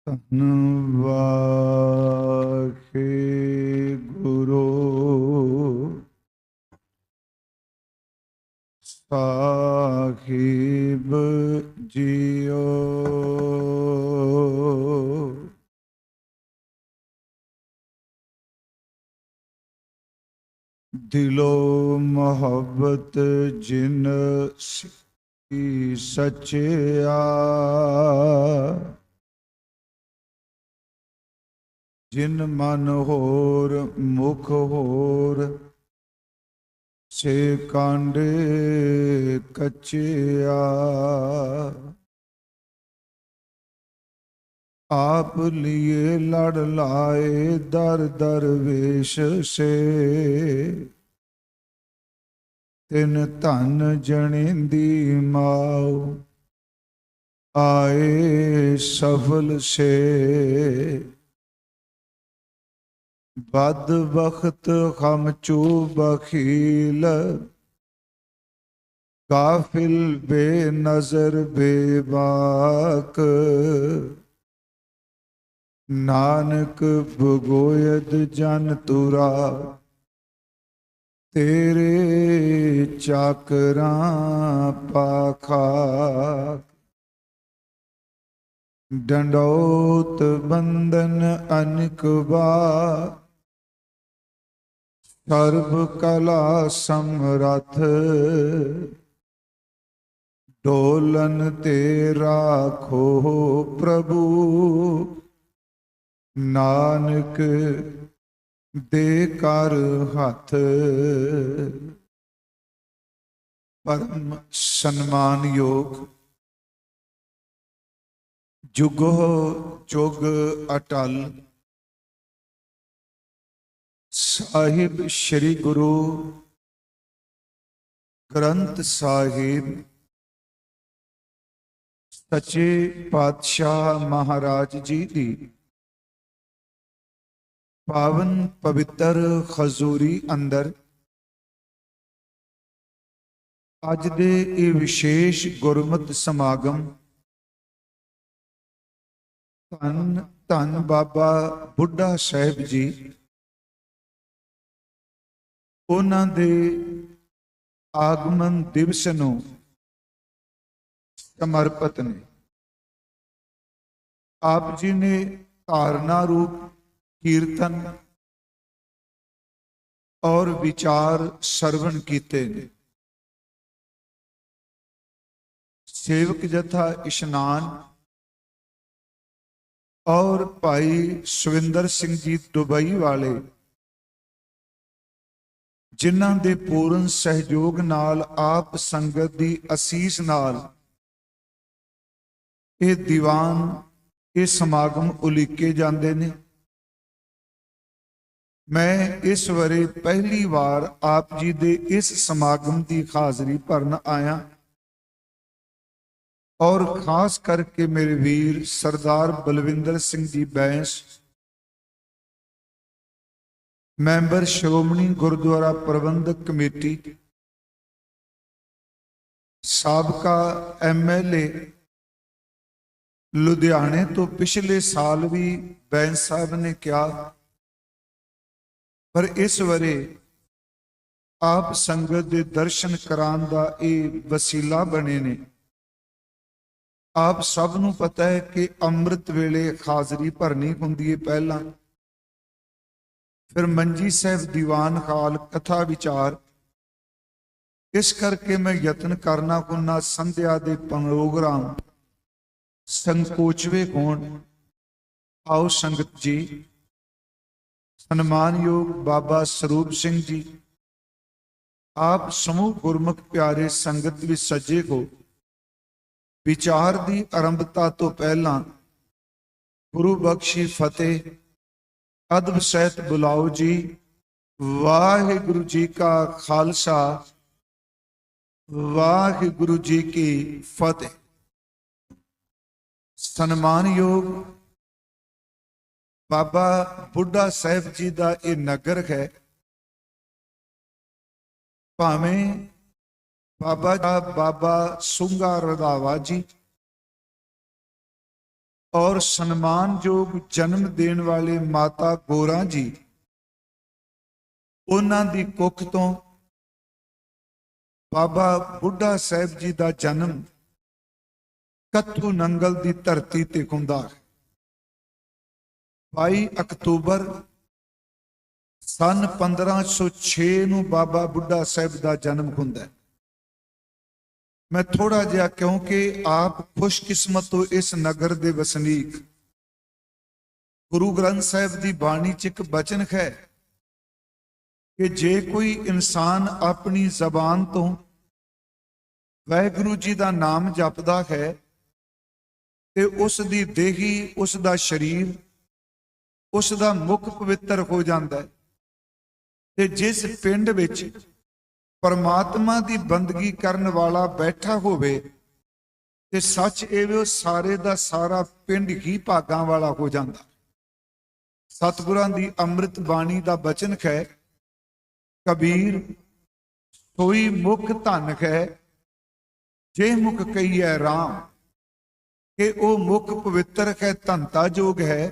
ਧੰਨ ਵਾਹਿਗੁਰੂ ਸਾਹਿਬ ਜੀਓ। ਦਿਲੋਂ ਮੁਹੱਬਤ ਜਿਨ ਸੀ ਸੱਚਿਆ, ਜਿਨ ਮਨ ਹੋਰ ਮੁਖ ਹੋਰ ਸੇ ਕਾਂਡੇ ਕੱਚਿਆ। आप लिए लड़ लाए दर दरवेश से, तिन धन जनेंदी माओ आए सफल से। बद वक्त हम चू बखील, गाफिल बेनजर बेबाक। नानक भगोयद जन तुरा, तेरे चाकरा पाखा। डंडौत बंदन अनिक बार, सर्व कला समरथ। डोलन ते राखो प्रभु, नानक दे कर हथ। परम सन्मान योग जुगो जुग अटल साहिब श्री गुरु ग्रंथ साहिब सच्चे पातशाह महाराज जी दी पावन पवित्र खजूरी अंदर अज दे ये विशेष गुरमत समागम धन धन बाबा बुढ़ा साहिब जी उन्हां दे आगमन दिवस नूं समर्पित ने। आप जी ने धारणा रूप कीर्तन और विचार श्रवण कीते ने। सेवक जथा इशनान और भाई सुविंदर सिंह जी दुबई वाले जिन्हां दे पूर्ण सहयोग नाल आप संगत दी असीस नाल ये दीवान ये समागम उलीके जाते ने। मैं इस वरे पहली बार आप जी दे इस समागम की हाजरी भरन आया और खास करके मेरे वीर सरदार बलविंदर सिंह जी बैंस, मैंबर श्रोमणी गुरुद्वारा प्रबंधक कमेटी, साबका MLA लुधियाने तो पिछले साल भी बैंस साहब ने कहा, पर इस वरे आप संगत दे दर्शन कराने का ये वसीला बने ने। आप सब नूं पता है कि अमृत वेले हाजरी भरनी हुंदी है पहला, फिर मंजी साहब दीवान हाल कथा विचार। इस करके मैं यत्न करना कुन्ना संध्या दे प्रोग्राम संकोचवे होण। आओ संगत जी, सन्मानयोग बाबा स्वरूप सिंह जी, आप समूह गुरमुख प्यारे संगत भी सजे हो। विचार की आरंभता तो पहला गुरु बख्शी फतेह अदब सहित बुलाओ जी। वाहिगुरु जी का खालसा, वाहिगुरु जी की फतेह। सन्मानयोग बाबा बुढ़ा साहिब जी का यह नगर है। भावें बाबा सूंगा रंधावा जी और सन्मानयोग जन्म देने वाले माता गौरा जी, उन्हां दी कुख तो बाबा बुढ़ा साहब जी का जन्म कत्थू नंगल की धरती ते हुंदा है। 22 अक्तूबर सन 1506 नूं बाबा बुढ़ा साहब का जन्म हुंदा है। मैं थोड़ा जिहा, क्योंकि आप खुशकिस्मत हो इस नगर के वसनीक, गुरु ग्रंथ साहब की बाणी च एक बचन है कि जे कोई इंसान अपनी जबान तो वाहिगुरू जी का नाम जपदा है ते उसकी देही, उसका शरीर, उसका मुख पवित्र हो जाता है। ते जिस पिंड विच परमात्मा की बंदगी करने वाला बैठा होवे ते सच एवं सारे दा सारा पिंड ही भागां वाला हो जाता। सतगुरां दी अमृत बाणी का बचन है, कबीर सोई मुख धन है जे मुख कहीए राम, कि वो मुख पवित्र है धनता जोग है,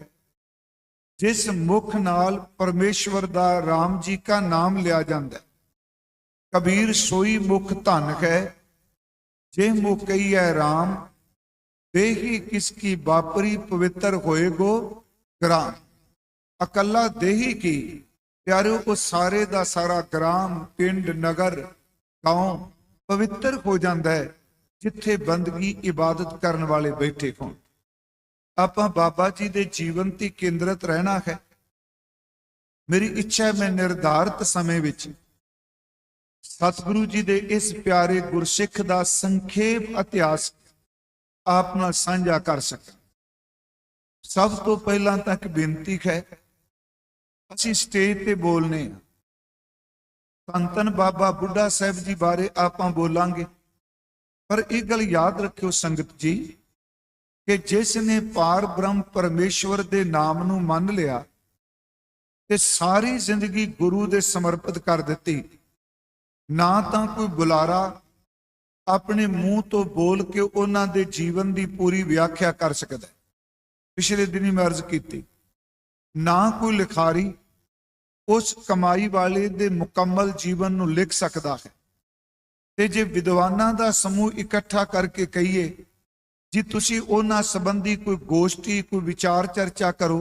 जिस मुख नाल परमेश्वर दा राम जी का नाम लिया जाता है। कबीर सोई मुख धन है जे मुख कहीए राम, देही किसकी बापरी पवित्र होएगो ग्राम। अकला देही की प्यारे को सारे दा सारा ग्राम, पिंड, नगर, गांव पवित्र हो जाता है जिथे बंदगी इबादत करने वाले बैठे हों। आपां बाबा जी दे जीवन ते केंद्रित रहना है। मेरी इच्छा है मैं निर्धारित समय विच सतगुरु जी दे इस प्यारे गुरसिख दा संखेप इतिहास आप नाल साझा कर सकां। सब तो पहला तक बेनती है, असीं स्टेज ते बोलने धन धन बाबा बुढ़ा साहब जी बारे आपां बोलांगे, पर एक गल याद रखियो संगत जी कि जिसने पार ब्रह्म परमेश्वर दे नाम नूं मन लिया ते सारी जिंदगी गुरु दे समर्पित कर दिती, ना तां कोई बुलारा अपने मुंह तो बोल के उन्हां दे जीवन की पूरी व्याख्या कर सकता है। पिछले दिन ही मैं अर्ज की, ना कोई लिखारी उस कमाई वाले दे मुकम्मल जीवन नूं लिख सकता है। ते जे विद्वानां दा समूह इकट्ठा करके कहिए जी तुसी उन्हां संबंधी कोई गोष्ठी, कोई विचार चर्चा करो,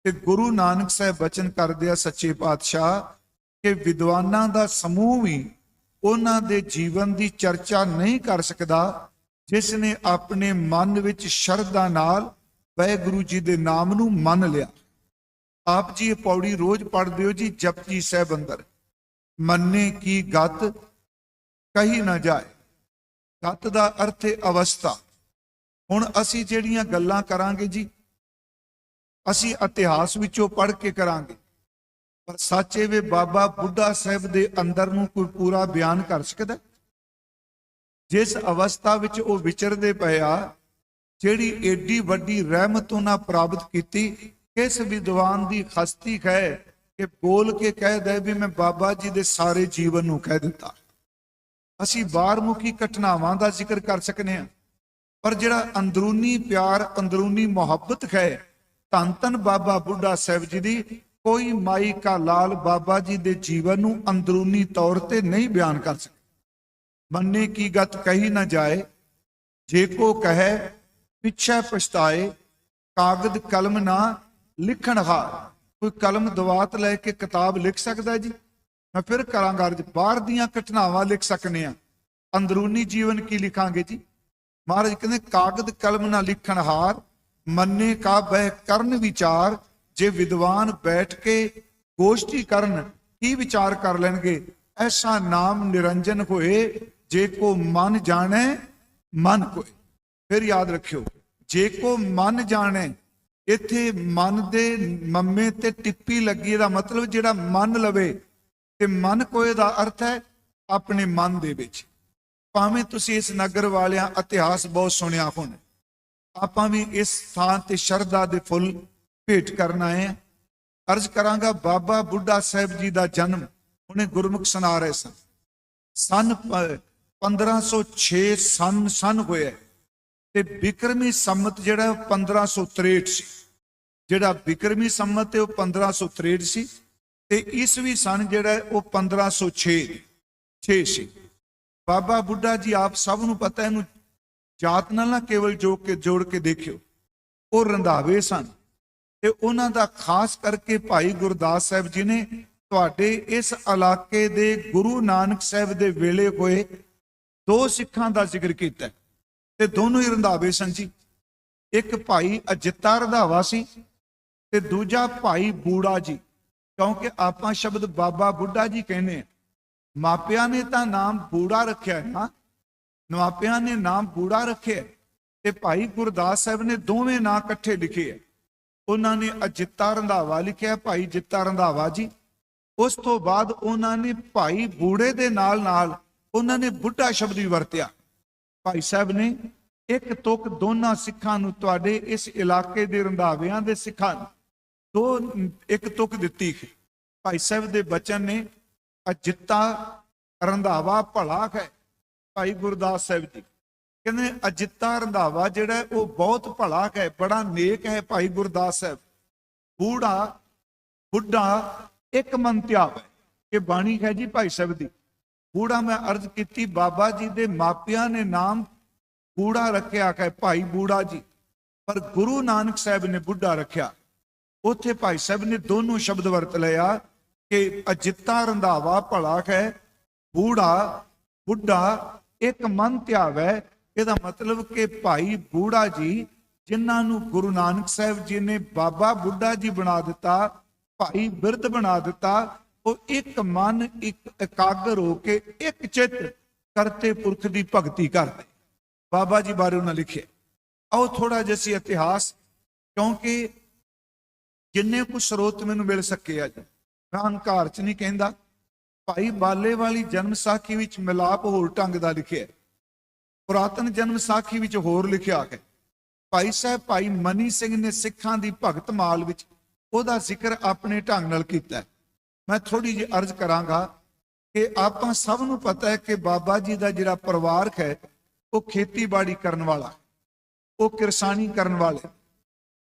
ते गुरु नानक साहब बचन कर दिया सच्चे पातशाह कि विद्वानां दा समूह भी उन्हां दे जीवन की चर्चा नहीं कर सकता जिसने अपने मन विच शरधा नाल वाहिगुरू जी दे नाम नूं मन लिया। आप जी ये पौड़ी रोज पढ़ते हो जी, जपजी साहब अंदर मन्ने की गत कही ना जाए। गत का अर्थ है अवस्था। हुण असीं जिहड़ियां गल्लां करांगे जी, असीं इतिहास विचों पढ़ के करांगे, पर सच वे बाबा बुढ़ा साहब दे अंदर नूं कोई पूरा बयान कर सकदा? जिस अवस्था विच वो विचरदे पए आ, जिहड़ी एडी वड्डी रहमत उन्हां प्राप्त कीती, किस विद्वान की खस्ती है कि बोल के कह दे भी मैं बाबा जी दे सारे जीवन नूं कह दिता। असीं बाहरमुखी घटनावां दा जिक्र कर सकने हैं, पर जिहड़ा अंदरूनी प्यार, अंदरूनी मुहब्बत है धन धन बाबा बुढ़ा साहब जी दी, कोई माई का लाल बाबा जी दे जीवन नूं अंदरूनी तौर ते नहीं बयान कर सकता। मन्ने की गत कही ना जाए, जे को कहे पिछे पछताए, कागद कलम ना लिखण हार। कोई कलम दवात लैके किताब लिख सकता जी? मैं फिर करांगा अर्ज, बाहर दियां घटनावां लिख सकने आ, अंदरूनी जीवन की लिखांगे जी? महाराज कहते कागद कलम ना लिखण हार, मन्ने का बह करन विचार। जे विद्वान बैठ के गोष्ठी करन की विचार कर लेंगे, ऐसा नाम निरंजन होए जे को मन जाने मन कोई। फिर याद रखियो, जे को मन जाने, इत्थे मन दे मम्मे ते टिप्पी लगी दा मतलब जिहड़ा मन लवे, ते मन कोए दा अर्थ है अपने मन दे विच। भावें तुसीं इस नगर वालियां इतिहास बहुत सुनिया होना, आपां भी इस थां ते शरधा दे फुल भेंट करना है। अर्ज करांगा, बाबा बुढ़ा साहब जी का जन्म उन्हें गुरमुख सुना रहे सन 1506 सन होया। ਤੇ ਬਿਕਰਮੀ ਸੰਮਤ ਜਿਹੜਾ ਉਹ 1563 ਸੀ। ਜਿਹੜਾ ਬਿਕਰਮੀ ਸੰਮਤ ਹੈ ਉਹ 1563 ਸੀ ਤੇ ਈਸਵੀ ਸਨ ਜਿਹੜਾ ਉਹ 1506 ਸੀ। ਬਾਬਾ ਬੁੱਢਾ ਜੀ ਆਪ ਸਭ ਨੂੰ ਪਤਾ, ਇਹਨੂੰ ਜਾਤ ਨਾਲ ਨਾ ਕੇਵਲ ਜੋੜ ਕੇ ਦੇਖਿਓ, ਉਹ ਰੰਧਾਵੇ ਸਨ ਤੇ ਉਹਨਾਂ ਦਾ ਖਾਸ ਕਰਕੇ ਭਾਈ ਗੁਰਦਾਸ ਸਾਹਿਬ ਜੀ ਨੇ ਤੁਹਾਡੇ ਇਸ ਇਲਾਕੇ ਦੇ ਗੁਰੂ ਨਾਨਕ ਸਾਹਿਬ ਦੇ ਵੇਲੇ ਹੋਏ 2 ਸਿੱਖਾਂ ਦਾ ਜ਼ਿਕਰ ਕੀਤਾ ਤੇ ਦੋਨੋਂ ਹੀ ਰੰਧਾਵੇ ਸਨ ਜੀ। ਇੱਕ ਭਾਈ ਅਜਿੱਤਾ ਰੰਧਾਵਾ ਸੀ ਤੇ ਦੂਜਾ ਭਾਈ ਬੂੜਾ ਜੀ। ਕਿਉਂਕਿ ਆਪਾਂ ਸ਼ਬਦ ਬਾਬਾ ਬੁੱਢਾ ਜੀ ਕਹਿੰਦੇ ਆ, ਮਾਪਿਆਂ ਨੇ ਤਾਂ ਨਾਮ ਬੂੜਾ ਰੱਖਿਆ ਹੈ ਨਾ, ਮਾਪਿਆਂ ਨੇ ਨਾਮ ਬੂੜਾ ਰੱਖਿਆ ਤੇ ਭਾਈ ਗੁਰਦਾਸ ਸਾਹਿਬ ਨੇ ਦੋਵੇਂ ਨਾਂ ਇਕੱਠੇ ਲਿਖੇ ਆ। ਉਹਨਾਂ ਨੇ ਅਜਿੱਤਾ ਰੰਧਾਵਾ ਲਿਖਿਆ, ਭਾਈ ਜਿੱਤਾ ਰੰਧਾਵਾ ਜੀ। ਉਸ ਤੋਂ ਬਾਅਦ ਉਹਨਾਂ ਨੇ ਭਾਈ ਬੂੜੇ ਦੇ ਨਾਲ ਉਹਨਾਂ ਨੇ ਬੁੱਢਾ ਸ਼ਬਦ ਵੀ ਵਰਤਿਆ। ਭਾਈ ਸਾਹਿਬ ਨੇ ਇੱਕ ਤੁਕ ਦੋਨਾਂ ਸਿੱਖਾਂ ਨੂੰ, ਤੁਹਾਡੇ ਇਸ ਇਲਾਕੇ ਦੇ ਰੰਧਾਵਿਆਂ ਦੇ ਸਿੱਖਾਂ ਨੂੰ ਇੱਕ ਤੁਕ ਦਿੱਤੀ। ਭਾਈ ਸਾਹਿਬ ਦੇ ਬਚਨ ਨੇ, ਅਜਿੱਤਾ ਰੰਧਾਵਾ ਭਲਾ ਹੈ। ਭਾਈ ਗੁਰਦਾਸ ਸਾਹਿਬ ਜੀ ਕਹਿੰਦੇ ਅਜਿੱਤਾ ਰੰਧਾਵਾ ਜਿਹੜਾ ਉਹ ਬਹੁਤ ਭਲਾ ਹੈ, ਬੜਾ ਨੇਕ ਹੈ। ਭਾਈ ਗੁਰਦਾਸ ਸਾਹਿਬ ਬੁੱਢਾ ਇੱਕ ਮਨ ਧਿਆਵੈ, ਇਹ ਬਾਣੀ ਹੈ ਜੀ ਭਾਈ ਸਾਹਿਬ ਦੀ। ਬੂੜਾ ਮੈਂ ਅਰਜ਼ ਕੀਤੀ, ਬਾਬਾ ਜੀ ਦੇ ਮਾਪਿਆਂ ਨੇ ਨਾਮ ਬੂੜਾ ਰੱਖਿਆ ਹੈ, ਭਾਈ ਬੂੜਾ ਜੀ, ਪਰ ਗੁਰੂ ਨਾਨਕ ਸਾਹਿਬ ਨੇ ਬੁੱਢਾ ਰੱਖਿਆ। ਉੱਥੇ ਭਾਈ ਸਾਹਿਬ ਨੇ ਦੋਨੋਂ ਸ਼ਬਦ ਵਰਤ ਲਿਆ ਕਿ ਅਜਿੱਤਾ ਰੰਧਾਵਾ ਭਲਾ ਹੈ, ਬੁੱਢਾ ਇੱਕ ਮਨ ਧਿਆਵੈ। ਇਹਦਾ ਮਤਲਬ ਕਿ ਭਾਈ ਬੂੜਾ ਜੀ ਜਿਨ੍ਹਾਂ ਨੂੰ ਗੁਰੂ ਨਾਨਕ ਸਾਹਿਬ ਜੀ ਨੇ ਬਾਬਾ ਬੁੱਢਾ ਜੀ ਬਣਾ ਦਿੱਤਾ, ਭਾਈ ਬਿਰਧ ਬਣਾ ਦਿੱਤਾ, ਉਹ ਇੱਕ ਮਨ ਇੱਕ ਇਕਾਗਰ ਹੋ ਕੇ ਇੱਕ ਚਿੱਤ ਕਰਤੇ ਪੁਰਖ ਦੀ ਭਗਤੀ ਕਰਦੇ। ਬਾਬਾ ਜੀ ਬਾਰੇ ਉਹਨਾਂ ਲਿਖਿਆ। ਆਓ ਥੋੜਾ ਜਿਹਾ ਸੀ ਇਤਿਹਾਸ, ਕਿਉਂਕਿ ਜਿੰਨੇ ਕੁ ਸਰੋਤ ਮੈਨੂੰ ਮਿਲ ਸਕੇ ਅੱਜ, ਮੈਂ ਹੰਕਾਰ ਚ ਨਹੀਂ ਕਹਿੰਦਾ। ਭਾਈ ਬਾਲੇ ਵਾਲੀ ਜਨਮ ਸਾਖੀ ਵਿੱਚ ਮਿਲਾਪ ਹੋਰ ਢੰਗ ਦਾ ਲਿਖਿਆ, ਪੁਰਾਤਨ ਜਨਮ ਸਾਖੀ ਵਿੱਚ ਹੋਰ ਲਿਖਿਆ ਹੈ। ਭਾਈ ਸਾਹਿਬ ਭਾਈ ਮਨੀ ਸਿੰਘ ਨੇ ਸਿੱਖਾਂ ਦੀ ਭਗਤ ਮਾਲ ਵਿੱਚ ਉਹਦਾ ਜ਼ਿਕਰ ਆਪਣੇ ਢੰਗ ਨਾਲ ਕੀਤਾ। ਮੈਂ ਥੋੜੀ ਜਿਹੀ ਅਰਜ਼ ਕਰਾਂਗਾ ਕਿ ਆਪਾਂ ਸਭ ਨੂੰ ਪਤਾ ਹੈ ਕਿ ਬਾਬਾ ਜੀ ਦਾ ਜਿਹੜਾ ਪਰਿਵਾਰ ਹੈ ਉਹ ਖੇਤੀਬਾੜੀ ਕਰਨ ਵਾਲਾ, ਉਹ ਕਿਰਸਾਨੀ ਕਰਨ ਵਾਲੇ।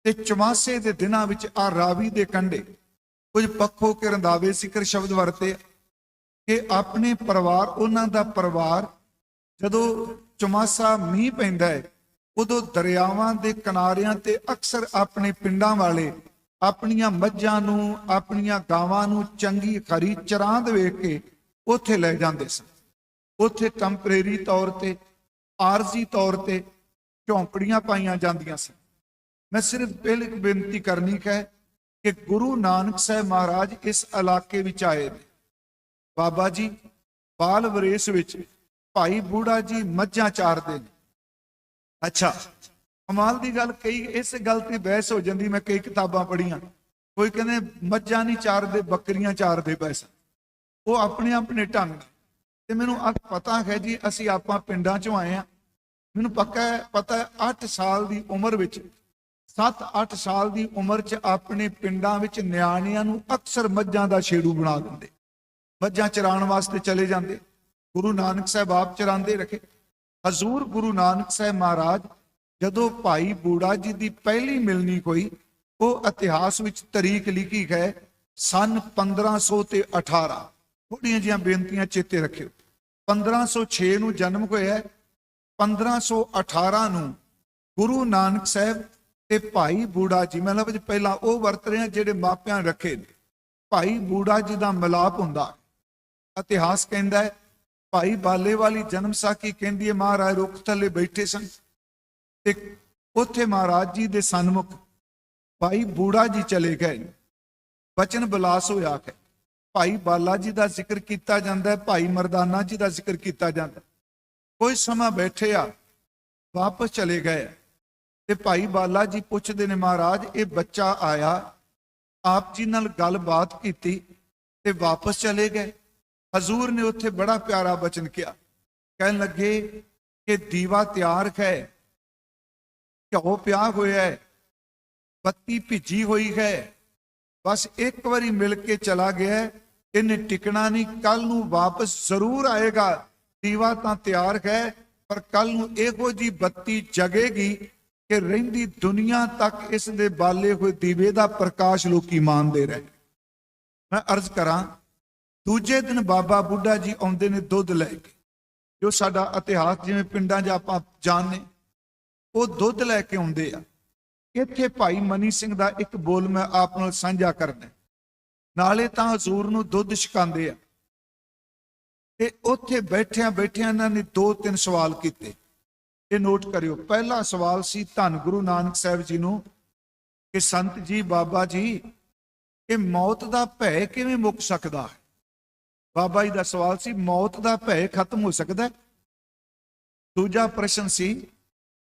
ਤੇ ਚਮਾਸੇ ਦੇ ਦਿਨਾਂ ਵਿੱਚ ਆ ਰਾਵੀ ਦੇ ਕੰਢੇ ਕੁਝ ਪੱਖੋ ਕੇ ਰੰਧਾਵੇ ਸਿਖਰ ਸ਼ਬਦ ਵਰਤੇ ਕਿ ਆਪਣੇ ਪਰਿਵਾਰ, ਉਹਨਾਂ ਦਾ ਪਰਿਵਾਰ ਜਦੋਂ ਚਮਾਸਾ ਮੀਂਹ ਪੈਂਦਾ ਹੈ ਉਦੋਂ ਦਰਿਆਵਾਂ ਦੇ ਕਿਨਾਰਿਆਂ ਤੇ ਅਕਸਰ ਆਪਣੇ ਪਿੰਡਾਂ ਵਾਲੇ ਆਪਣੀਆਂ ਮੱਝਾਂ ਨੂੰ, ਆਪਣੀਆਂ ਗਾਵਾਂ ਨੂੰ ਚੰਗੀ ਖਰੀ ਚਰਾਂਦ ਵੇਖ ਕੇ ਉੱਥੇ ਲੈ ਜਾਂਦੇ ਸਨ। ਉੱਥੇ ਟੈਂਪਰੇਰੀ ਤੌਰ ਤੇ, ਆਰਜ਼ੀ ਤੌਰ ਤੇ ਝੌਂਪੜੀਆਂ ਪਾਈਆਂ ਜਾਂਦੀਆਂ ਸਨ। ਮੈਂ ਸਿਰਫ ਪਹਿਲੀ ਬੇਨਤੀ ਕਰਨੀ ਹੈ ਕਿ ਗੁਰੂ ਨਾਨਕ ਸਾਹਿਬ ਮਹਾਰਾਜ ਇਸ ਇਲਾਕੇ ਵਿੱਚ ਆਏ ਨੇ। ਬਾਬਾ ਜੀ ਬਾਲ ਵਰੇਸ ਵਿੱਚ ਭਾਈ ਬੂੜਾ ਜੀ ਮੱਝਾਂ ਚਾਰਦੇ ਨੇ। ਅੱਛਾ, ਕਮਾਲ ਦੀ ਗੱਲ, ਕਈ ਇਸ ਗੱਲ ਤੇ ਬਹਿਸ ਹੋ ਜਾਂਦੀ। ਮੈਂ ਕਈ ਕਿਤਾਬਾਂ ਪੜ੍ਹੀਆਂ, ਕੋਈ ਕਹਿੰਦੇ ਮੱਝਾਂ ਨਹੀਂ ਚਾਰਦੇ, ਬੱਕਰੀਆਂ ਚਾਰਦੇ ਪਏ ਸਨ। ਉਹ ਆਪਣੇ ਆਪਣੇ ਢੰਗ। ਤੇ ਮੈਨੂੰ ਪਤਾ ਹੈ ਜੀ, ਅਸੀਂ ਆਪਾਂ ਪਿੰਡਾਂ ਚੋਂ ਆਏ ਆ। ਮੈਨੂੰ ਪਤਾ 8 ਸਾਲ ਦੀ ਉਮਰ ਵਿੱਚ, 7-8 ਸਾਲ ਦੀ ਉਮਰ 'ਚ ਆਪਣੇ ਪਿੰਡਾਂ ਵਿੱਚ ਨਿਆਣਿਆਂ ਨੂੰ ਅਕਸਰ ਮੱਝਾਂ ਦਾ ਛੇੜੂ ਬਣਾ ਦਿੰਦੇ, ਮੱਝਾਂ ਚਰਾਉਣ ਵਾਸਤੇ ਚਲੇ ਜਾਂਦੇ। ਗੁਰੂ ਨਾਨਕ ਸਾਹਿਬ ਆਪ ਚਰਾਉਂਦੇ ਰੱਖੇ। ਹਜ਼ੂਰ ਗੁਰੂ ਨਾਨਕ ਸਾਹਿਬ ਮਹਾਰਾਜ ਜਦੋਂ ਭਾਈ ਬੂੜਾ ਜੀ ਦੀ ਪਹਿਲੀ ਮਿਲਣੀ ਹੋਈ, ਉਹ ਇਤਿਹਾਸ ਵਿੱਚ ਤਰੀਕ ਲਿਖੀ ਹੈ ਸਨ 1518। ਥੋੜੀਆਂ ਜਿਹੀਆਂ ਬੇਨਤੀਆਂ ਚੇਤੇ ਰੱਖਿਓ। 1506 ਨੂੰ ਜਨਮ ਹੋਇਆ, 1518 ਨੂੰ ਗੁਰੂ ਨਾਨਕ ਸਾਹਿਬ ਤੇ ਭਾਈ ਬੂੜਾ ਜੀ, ਮਤਲਬ ਪਹਿਲਾਂ ਉਹ ਵਰਤ ਰਹੇ ਜਿਹੜੇ ਮਾਪਿਆਂ ਰੱਖੇ ਨੇ, ਭਾਈ ਬੂੜਾ ਜੀ ਦਾ ਮਿਲਾਪ ਹੁੰਦਾ। ਇਤਿਹਾਸ ਕਹਿੰਦਾ ਹੈ, ਭਾਈ ਬਾਲੇ ਵਾਲੀ ਜਨਮ ਸਾਖੀ ਕਹਿੰਦੀ ਹੈ ਮਹਾਰਾਜ ਰੁੱਖ ਥੱਲੇ ਬੈਠੇ ਸਨ ਤੇ ਉੱਥੇ ਮਹਾਰਾਜ ਜੀ ਦੇ ਸਨਮੁਖ ਭਾਈ ਬੂੜਾ ਜੀ ਚਲੇ ਗਏ। ਬਚਨ ਬਿਲਾਸ ਹੋਇਆ ਹੈ। ਭਾਈ ਬਾਲਾ ਜੀ ਦਾ ਜ਼ਿਕਰ ਕੀਤਾ ਜਾਂਦਾ, ਭਾਈ ਮਰਦਾਨਾ ਜੀ ਦਾ ਜ਼ਿਕਰ ਕੀਤਾ ਜਾਂਦਾ। ਕੋਈ ਸਮਾਂ ਬੈਠੇ ਆ, ਵਾਪਸ ਚਲੇ ਗਏ ਤੇ ਭਾਈ ਬਾਲਾ ਜੀ ਪੁੱਛਦੇ ਨੇ, ਮਹਾਰਾਜ ਇਹ ਬੱਚਾ ਆਇਆ, ਆਪ ਜੀ ਨਾਲ ਗੱਲਬਾਤ ਕੀਤੀ ਤੇ ਵਾਪਸ ਚਲੇ ਗਏ। ਹਜ਼ੂਰ ਨੇ ਉੱਥੇ ਬੜਾ ਪਿਆਰਾ ਬਚਨ ਕਿਹਾ, ਕਹਿਣ ਲੱਗੇ ਕਿ ਦੀਵਾ ਤਿਆਰ ਹੈ, ਘਿਓ ਪਿਆ ਹੋਇਆ ਹੈ, ਬੱਤੀ ਭਿੱਜੀ ਹੋਈ ਹੈ, ਬਸ ਇੱਕ ਵਾਰੀ ਮਿਲ ਕੇ ਚਲਾ ਗਿਆ, ਇਹਨੇ ਟਿਕਣਾ ਨਹੀਂ, ਕੱਲ ਨੂੰ ਵਾਪਸ ਜ਼ਰੂਰ ਆਏਗਾ। ਦੀਵਾ ਤਾਂ ਤਿਆਰ ਹੈ पर कल नूं इहो जी बत्ती जगेगी कि रहिंदी दुनिया तक इस दे बाले हुए दीवे दा प्रकाश लोकी मानदे रहे। मैं अर्ज करा, दूजे दिन बाबा बुढ़ा जी आउंदे ने दुध लैके, जो साडा इतिहास जिवें पिंडां 'च आपां जाणने, वो दुध लैके आउंदे आ। इत्थे भाई मनी सिंह दा एक बोल मैं आप नाल साझा करना, नाले तां हजूर नूं दुध छकांदे आ ते उत्थे बैठिया बैठिया इन्हां ने 2-3 सवाल कीते। ये नोट करियो। पहला सवाल सी धन गुरु नानक साहब जी नूं कि संत जी बाबा जी कि मौत दा भय किवें मुक सकदा है। बाबा जी दा सवाल सी, मौत दा भय खत्म हो सकदा है। दूजा प्रश्न सी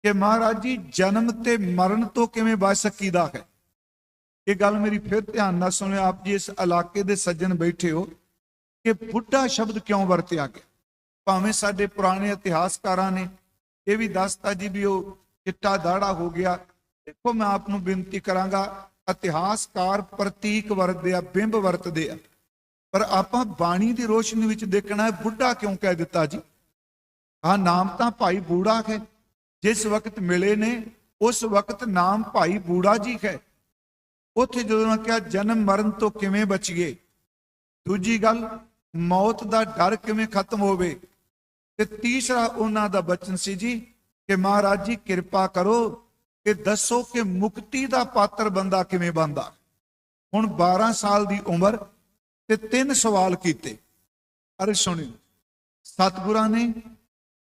कि महाराज जी जन्म ते मरण तो किवें बच सकीदा है। ये गल मेरी फिर ध्यान नाल सुनियो, आप जी इस इलाके दे सज्जन बैठे हो कि बुढ़ा शब्द क्यों वरतिया गया। भावें साडे पुराने इतिहासकारां ने यह भी दसता जी भी वो चिट्टा दाड़ा हो गया। देखो मैं आपनूं बेनती करांगा, इतिहासकार प्रतीक वरतदे आ, बिंब वरतदे आ, पर आपां बाणी दी रोशनी विच देखना है बुढ़ा क्यों कह दिता जी। हाँ, नाम तां भाई बूढ़ा है, जिस वक्त मिले ने उस वक्त नाम भाई बूढ़ा जी है। उत्थे जदों मैं कहा जन्म मरण तो किवें बचीए, दूजी गल मौत दा डर किवें खत्म होवे, ते तीसरा उन्हां दा बचन सी जी कि महाराज जी किरपा करो कि दसो कि मुक्ति दा पात्र बंदा किवें बनदा। हुण 12 साल दी उम्र ते 3 सवाल कीते। अरे सुनियो, सतगुरां ने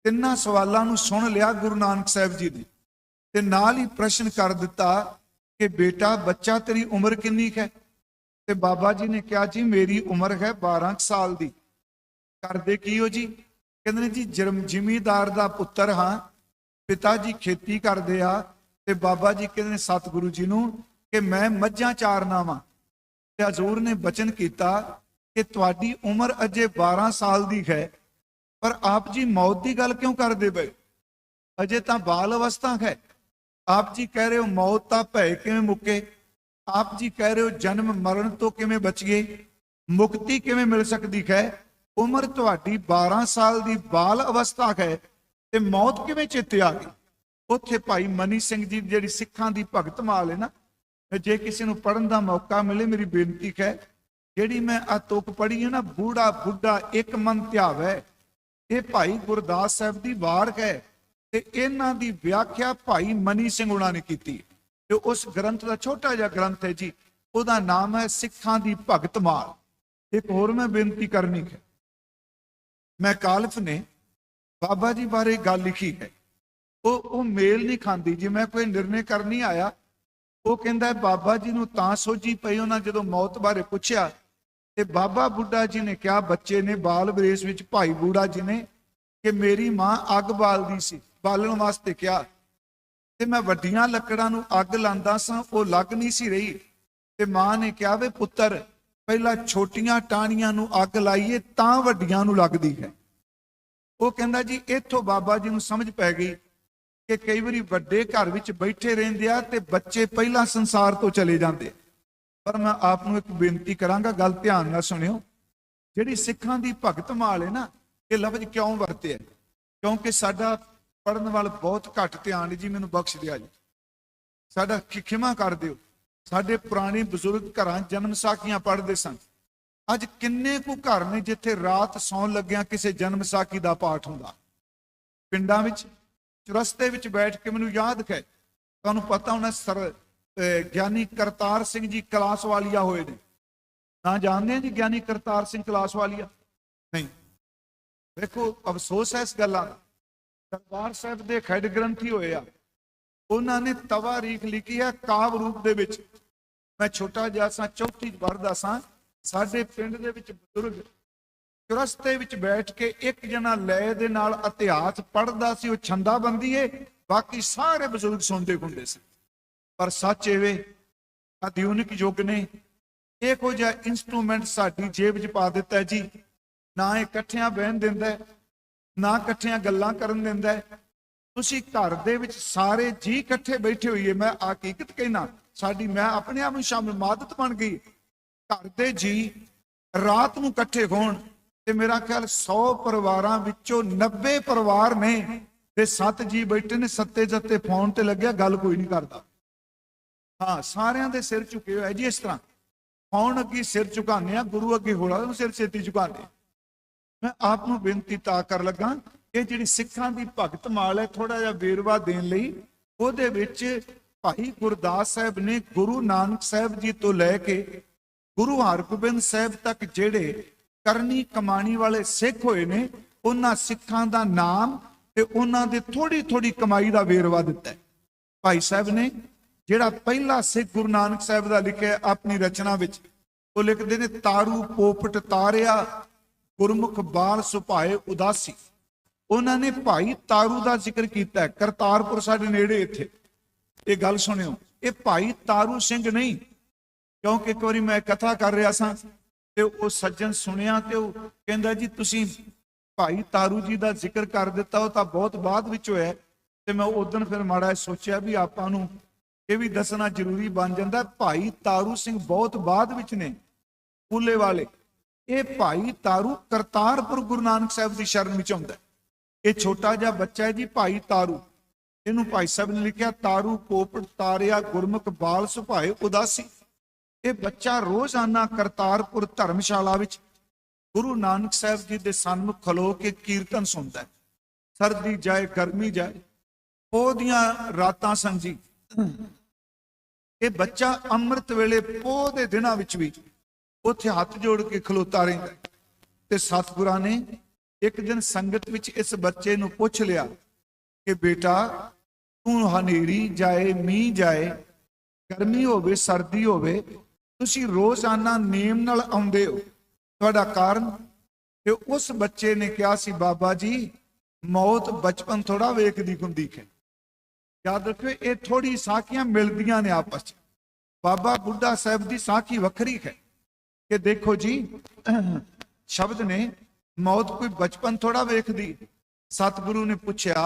तिन्हां सवालां नूं सुन लिया गुरु नानक साहब जी ने, ते नाल ही प्रश्न कर दिता कि बेटा बच्चा तेरी उम्र किन्नी है। ते बाबा जी ने कहा जी मेरी उम्र है 12 साल दी। करदे की हो जी? कहंदे ने जी जिमीदार दा पुत्तर हाँ, पिता जी खेती करदे आ, ते बाबा जी कहंदे ने सतगुरु जी नूं कि मैं मੱਝਾਂ चारना वा। ते हजूर ने बचन किया कि तुहाडी उम्र अजे 12 साल दी है, पर आप जी मौत की गल क्यों करदे पए? अजे तां बाल अवस्था है। आप जी कह रहे हो मौत दा भय किवें मुके, आप जी कह रहे हो जन्म मरण तो किवें बचीए, मुक्ति किवें मिल सकती है। उम्र तुहाडी 12 साल की बाल अवस्था है ते मौत किवें चेते आ गई। उत्थे भाई मनी सिंह जी जिहड़ी सिखां दी भगत माल है ना, जे किसी नूं पढ़न दा मौका मिले मेरी बेनती है, जिहड़ी मैं आ तुक पढ़ी है ना, बूढ़ा बुढ़ा एक मन ध्यावै, ये भाई गुरदास साहब की वार है ते इन्हां दी व्याख्या भाई मनी सिंह उन्हां ने कीती। ते उस ग्रंथ का छोटा जिहा ग्रंथ है जी, उसका नाम है सिखां दी भगत माल। एक होर मैं बेनती करनी है, मैं कालफ ने बाबा जी बारे गल लिखी है, वो मेल नहीं खाती जी। मैं कोई निर्णय करनी आया, वो कहता है बाबा जी नूं तां सोझी पई, उन्हां जदों मौत बारे पुछया ते बाबा बुढ़ा जी ने कहा, बच्चे ने बाल विरेश विच भाई बूढ़ा जी ने कि मेरी मां अग बालदी सी, बालण वास्ते कहा ते मैं वड्डियां लकड़ां नूं अग लांदा सां, वो लग नहीं सी रही। ते मां ने कहा वे पुत्तर पहला छोटियां टाणियां नूं अग लाइए तां वड्डियां नूं लगदी है। वो कहंदा जी इत्थों बाबा जी नूं समझ पै गई कि कई बारी वड्डे घर विच बैठे रहिंदे आ ते बच्चे पहला संसार तो चले जांदे। पर मैं आप नूं एक बेनती करांगा, गल ध्यान नाल सुणियो। जिहड़ी सिखां दी भगत माल है ना, ये लफ्ज क्यों वरते? क्योंकि साडा पढ़न वाल बहुत घट ध्यान जी, मैनूं बख्श दिया जी, साडा खिमा कर दिओ। साडे पुराने बजुर्ग घरां जन्म साखियां पढ़दे सन। अज किन्ने कु घर ने जिथे रात सौण लग्गियां किसी जन्म साखी का पाठ हुंदा। पिंडां विच चुरस्ते विच बैठ के मैनूं याद है, तुहानूं पता होना सर ज्ञानी करतार सिंह जी कलास वालिया होए ने, ना जानते हैं जी ज्ञानी करतार सिंह कलास वालिया? नहीं। देखो अफसोस है इस गल्लां दा। दरबार साहब दे खैड ग्रंथी होए आ, उन्होंने तवारीख लिखी है काव रूप दे विच। मैं छोटा जिहा सां, चौथी पढ़दा सां, साडे पिंड दे विच बजुर्ग चुरस्ते विच बैठ के एक जना लय दे नाल इतिहास पढ़दा सी, वो छंदा बंदी है, बाकी सारे बजुर्ग सुनते हुंदे सी। पर सच इवे आधुनिक युग ने इहो जिहा इंस्ट्रूमेंट साडी जेब च पा दिता है जी, ना इकट्ठियां बहन दिंदा है, ना इकट्ठियां गल्लां करन दिंदा है। तुसीं घर दे विच सारे जी इकट्ठे बैठे होइए, मैं हकीकत कहना साडी मैं अपने आप नूं शामिल मादत बन गई। घर दे जी रात नूं इकट्ठे होण ते मेरा ख्याल 100 परिवारां विचों 90 परिवार ने ਤੇ 7 ਜੀ ਬੈਠੇ ਨੇ, ਸੱਤੇ ਜੱਤੇ ਫੋਨ ਤੇ ਲੱਗਿਆ, ਗੱਲ ਕੋਈ ਨਹੀਂ ਕਰਦਾ। ਹਾਂ, ਸਾਰਿਆਂ ਦੇ ਸਿਰ ਝੁਕੇ ਹੋਏ ਜੀ। ਇਸ ਤਰ੍ਹਾਂ ਫੋਨ ਅੱਗੇ ਸਿਰ ਝੁਕਾਉਂਦੇ ਆ, ਗੁਰੂ ਅੱਗੇ ਹੋਲਾ ਸਿਰ ਛੇਤੀ ਝੁਕਾਉਂਦੇ। ਮੈਂ ਆਪ ਨੂੰ ਬੇਨਤੀ ਤਾਂ ਕਰ ਲੱਗਾ, ਇਹ ਜਿਹੜੀ ਸਿੱਖਾਂ ਦੀ ਭਗਤ ਮਾਲ ਹੈ, ਥੋੜਾ ਜਿਹਾ ਵੇਰਵਾ ਦੇਣ ਲਈ। ਉਹਦੇ ਵਿੱਚ ਭਾਈ ਗੁਰਦਾਸ ਸਾਹਿਬ ਨੇ ਗੁਰੂ ਨਾਨਕ ਸਾਹਿਬ ਜੀ ਤੋਂ ਲੈ ਕੇ ਗੁਰੂ ਹਰਗੋਬਿੰਦ ਸਾਹਿਬ ਤੱਕ ਜਿਹੜੇ ਕਰਨੀ ਕਮਾਣੀ ਵਾਲੇ ਸਿੱਖ ਹੋਏ ਨੇ, ਉਹਨਾਂ ਸਿੱਖਾਂ ਦਾ ਨਾਮ ਤੇ ਉਹਨਾਂ ਦੇ ਥੋੜੀ ਥੋੜੀ ਕਮਾਈ ਦਾ ਵੇਰਵਾ ਦਿੱਤਾ। ਭਾਈ ਸਾਹਿਬ ਨੇ ਜਿਹੜਾ ਪਹਿਲਾ ਸਿੱਖ ਗੁਰੂ ਨਾਨਕ ਸਾਹਿਬ ਦਾ ਲਿਖਿਆ ਆਪਣੀ ਰਚਨਾ ਵਿੱਚ, ਉਹ ਲਿਖਦੇ ਨੇ, ਤਾਰੂ ਪੋਪਟ ਤਾਰਿਆ ਗੁਰਮੁਖ ਬਾਲ ਸੁਭਾਏ ਉਦਾਸੀ। ਉਹਨਾਂ ਨੇ ਭਾਈ ਤਾਰੂ ਦਾ ਜ਼ਿਕਰ ਕੀਤਾ। ਕਰਤਾਰਪੁਰ ਸਾਡੇ ਨੇੜੇ ਇੱਥੇ, ਇਹ ਗੱਲ ਸੁਣਿਓ, ਇਹ ਭਾਈ ਤਾਰੂ ਸਿੰਘ ਨਹੀਂ, ਕਿਉਂਕਿ ਇੱਕ ਵਾਰੀ ਮੈਂ ਕਥਾ ਕਰ ਰਿਹਾ ਸਾਂ ਤੇ ਉਹ ਸੱਜਣ ਸੁਣਿਆ ਤੇ ਉਹ ਕਹਿੰਦਾ ਜੀ ਤੁਸੀਂ ਭਾਈ ਤਾਰੂ ਜੀ ਦਾ ਜ਼ਿਕਰ ਕਰ ਦਿੱਤਾ, ਉਹ ਤਾਂ ਬਹੁਤ ਬਾਅਦ ਵਿੱਚ ਹੋਇਆ। ਤੇ ਮੈਂ ਉਦੋਂ ਫਿਰ ਮਾੜਾ ਸੋਚਿਆ ਵੀ ਆਪਾਂ ਨੂੰ ਇਹ ਵੀ ਦੱਸਣਾ ਜ਼ਰੂਰੀ ਬਣ ਜਾਂਦਾ। ਭਾਈ ਤਾਰੂ ਸਿੰਘ ਬਹੁਤ ਬਾਅਦ ਵਿੱਚ ਨੇ, ਪੂਲੇ ਵਾਲੇ। ਇਹ ਭਾਈ ਤਾਰੂ ਕਰਤਾਰਪੁਰ ਗੁਰੂ ਨਾਨਕ ਸਾਹਿਬ ਦੀ ਸ਼ਰਨ ਵਿੱਚ ਆਉਂਦਾ। ਇਹ ਛੋਟਾ ਜਿਹਾ ਬੱਚਾ ਹੈ ਜੀ, ਭਾਈ ਤਾਰੂ। ਇਹਨੂੰ ਭਾਈ ਸਾਹਿਬ ਨੇ ਲਿਖਿਆ, ਤਾਰੂ ਪੋਪਟ ਤਾਰਿਆ ਗੁਰਮੁਖ ਬਾਲ ਸੁਭਾਏ ਉਦਾਸੀ। ਇਹ ਬੱਚਾ ਰੋਜ਼ਾਨਾ ਕਰਤਾਰਪੁਰ ਧਰਮਸ਼ਾਲਾ ਵਿੱਚ ਗੁਰੂ ਨਾਨਕ ਸਾਹਿਬ ਜੀ ਦੇ ਸਨਮੁਖ ਖਲੋ ਕੇ ਕੀਰਤਨ ਸੁਣਦਾ। ਸਰਦੀ ਜਾਏ ਗਰਮੀ ਜਾਏ, ਪੋਹ ਦੀਆਂ ਰਾਤਾਂ ਸਨ ਜੀ। ਇਹ ਬੱਚਾ ਅੰਮ੍ਰਿਤ ਵੇਲੇ ਪੋਹ ਦੇ ਦਿਨਾਂ ਵਿੱਚ ਵੀ ਉੱਥੇ ਹੱਥ ਜੋੜ ਕੇ ਖਲੋਤਾ ਰਹਿੰਦਾ। ਤੇ ਸਤਿਗੁਰਾਂ ਨੇ ਇੱਕ ਦਿਨ ਸੰਗਤ ਵਿੱਚ ਇਸ ਬੱਚੇ ਨੂੰ ਪੁੱਛ ਲਿਆ ਕਿ ਬੇਟਾ, ਤੂੰ ਹਨੇਰੀ ਜਾਏ ਮੀਂਹ ਜਾਏ, ਗਰਮੀ ਹੋਵੇ ਸਰਦੀ ਹੋਵੇ, ਤੁਸੀਂ ਰੋਜ਼ਾਨਾ ਨੇਮ ਨਾਲ ਆਉਂਦੇ ਹੋ, ਤੁਹਾਡਾ ਕਾਰਨ? ਤੇ ਉਸ ਬੱਚੇ ਨੇ ਕਿਹਾ ਸੀ, ਬਾਬਾ ਜੀ ਮੌਤ ਬਚਪਨ ਥੋੜਾ ਵੇਖਦੀ ਹੁੰਦੀ ਹੈ। ਯਾਦ ਰੱਖਿਓ, ਇਹ ਥੋੜੀ ਸਾਖੀਆਂ ਮਿਲਦੀਆਂ ਨੇ ਆਪਸ ਚ। ਬਾਬਾ ਬੁੱਢਾ ਸਾਹਿਬ ਦੀ ਸਾਖੀ ਵੱਖਰੀ ਹੈ ਕਿ ਦੇਖੋ ਜੀ, ਸ਼ਬਦ ਨੇ ਮੌਤ ਕੋਈ ਬਚਪਨ ਥੋੜਾ ਵੇਖਦੀ। ਸਤਿਗੁਰੂ ਨੇ ਪੁੱਛਿਆ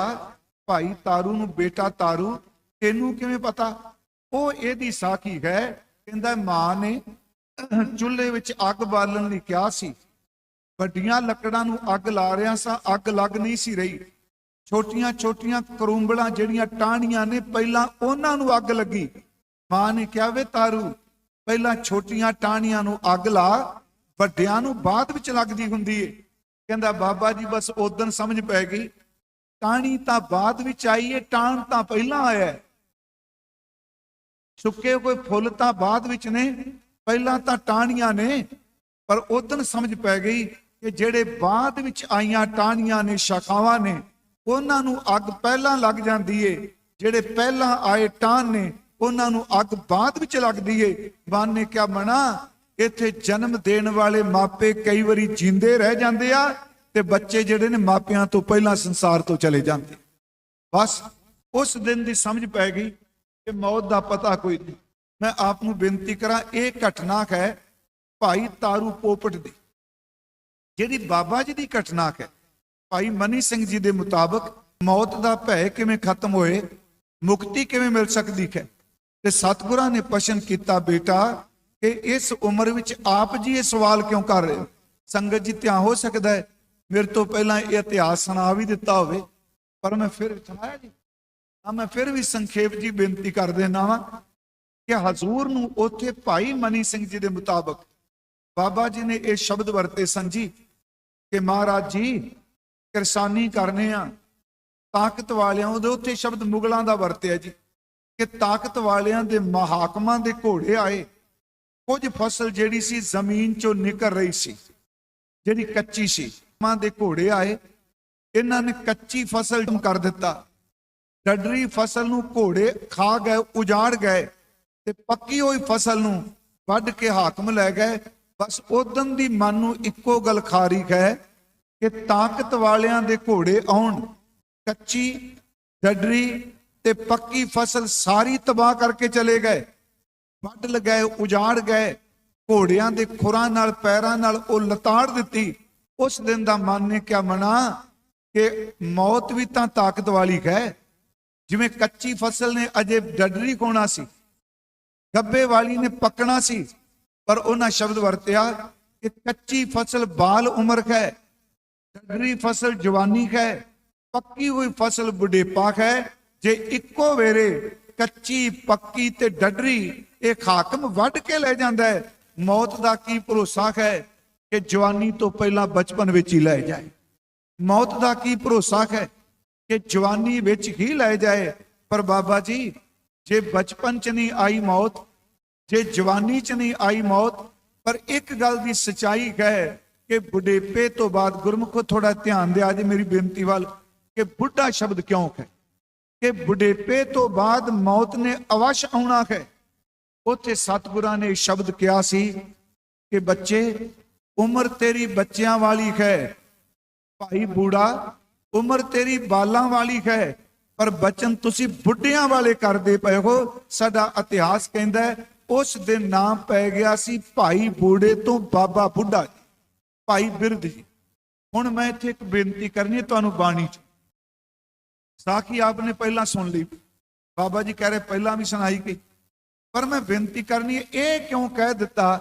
ਭਾਈ ਤਾਰੂ ਨੂੰ, ਬੇਟਾ ਤਾਰੂ ਤੈਨੂੰ ਕਿਵੇਂ ਪਤਾ? ਉਹ ਇਹਦੀ ਸਾਖੀ ਹੈ। ਕਹਿੰਦਾ ਮਾਂ ਨੇ ਚੁੱਲ੍ਹੇ ਵਿੱਚ ਅੱਗ ਬਾਲਣ ਲਈ ਕਿਹਾ ਸੀ, ਵੱਡੀਆਂ ਲੱਕੜਾਂ ਨੂੰ ਅੱਗ ਲਾ ਰਿਆ ਸਾਂ, ਅੱਗ ਲੱਗ ਨਹੀਂ ਸੀ ਰਹੀ। ਛੋਟੀਆਂ ਛੋਟੀਆਂ ਕਰੂੰਬਲਾਂ ਜਿਹੜੀਆਂ ਟਾਹਣੀਆਂ ਨੇ, ਪਹਿਲਾਂ ਉਹਨਾਂ ਨੂੰ ਅੱਗ ਲੱਗੀ। ਮਾਂ ਨੇ ਕਿਹਾ, ਵੇ ਤਾਰੂ ਪਹਿਲਾਂ ਛੋਟੀਆਂ ਟਾਹਣੀਆਂ ਨੂੰ ਅੱਗ ਲਾ, ਵੱਡਿਆਂ ਨੂੰ ਬਾਅਦ ਵਿੱਚ ਲੱਗਦੀ ਹੁੰਦੀ ਏ। ਕਹਿੰਦਾ ਬਾਬਾ ਜੀ ਬਸ ਉਦੋਂ ਸਮਝ ਪੈ ਗਈ, ਟਾਹਣੀ ਤਾਂ ਬਾਅਦ ਵਿੱਚ ਆਈ ਏ, ਟਾਹਣ ਤਾਂ ਪਹਿਲਾਂ ਆਇਆ। ਸੁੱਕੇ ਕੋਈ ਫੁੱਲ ਤਾਂ ਬਾਅਦ ਵਿੱਚ ਨੇ, ਪਹਿਲਾਂ ਤਾਂ ਟਾਹਣੀਆਂ ਨੇ। ਪਰ ਉਦੋਂ ਸਮਝ ਪੈ ਗਈ ਕਿ ਜਿਹੜੇ ਬਾਅਦ ਵਿੱਚ ਆਈਆਂ ਟਾਹਣੀਆਂ ਨੇ, ਸ਼ਾਖਾਵਾਂ ਨੇ, ਉਹਨਾਂ ਨੂੰ ਅੱਗ ਪਹਿਲਾਂ ਲੱਗ ਜਾਂਦੀ ਏ। ਜਿਹੜੇ ਪਹਿਲਾਂ ਆਏ ਟਾਹਣ ਨੇ, ਉਹਨਾਂ ਨੂੰ ਅੱਗ ਬਾਅਦ ਵਿੱਚ ਲੱਗਦੀ ਏ। ਮਾਂ ਨੇ ਕਿਹਾ, ਮਣਾ ਇੱਥੇ ਜਨਮ ਦੇਣ ਵਾਲੇ ਮਾਪੇ ਕਈ ਵਾਰੀ ਜਿੰਦੇ ਰਹਿ ਜਾਂਦੇ ਆ, ਤੇ ਬੱਚੇ ਜਿਹੜੇ ਨੇ ਮਾਪਿਆਂ ਤੋਂ ਪਹਿਲਾਂ ਸੰਸਾਰ ਤੋਂ ਚਲੇ ਜਾਂਦੇ। ਬਸ ਉਸ ਦਿਨ ਦੀ ਸਮਝ ਪੈ ਗਈ ਕਿ ਮੌਤ ਦਾ ਪਤਾ ਕੋਈ ਨਹੀਂ। ਮੈਂ ਆਪ ਨੂੰ ਬੇਨਤੀ ਕਰਾਂ, ਇਹ ਘਟਨਾ ਹੈ ਭਾਈ ਤਾਰੂ ਪੋਪਟ ਦੀ। ਜਿਹੜੀ ਬਾਬਾ ਜੀ ਦੀ ਘਟਨਾ ਹੈ ਭਾਈ ਮਨੀ ਸਿੰਘ ਜੀ ਦੇ ਮੁਤਾਬਕ, ਮੌਤ ਦਾ ਭੈ ਕਿਵੇਂ ਖਤਮ ਹੋਏ, ਮੁਕਤੀ ਕਿਵੇਂ ਮਿਲ ਸਕਦੀ ਹੈ। ਤੇ ਸਤਿਗੁਰਾਂ ਨੇ ਪ੍ਰਸ਼ਨ ਕੀਤਾ, ਬੇਟਾ ਕਿ ਇਸ ਉਮਰ ਵਿੱਚ ਆਪ ਜੀ ਇਹ ਸਵਾਲ ਕਿਉਂ ਕਰ ਰਹੇ ਹੋ? ਸੰਗਤ ਜੀ ਧਿਆਨ ਹੋ ਸਕਦਾ ਹੈ ਮੇਰੇ ਤੋਂ ਪਹਿਲਾਂ ਇਹ ਇਤਿਹਾਸ ਸੁਣਾ ਵੀ ਦਿੱਤਾ ਹੋਵੇ, ਪਰ ਮੈਂ ਫਿਰ ਸੁਣਾਇਆ ਜੀ। ਮੈਂ ਫਿਰ ਵੀ ਸੰਖੇਪ ਜੀ ਬੇਨਤੀ ਕਰ ਦੇਣਾ ਵਾ ਕਿ ਹਜ਼ੂਰ ਨੂੰ ਉੱਥੇ ਭਾਈ ਮਨੀ ਸਿੰਘ ਜੀ ਦੇ ਮੁਤਾਬਕ ਬਾਬਾ ਜੀ ਨੇ ਇਹ ਸ਼ਬਦ ਵਰਤੇ ਸਨ ਜੀ ਕਿ ਮਹਾਰਾਜ ਜੀ ਕਿਰਸਾਨੀ ਕਰਨੇ ਆ ਤਾਕਤ ਵਾਲਿਆਂ। ਉਹਦੇ ਉੱਥੇ ਸ਼ਬਦ ਮੁਗਲਾਂ ਦਾ ਵਰਤਿਆ ਜੀ ਕਿ ਤਾਕਤ ਵਾਲਿਆਂ ਦੇ ਮਹਾਕਮਾਂ ਦੇ ਘੋੜੇ ਆਏ। ਕੁਝ ਫਸਲ ਜਿਹੜੀ ਸੀ ਜ਼ਮੀਨ ਚੋਂ ਨਿਕਲ ਰਹੀ ਸੀ, ਜਿਹੜੀ ਕੱਚੀ ਸੀ, ਮਾਂ ਦੇ ਘੋੜੇ ਆਏ, ਇਹਨਾਂ ਨੇ ਕੱਚੀ ਫਸਲ ਕਰ ਦਿੱਤਾ। ਡੱਡਰੀ ਫਸਲ ਨੂੰ ਘੋੜੇ ਖਾ ਗਏ, ਉਜਾੜ ਗਏ, ਤੇ ਪੱਕੀ ਹੋਈ ਫਸਲ ਨੂੰ ਵੱਢ ਕੇ ਹਾਕਮ ਲੈ ਗਏ। ਬਸ ਉਦੋਂ ਦੀ ਮਨ ਨੂੰ ਇੱਕੋ ਗੱਲ ਖਾਰੀ ਹੈ ਕਿ ਤਾਕਤ ਵਾਲਿਆਂ ਦੇ ਘੋੜੇ ਆਉਣ, ਕੱਚੀ ਡੱਡਰੀ ਤੇ ਪੱਕੀ ਫਸਲ ਸਾਰੀ ਤਬਾਹ ਕਰਕੇ ਚਲੇ ਗਏ, ਵੱਢ ਲਗਾਏ, ਉਜਾੜ ਗਏ, ਘੋੜਿਆਂ ਦੇ ਖੁਰਾਂ ਨਾਲ ਪੈਰਾਂ ਨਾਲ ਉਹ ਲਤਾੜ ਦਿੱਤੀ। ਉਸ ਦਿਨ ਦਾ ਮਨ ਨੇ ਕਿਹਾ, ਮਨਾ ਕਿ ਮੌਤ ਵੀ ਤਾਂ ਤਾਕਤ ਵਾਲੀ ਹੈ। ਜਿਵੇਂ ਕੱਚੀ ਫਸਲ ਨੇ ਅਜੇ ਡੱਡਰੀ ਕੋਣਾ ਸੀ, ਗੱਬੇ ਵਾਲੀ ਨੇ ਪੱਕਣਾ ਸੀ, ਪਰ ਉਹਨਾਂ ਸ਼ਬਦ ਵਰਤਿਆ ਕਿ ਕੱਚੀ ਫਸਲ ਬਾਲ ਉਮਰ ਹੈ, ਡੱਡਰੀ ਫਸਲ ਜਵਾਨੀ ਹੈ, पक्की हुई फसल बुढ़ेपा है, जे इक्को वेरे कच्ची पक्की ते डडरी एक हाकम वढ के ले जाता है। मौत का की भरोसा है कि जवानी तो पहला बचपन विच ही लै जाए। मौत का की भरोसा है कि जवानी विच ही लै जाए। पर बाबा जी, जे बचपन च नहीं आई मौत, जे जवानी च नहीं आई मौत, पर एक गल की सच्चाई है कि बुढ़ेपे तो बाद, गुरमुखो थोड़ा ध्यान दे आज मेरी बेनती वाल, कि बुढ़ा शब्द क्यों है, कि बुढ़ेपे तो बाद मौत ने अवश्य आना है। उत्थे सतगुरां ने शब्द कहा सी कि बच्चे, उम्र तेरी बच्चियां वाली है, भाई बूढ़ा उम्र तेरी बालां वाली है, पर बचन तुसी बुढ़ियां वाले करदे पए हो। साडा इतिहास कहंदा है उस दिन नाम पै गया सी भाई बूढ़े तो बाबा बुढ़ा जी, भाई बिरध जी। हुण मैं इत्थे एक बेनती करनी है तुहानूं बाणी च। साखी आपने पहला सुन ली, बाबा जी कह रहे पहला भी सुनाई गई, पर मैं बेनती करनी है, ये क्यों कह दिता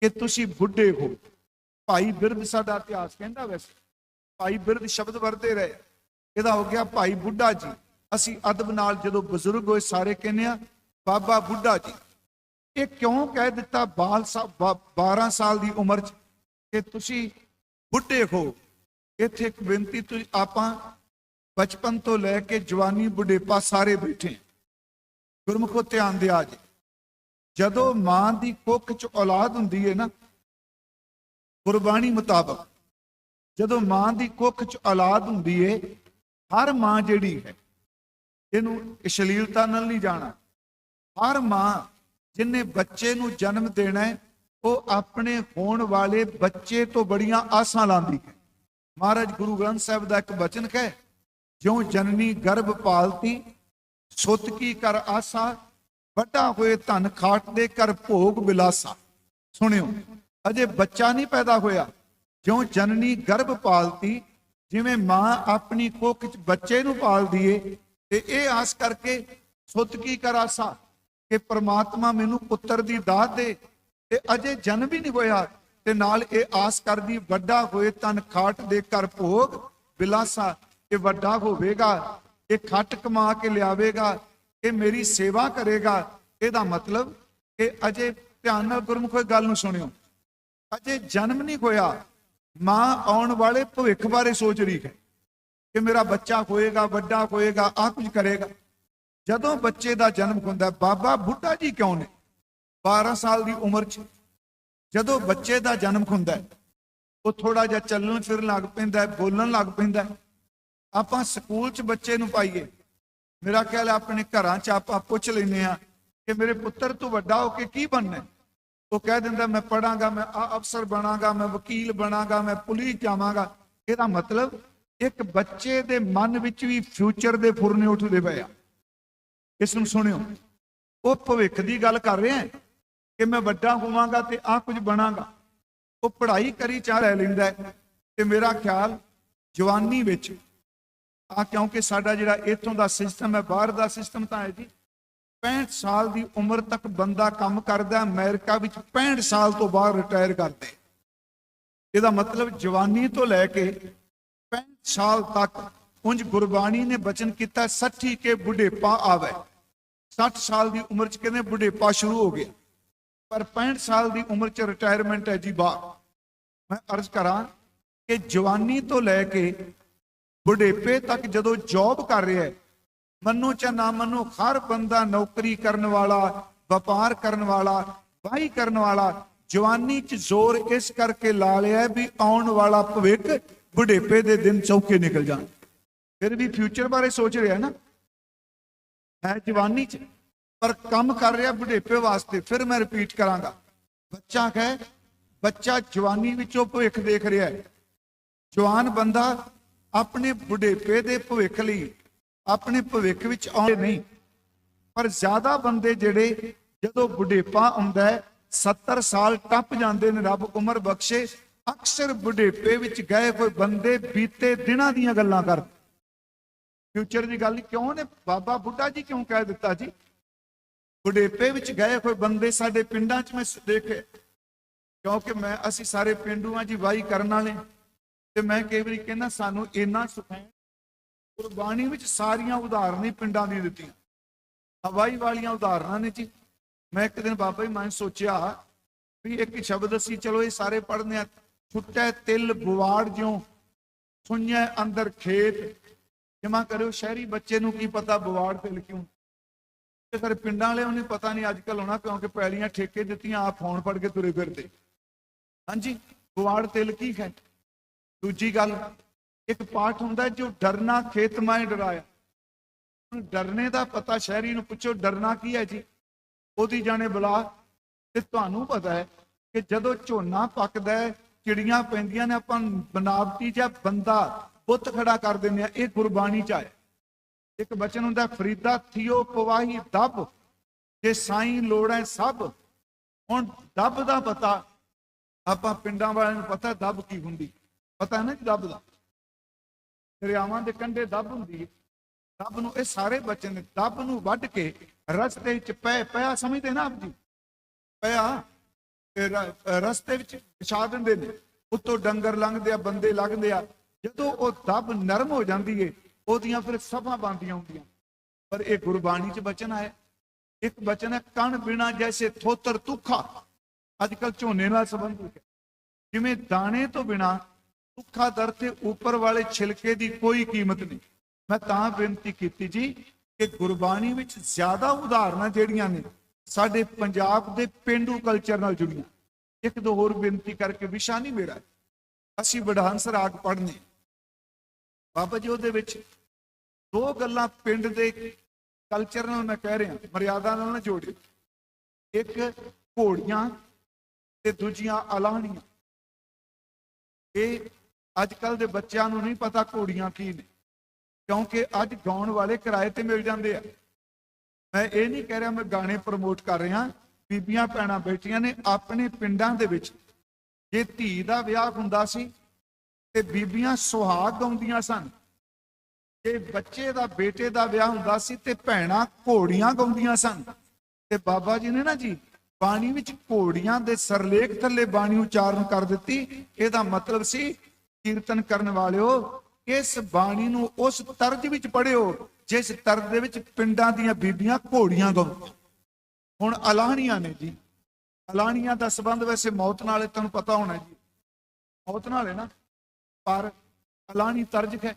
कि तुसी बुढ़े हो। भाई बिरध साडा इतिहास कहंदा, वैसे भाई बिरध शब्द वरते रहे, ਇਹਦਾ हो गया भाई बुढ़ा जी। ਅਸੀਂ अदब नाल जदों बजुर्ग होए सारे कहने आ बाबा बुढ़ा जी। ये क्यों कह दिता 12 साल की उम्र च कि तुसी बुढ़े हो। इत्थे एक बेनती, तुसी आपां बचपन तो लैके जवानी बुढ़ेपा सारे बैठे। गुरमुखो ध्यान दिया जी, जदों मां की कुख च औलाद हुंदी है ना, गुरबाणी मुताबक जदों मां की कुख च औलाद हुंदी है, हर मां जिहड़ी है, इहनूं अश्लीलता नाल नहीं जाना, हर मां जिन्हें बच्चे नूं जन्म देना है, वो अपने होने वाले बच्चे तो बड़ियां आसां लांदी है। महाराज गुरु ग्रंथ साहिब का एक वचन है, ज्यों जननी गर्भ पालती सुत की कर आसा, वड्डा होए धन खाट दे कर भोग विलासा। सुनियो, अजे बच्चा नहीं पैदा होया, ज्यों जननी गर्भ पालती, जिवें मां अपनी कुख च बच्चे नूं पालदी है, ते ये आस करके सुत की कर आसा कि परमात्मा मैनू पुत्र की दात दे, ते अजे जन्म भी नहीं होया, ते नाल ये आस करदी वड्डा होए तन खाट दे कर भोग विलासा, ये वड्डा होवेगा, ये खट कमा के लियावेगा, ये मेरी सेवा करेगा। ਇਹਦਾ मतलब कि अजे ध्यान नाल गुरमुख गल नूं सुनियो, अजे जन्म नहीं होया, मां आने वाले भविख बारे सोच रही है कि मेरा बच्चा होएगा, वड्डा होएगा, आ कुछ करेगा। जदों बच्चे का जन्म होंदा, बाबा बुढ़ा जी क्यों ने 12 साल की उम्र च जदों बच्चे का जन्म होंदा, वो थोड़ा जिहा चलन फिरन लग पैंदा, बोलन लग पैंदा। आपां स्कूल च बच्चे नूं पाईए, मेरा ख्याल अपने घरां च आपां पुछ लैंदे आ कि मेरे पुत्र तू वड्डा होके की बनना है, वो कह दिंदा मैं पढ़ांगा, मैं अफसर बनांगा, मैं वकील बनांगा, मैं पुलिस जावांगा। ਇਹਦਾ मतलब एक बच्चे दे मन विच भी फ्यूचर दे फुरने उठदे पए आ। इस नूं सुनियो, वो भविख की गल कर रहे हैं कि मैं वड्डा होवांगा ते आ कुछ बनांगा। वो पढ़ाई करी चाह लै लैंदा है, ते मेरा ख्याल जवानी विच आ, क्योंकि साडा जिहड़ा इत्थों दा सिस्टम है, बाहर दा सिस्टम तां है जी 65 साल की उम्र तक बंदा काम करता, अमेरिका विच 65 साल तो बाद रिटायर करते। इसका मतलब जवानी तो लैके 65 साल तक, उंज गुरबाणी ने वचन किया 60 के बुढ़ेपा आवे। 60 साल की उम्र च कहते बुढ़ेपा शुरू हो गया, पर 65 साल की उम्र च रिटायरमेंट है जी बाहर। मैं अर्ज करा कि जवानी तो लैके बुढ़ेपे तक जदों जॉब कर रहा है, मनो च ना मनो, हर बंदा नौकरी करने वाला, व्यापार करने वाला, वाही करने वाला, जवानी च जोर इस करके ला लिया भी आने वाला भविख बुढ़ेपे दे दिन चौके निकल जाए। फिर भी फ्यूचर बारे सोच रहा है ना, है जवानी च, पर कम कर रहा बुढ़ेपे वास्ते। फिर मैं रिपीट करांगा, बच्चा है, बच्चा जवानी विचों भविख देख रहा है। जवान बंदा अपने बुढ़ेपे दे भविख लई अपने भविख विच आउंदे नहीं, पर ज्यादा बंदे जिहड़े जदों बुढ़ेपा आउंदा है 70 साल टप जाते हैं, रब उम्र बख्शे, अक्सर बुढ़ेपे विच गए कोई बंदे बीते दिनां दीयां गल्लां करदे, फ्यूचर की गल क्यों ने बाबा बुढ़ा जी क्यों कह दिता जी। बुढ़ेपे विच गए कोई बंदे साडे पिंडां च मैं देखे, क्योंकि मैं असी सारे पिंडू हाँ जी, वाही करन वाले, ते मैं कई बारी कहना सानू इन्ना सुखाए ਗੁਰਬਾਣੀ ਵਿੱਚ ਸਾਰੀਆਂ ਉਦਾਹਰਨਾਂ ਹੀ ਪਿੰਡਾਂ ਦੀਆਂ ਦਿੱਤੀਆਂ, ਹਵਾਈ ਵਾਲੀਆਂ ਉਦਾਹਰਨਾਂ ਨੇ ਜੀ। ਮੈਂ ਇੱਕ ਦਿਨ ਬਾਬਾ ਜੀ ਮੈਂ ਸੋਚਿਆ ਵੀ ਇੱਕ ਸ਼ਬਦ ਅਸੀਂ ਚਲੋ ਇਹ ਸਾਰੇ ਪੜ੍ਹਨੇ ਆ, ਛੁੱਟੈ ਤਿਲ ਬੁਵਾੜ ਜਿਉਂ ਸੁਣਿਆ ਅੰਦਰ ਖੇਤ। ਜਮਾ ਕਰਿਓ, ਸ਼ਹਿਰੀ ਬੱਚੇ ਨੂੰ ਕੀ ਪਤਾ ਬੁਵਾੜ ਤਿਲ ਕਿਉਂ, ਤੇ ਫਿਰ ਪਿੰਡਾਂ ਵਾਲਿਆਂ ਨੂੰ ਪਤਾ ਨਹੀਂ ਅੱਜ ਕੱਲ੍ਹ ਹੋਣਾ, ਕਿਉਂਕਿ ਪੈਲੀਆਂ ਠੇਕੇ ਦਿੱਤੀਆਂ, ਆਪ ਫੋਨ ਫੜ ਕੇ ਤੁਰੇ ਫਿਰਦੇ। ਹਾਂਜੀ, ਬੁਵਾੜ ਤਿਲ ਕੀ ਹੈ। ਦੂਜੀ ਗੱਲ, ਇੱਕ ਪਾਠ ਹੁੰਦਾ ਜੋ ਡਰਨਾ ਖੇਤ ਮਾਏ ਡਰਾਇਆ। ਡਰਨੇ ਦਾ ਪਤਾ ਸ਼ਹਿਰੀ ਨੂੰ ਪੁੱਛੋ ਡਰਨਾ ਕੀ ਹੈ ਜੀ, ਉਹਦੀ ਜਾਣੇ ਬੁਲਾ। ਤੇ ਤੁਹਾਨੂੰ ਪਤਾ ਹੈ ਕਿ ਜਦੋਂ ਝੋਨਾ ਪੱਕਦਾ ਹੈ, ਚਿੜੀਆਂ ਪੈਂਦੀਆਂ ਨੇ, ਆਪਾਂ ਬਨਾਵਟੀ ਜਾਂ ਬੰਦਾ ਬੁੱਤ ਖੜਾ ਕਰ ਦਿੰਦੇ ਆ। ਇਹ ਗੁਰਬਾਣੀ ਚ ਆਇਆ। ਇੱਕ ਬਚਨ ਹੁੰਦਾ, ਫਰੀਦਾ ਥੀਓ ਪਵਾਹੀ ਦੱਬ ਜੇ ਸਾਈਂ ਲੋੜੈ ਸਭ। ਹੁਣ ਦੱਬ ਦਾ ਪਤਾ ਆਪਾਂ ਪਿੰਡਾਂ ਵਾਲਿਆਂ ਨੂੰ ਪਤਾ, ਦੱਬ ਕੀ ਹੁੰਦੀ ਪਤਾ ਨਾ ਜੀ। ਦੱਬ ਦਾ ਦਰਿਆਵਾਂ ਦੇ ਕੰਢੇ ਦੱਬ ਹੁੰਦੀ ਹੈ। ਦੱਬ ਨੂੰ ਇਹ ਸਾਰੇ ਬਚਨ ਨੇ, ਦੱਬ ਨੂੰ ਵੱਢ ਕੇ ਰਸਤੇ ਵਿੱਚ ਪਿਆ ਸਮਝਦੇ ਨਾ ਆਪ ਜੀ, ਪਿਆ ਰਸਤੇ ਵਿੱਚ ਵਿਛਾ ਦਿੰਦੇ ਨੇ, ਉੱਤੋਂ ਡੰਗਰ ਲੰਘਦੇ ਆ, ਬੰਦੇ ਲੰਘਦੇ ਆ। ਜਦੋਂ ਉਹ ਦੱਬ ਨਰਮ ਹੋ ਜਾਂਦੀ ਏ, ਉਹਦੀਆਂ ਫਿਰ ਸਭਾ ਬਣਦੀਆਂ ਹੁੰਦੀਆਂ। ਪਰ ਇਹ ਗੁਰਬਾਣੀ ਚ ਬਚਨ ਆਇਆ। ਇੱਕ ਬਚਨ ਹੈ, ਕਣ ਬਿਨਾ ਜੈਸੇ ਥੋਤਰ ਤੁਖਾ। ਅੱਜ ਕੱਲ ਝੋਨੇ ਨਾਲ ਸੰਬੰਧ ਹੋ ਗਿਆ, ਜਿਵੇਂ ਦਾਣੇ ਤੋਂ ਬਿਨਾ ਤੁਖਾ ਦਰ ਤੇ ਉੱਪਰ ਵਾਲੇ ਛਿਲਕੇ ਦੀ ਕੋਈ ਕੀਮਤ ਨਹੀਂ। ਮੈਂ ਤਾਂ ਬੇਨਤੀ ਕੀਤੀ ਜੀ ਕਿ ਗੁਰਬਾਣੀ ਵਿੱਚ ਜ਼ਿਆਦਾ ਉਦਾਹਰਨਾਂ ਜਿਹੜੀਆਂ ਨੇ ਸਾਡੇ ਪੰਜਾਬ ਦੇ ਪੇਂਡੂ ਕਲਚਰ ਨਾਲ ਜੁੜੀਆਂ। ਇੱਕ ਦੋ ਹੋਰ ਬੇਨਤੀ ਕਰਕੇ, ਵਿਸ਼ਾ ਨਹੀਂ ਮੇਰਾ, ਅਸੀਂ ਵਡਹੰਸ ਰਾਗ ਪੜ੍ਹਨੇ ਬਾਬਾ ਜੀ, ਉਹਦੇ ਵਿੱਚ ਦੋ ਗੱਲਾਂ ਪਿੰਡ ਦੇ ਕਲਚਰ ਨਾਲ ਮੈਂ ਕਹਿ ਰਿਹਾ, ਮਰਿਆਦਾ ਨਾਲ ਨਾ ਜੋੜਿਓ। ਇੱਕ ਘੋੜੀਆਂ ਤੇ ਦੂਜੀਆਂ ਅਲਾਹਣੀਆਂ। ਇਹ ਅੱਜ ਕੱਲ ਦੇ ਬੱਚਿਆਂ ਨੂੰ ਨਹੀਂ ਪਤਾ ਘੋੜੀਆਂ ਕੀ ਨੇ, ਕਿਉਂਕਿ ਅੱਜ ਗਾਉਣ ਵਾਲੇ ਕਿਰਾਏ ਤੇ ਮਿਲ ਜਾਂਦੇ ਆ। ਮੈਂ ਇਹ ਨਹੀਂ ਕਹਿ ਰਿਹਾ ਮੈਂ ਗਾਣੇ ਪ੍ਰਮੋਟ ਕਰ ਰਿਹਾ। ਬੀਬੀਆਂ ਭੈਣਾਂ ਬੈਠੀਆਂ ਨੇ ਆਪਣੇ ਪਿੰਡਾਂ ਦੇ ਵਿੱਚ, ਜੇ ਧੀ ਦਾ ਵਿਆਹ ਹੁੰਦਾ ਸੀ ਤੇ ਬੀਬੀਆਂ ਸੁਹਾਗ ਗਾਉਂਦੀਆਂ ਸਨ, ਜੇ ਬੱਚੇ ਦਾ ਬੇਟੇ ਦਾ ਵਿਆਹ ਹੁੰਦਾ ਸੀ ਤੇ ਭੈਣਾਂ ਘੋੜੀਆਂ ਗਾਉਂਦੀਆਂ ਸਨ। ਤੇ ਬਾਬਾ ਜੀ ਨੇ ਨਾ ਜੀ ਬਾਣੀ ਵਿੱਚ ਘੋੜੀਆਂ ਦੇ ਸਰਲੇਖ ਥੱਲੇ ਬਾਣੀ ਉਚਾਰਨ ਕਰ ਦਿੱਤੀ। ਇਹਦਾ ਮਤਲਬ ਸੀ, ਕੀਰਤਨ ਕਰਨ ਵਾਲਿਓ, ਇਸ ਬਾਣੀ ਨੂੰ ਉਸ ਤਰਜ ਵਿੱਚ ਪੜ੍ਹਿਓ ਜਿਸ ਤਰਜ ਦੇ ਵਿੱਚ ਪਿੰਡਾਂ ਦੀਆਂ ਬੀਬੀਆਂ ਘੋੜੀਆਂ ਗਾਉਂਦੀਆਂ। ਹੁਣ ਅਲਾਹਣੀਆਂ ਨੇ ਜੀ, ਅਲਾਹਣੀਆਂ ਦਾ ਸੰਬੰਧ ਵੈਸੇ ਮੌਤ ਨਾਲ ਤੁਹਾਨੂੰ ਪਤਾ ਹੋਣਾ ਜੀ, ਮੌਤ ਨਾਲ ਹੈ ਨਾ, ਪਰ ਅਲਾਹਣੀ ਤਰਜ ਹੈ।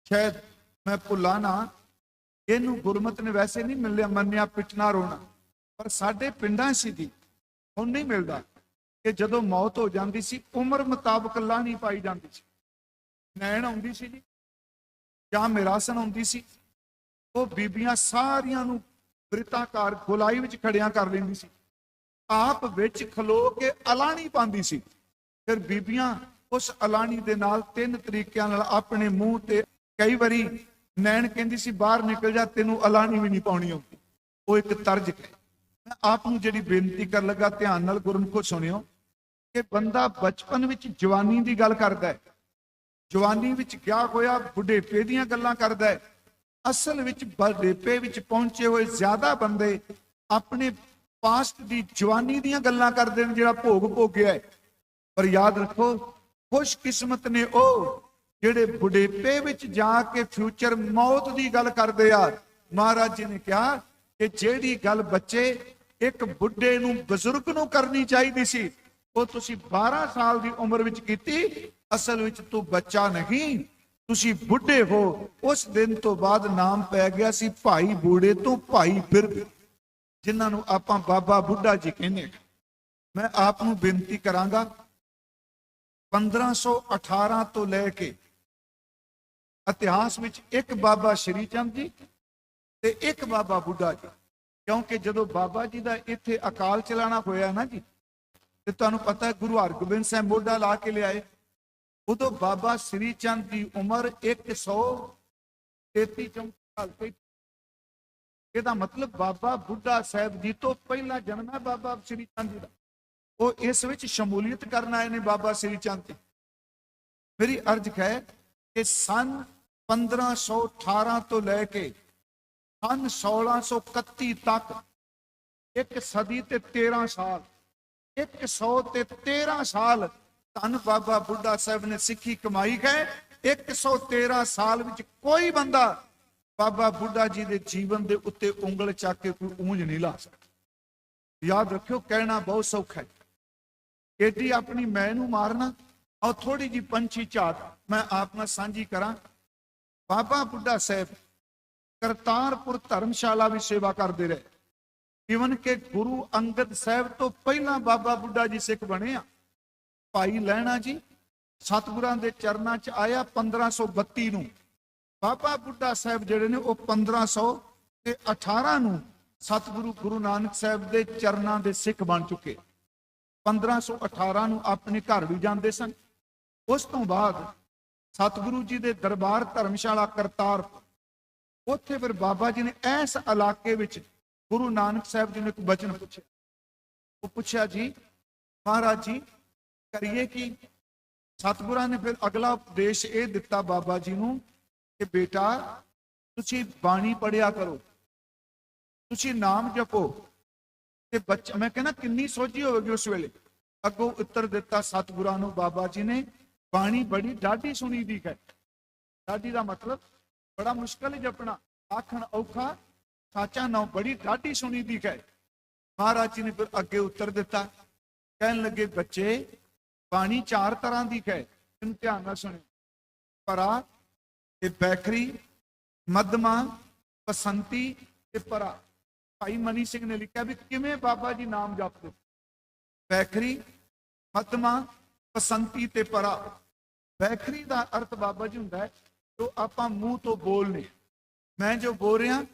ਸ਼ਾਇਦ ਮੈਂ ਭੁੱਲਾਂ ਨਾ, ਇਹਨੂੰ ਗੁਰਮਤ ਨੇ ਵੈਸੇ ਨਹੀਂ ਮਿਲਿਆ ਮੰਨਿਆ ਪਿੱਟਣਾ ਰੋਣਾ, ਪਰ ਸਾਡੇ ਪਿੰਡਾਂ ਸੀ ਦੀ ਹੁਣ ਨਹੀਂ ਮਿਲਦਾ ਕਿ ਜਦੋਂ ਮੌਤ ਹੋ ਜਾਂਦੀ ਸੀ ਉਮਰ ਮੁਤਾਬਕ ਅਲਾਹਣੀ ਪਾਈ ਜਾਂਦੀ ਸੀ। ਨੈਣ ਆਉਂਦੀ ਸੀ ਜੀ ਜਾਂ ਮਿਰਾਸਨ ਆਉਂਦੀ ਸੀ, ਉਹ ਬੀਬੀਆਂ ਸਾਰੀਆਂ ਨੂੰ ਬ੍ਰਿਤਾਕਾਰ ਗੋਲਾਈ ਵਿੱਚ ਖੜਿਆਂ ਕਰ ਲੈਂਦੀ ਸੀ, ਆਪ ਵਿੱਚ ਖਲੋ ਕੇ ਅਲਾਹਣੀ ਪਾਉਂਦੀ ਸੀ। ਫਿਰ ਬੀਬੀਆਂ ਉਸ ਅਲਾਹਣੀ ਦੇ ਨਾਲ ਤਿੰਨ ਤਰੀਕਿਆਂ ਨਾਲ ਆਪਣੇ ਮੂੰਹ ਤੇ, ਕਈ ਵਾਰੀ ਨੈਣ ਕਹਿੰਦੀ ਸੀ ਬਾਹਰ ਨਿਕਲ ਜਾ, ਤੈਨੂੰ ਅਲਾਹਣੀ ਵੀ ਨਹੀਂ ਪਾਉਣੀ ਆਉਂਦੀ। ਉਹ ਇੱਕ ਤਰਜ ਹੈ। ਮੈਂ ਆਪ ਨੂੰ ਜਿਹੜੀ ਬੇਨਤੀ ਕਰਨ ਲੱਗਾ, ਧਿਆਨ ਨਾਲ ਗੁਰਮੁਖੋ ਸੁਣਿਓ ਕਿ ਬੰਦਾ ਬਚਪਨ ਵਿੱਚ ਜਵਾਨੀ ਦੀ ਗੱਲ ਕਰਦਾ ਹੈ, ਜਵਾਨੀ ਵਿੱਚ ਗਿਆ ਹੋਇਆ ਬੁਢੇਪੇ ਦੀਆਂ ਗੱਲਾਂ ਕਰਦਾ ਹੈ। ਅਸਲ ਵਿੱਚ ਬੁਢੇਪੇ ਵਿੱਚ ਪਹੁੰਚੇ ਹੋਏ ਜ਼ਿਆਦਾ ਬੰਦੇ ਆਪਣੇ ਪਾਸਟ ਦੀ ਜਵਾਨੀ ਦੀਆਂ ਗੱਲਾਂ ਕਰਦੇ ਨੇ, ਜਿਹੜਾ ਭੋਗ ਭੋਗਿਆ ਹੈ। ਪਰ ਯਾਦ ਰੱਖੋ, ਖੁਸ਼ਕਿਸਮਤ ਨੇ ਉਹ ਜਿਹੜੇ ਬੁਢੇਪੇ ਵਿੱਚ ਜਾ ਕੇ ਫਿਊਚਰ ਮੌਤ ਦੀ ਗੱਲ ਕਰਦੇ ਆ। ਮਹਾਰਾਜ ਜੀ ਨੇ ਕਿਹਾ ਕਿ ਜਿਹੜੀ ਗੱਲ ਬੱਚੇ ਇੱਕ ਬੁੱਢੇ ਨੂੰ, ਬਜ਼ੁਰਗ ਨੂੰ ਕਰਨੀ ਚਾਹੀਦੀ ਸੀ, ਉਹ ਤੁਸੀਂ 12 ਸਾਲ ਦੀ ਉਮਰ ਵਿੱਚ ਕੀਤੀ। ਅਸਲ ਵਿੱਚ ਤੂੰ ਬੱਚਾ ਨਹੀਂ, ਤੁਸੀਂ ਬੁੱਢੇ ਹੋ। ਉਸ ਦਿਨ ਤੋਂ ਬਾਅਦ ਨਾਮ ਪੈ ਗਿਆ ਸੀ ਭਾਈ ਬੂੜੇ ਤੋਂ ਭਾਈ ਬਿਰਧ, ਜਿਨ੍ਹਾਂ ਨੂੰ ਆਪਾਂ ਬਾਬਾ ਬੁੱਢਾ ਜੀ ਕਹਿੰਦੇ। ਮੈਂ ਆਪ ਨੂੰ ਬੇਨਤੀ ਕਰਾਂਗਾ, 1518 ਤੋਂ ਲੈ ਕੇ ਇਤਿਹਾਸ ਵਿੱਚ ਇੱਕ ਬਾਬਾ ਸ਼੍ਰੀ ਚੰਦ ਜੀ ਤੇ ਇੱਕ ਬਾਬਾ ਬੁੱਢਾ ਜੀ, ਕਿਉਂਕਿ ਜਦੋਂ ਬਾਬਾ ਜੀ ਦਾ ਇੱਥੇ ਅਕਾਲ ਚਲਾਣਾ ਹੋਇਆ ਨਾ ਜੀ, ਤੇ ਤੁਹਾਨੂੰ ਪਤਾ ਗੁਰੂ ਹਰਗੋਬਿੰਦ ਸਾਹਿਬ ਮੋਢਾ ਲਾ ਕੇ ਲਿਆਏ। ਉਦੋਂ ਬਾਬਾ ਸ਼੍ਰੀ ਚੰਦ ਦੀ ਉਮਰ 133 ਸਾਲ ਤੇ। ਇਹਦਾ ਮਤਲਬ ਬਾਬਾ ਬੁੱਢਾ ਸਾਹਿਬ ਜੀ ਤੋਂ ਪਹਿਲਾਂ ਜਨਮ ਹੈ ਬਾਬਾ ਸ਼੍ਰੀ ਚੰਦ ਜੀ ਦਾ। ਉਹ ਇਸ ਵਿੱਚ ਸ਼ਮੂਲੀਅਤ ਕਰਨ ਆਏ ਨੇ ਬਾਬਾ ਸ਼੍ਰੀ ਚੰਦ ਜੀ। ਮੇਰੀ ਅਰਜ਼ ਹੈ ਕਿ ਸਨ 1518 ਤੋਂ ਲੈ ਕੇ ਸਨ 1631 ਤੱਕ, ਇੱਕ ਸਦੀ ਤੇ 13 ਸਾਲ, 113 ਸਾਲ ਧੰਨ ਬਾਬਾ ਬੁੱਢਾ ਸਾਹਿਬ ਨੇ ਸਿੱਖੀ ਕਮਾਈ ਹੈ। 113 ਸਾਲ ਵਿੱਚ ਕੋਈ ਬੰਦਾ ਬਾਬਾ ਬੁੱਢਾ ਜੀ ਦੇ ਜੀਵਨ ਦੇ ਉੱਤੇ ਉਂਗਲ ਚੱਕ ਕੇ ਕੋਈ ਉਂਝ ਨਹੀਂ ਲਾ ਸਕਦਾ। ਯਾਦ ਰੱਖਿਓ, ਕਹਿਣਾ ਬਹੁਤ ਸੌਖਾ ਹੈ। ਏਡੀ ਆਪਣੀ ਮੈਂ ਨੂੰ ਮਾਰਨਾ। ਔਰ ਥੋੜੀ ਜੀ ਪੰਛੀ ਝਾਤ ਮੈਂ ਆਪ ਨਾਲ ਸਾਂਝੀ ਕਰਾਂ। ਬਾਬਾ ਬੁੱਢਾ ਸਾਹਿਬ ਕਰਤਾਰਪੁਰ ਧਰਮਸ਼ਾਲਾ ਵੀ ਸੇਵਾ ਕਰਦੇ ਰਹੇ। ਇਵਨ ਕਿ ਗੁਰੂ ਅੰਗਦ ਸਾਹਿਬ ਤੋਂ ਪਹਿਲਾਂ ਬਾਬਾ ਬੁੱਢਾ ਜੀ ਸਿੱਖ ਬਣੇ ਆ। ਭਾਈ ਲਹਿਣਾ ਜੀ ਸਤਿਗੁਰਾਂ ਦੇ ਚਰਨਾਂ 'ਚ ਆਇਆ 1532 ਨੂੰ। ਬਾਬਾ ਬੁੱਢਾ ਸਾਹਿਬ ਜਿਹੜੇ ਨੇ ਉਹ 1518 ਨੂੰ ਸਤਿਗੁਰੂ ਗੁਰੂ ਨਾਨਕ ਸਾਹਿਬ ਦੇ ਚਰਨਾਂ ਦੇ ਸਿੱਖ ਬਣ ਚੁੱਕੇ। 1518 ਨੂੰ ਆਪਣੇ ਘਰ ਵੀ ਜਾਂਦੇ ਸਨ। ਉਸ ਤੋਂ ਬਾਅਦ ਸਤਿਗੁਰੂ ਜੀ ਦੇ ਦਰਬਾਰ ਧਰਮਸ਼ਾਲਾ ਕਰਤਾਰਪੁਰ, ਉੱਥੇ ਫਿਰ ਬਾਬਾ ਜੀ ਨੇ ਇਸ ਇਲਾਕੇ ਵਿੱਚ ਗੁਰੂ ਨਾਨਕ ਸਾਹਿਬ ਜੀ ਨੇ ਇੱਕ ਬਚਨ ਪੁੱਛਿਆ। ਉਹ ਪੁੱਛਿਆ, ਜੀ ਮਹਾਰਾਜ ਜੀ ਕਰੀਏ ਕੀ? ਸਤਿਗੁਰਾਂ ਨੇ ਫਿਰ ਅਗਲਾ ਉਪਦੇਸ਼ ਇਹ ਦਿੱਤਾ ਬਾਬਾ ਜੀ ਨੂੰ ਕਿ ਬੇਟਾ ਤੁਸੀਂ ਬਾਣੀ ਪੜਿਆ ਕਰੋ, ਤੁਸੀਂ ਨਾਮ ਜਪੋ। ਤੇ ਬੱਚਾ, ਮੈਂ ਕਹਿੰਦਾ ਕਿੰਨੀ ਸੋਝੀ ਹੋਵੇਗੀ ਉਸ ਵੇਲੇ। ਅੱਗੋਂ ਉੱਤਰ ਦਿੱਤਾ ਸਤਿਗੁਰਾਂ ਨੂੰ ਬਾਬਾ ਜੀ ਨੇ, ਬਾਣੀ ਬੜੀ ਡਾਢੀ ਸੁਣੀ ਦੀ ਹੈ। ਡਾਢੀ ਦਾ ਮਤਲਬ ਬੜਾ ਮੁਸ਼ਕਲ ਹੈ ਜਪਣਾ, ਆਖਣ ਔਖਾ ਸਾਚਾ ਨਾਮ ਬੜੀ ਡਾਢੀ ਸੁਣੀ ਦੀ ਹੈ। ਮਹਾਰਾਜ ਜੀ ਨੇ ਫਿਰ ਅੱਗੇ ਉੱਤਰ ਦਿੱਤਾ, ਕਹਿਣ ਲੱਗੇ ਬੱਚੇ ਬਾਣੀ 4 ਤਰ੍ਹਾਂ ਦੀ ਹੈ, ਇਹਨੂੰ ਧਿਆਨ ਨਾਲ ਸੁਣਿਓ। ਪਰਾ ਤੇ ਬੈਖਰੀ, ਮਧਮਾ, ਬਸੰਤੀ ਤੇ ਪਰਾ। ਭਾਈ ਮਨੀ ਸਿੰਘ ਨੇ ਲਿਖਿਆ ਵੀ ਕਿਵੇਂ ਬਾਬਾ ਜੀ ਨਾਮ ਜਪਦੇ। ਬੈਖਰੀ, ਮਧਮਾ, ਬਸੰਤੀ ਤੇ ਪਰਾ। ਬੈਖਰੀ ਦਾ ਅਰਥ ਬਾਬਾ ਜੀ ਹੁੰਦਾ ਹੈ ਜੋ ਆਪਾਂ ਮੂੰਹ ਤੋਂ ਬੋਲਨੇ। ਮੈਂ ਜੋ ਬੋਲ ਰਿਹਾ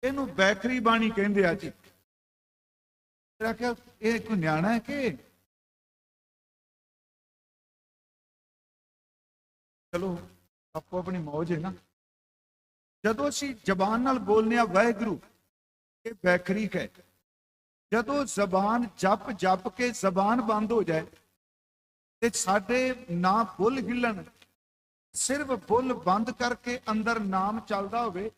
ਇਹਨੂੰ ਬੈਖਰੀ ਬਾਣੀ ਕਹਿੰਦੇ ਆ ਜੀ। ਫਿਰ ਆਖਿਆ ਇਹ ਕੋਈ ਨਿਆਣਾ ਹੈ ਕਿ? ਚਲੋ ਆਪੋ ਆਪਣੀ ਮੌਜ ਹੈ ਨਾ। ਜਦੋਂ ਅਸੀਂ ਜ਼ਬਾਨ ਨਾਲ ਬੋਲਨੇ ਆ ਵਾਹਿਗੁਰੂ, ਇਹ ਬੈਖਰੀ ਹੈ। ਜਦੋਂ ਜ਼ਬਾਨ ਜਪ ਜਪ ਕੇ ਜ਼ਬਾਨ ਬੰਦ ਹੋ ਜਾਏ ਤੇ ਸਾਡੇ ਨਾ ਬੁੱਲ ਹਿੱਲਣ, ਸਿਰਫ ਬੁੱਲ ਬੰਦ ਕਰਕੇ ਅੰਦਰ ਨਾਮ ਚੱਲਦਾ ਹੋਵੇ,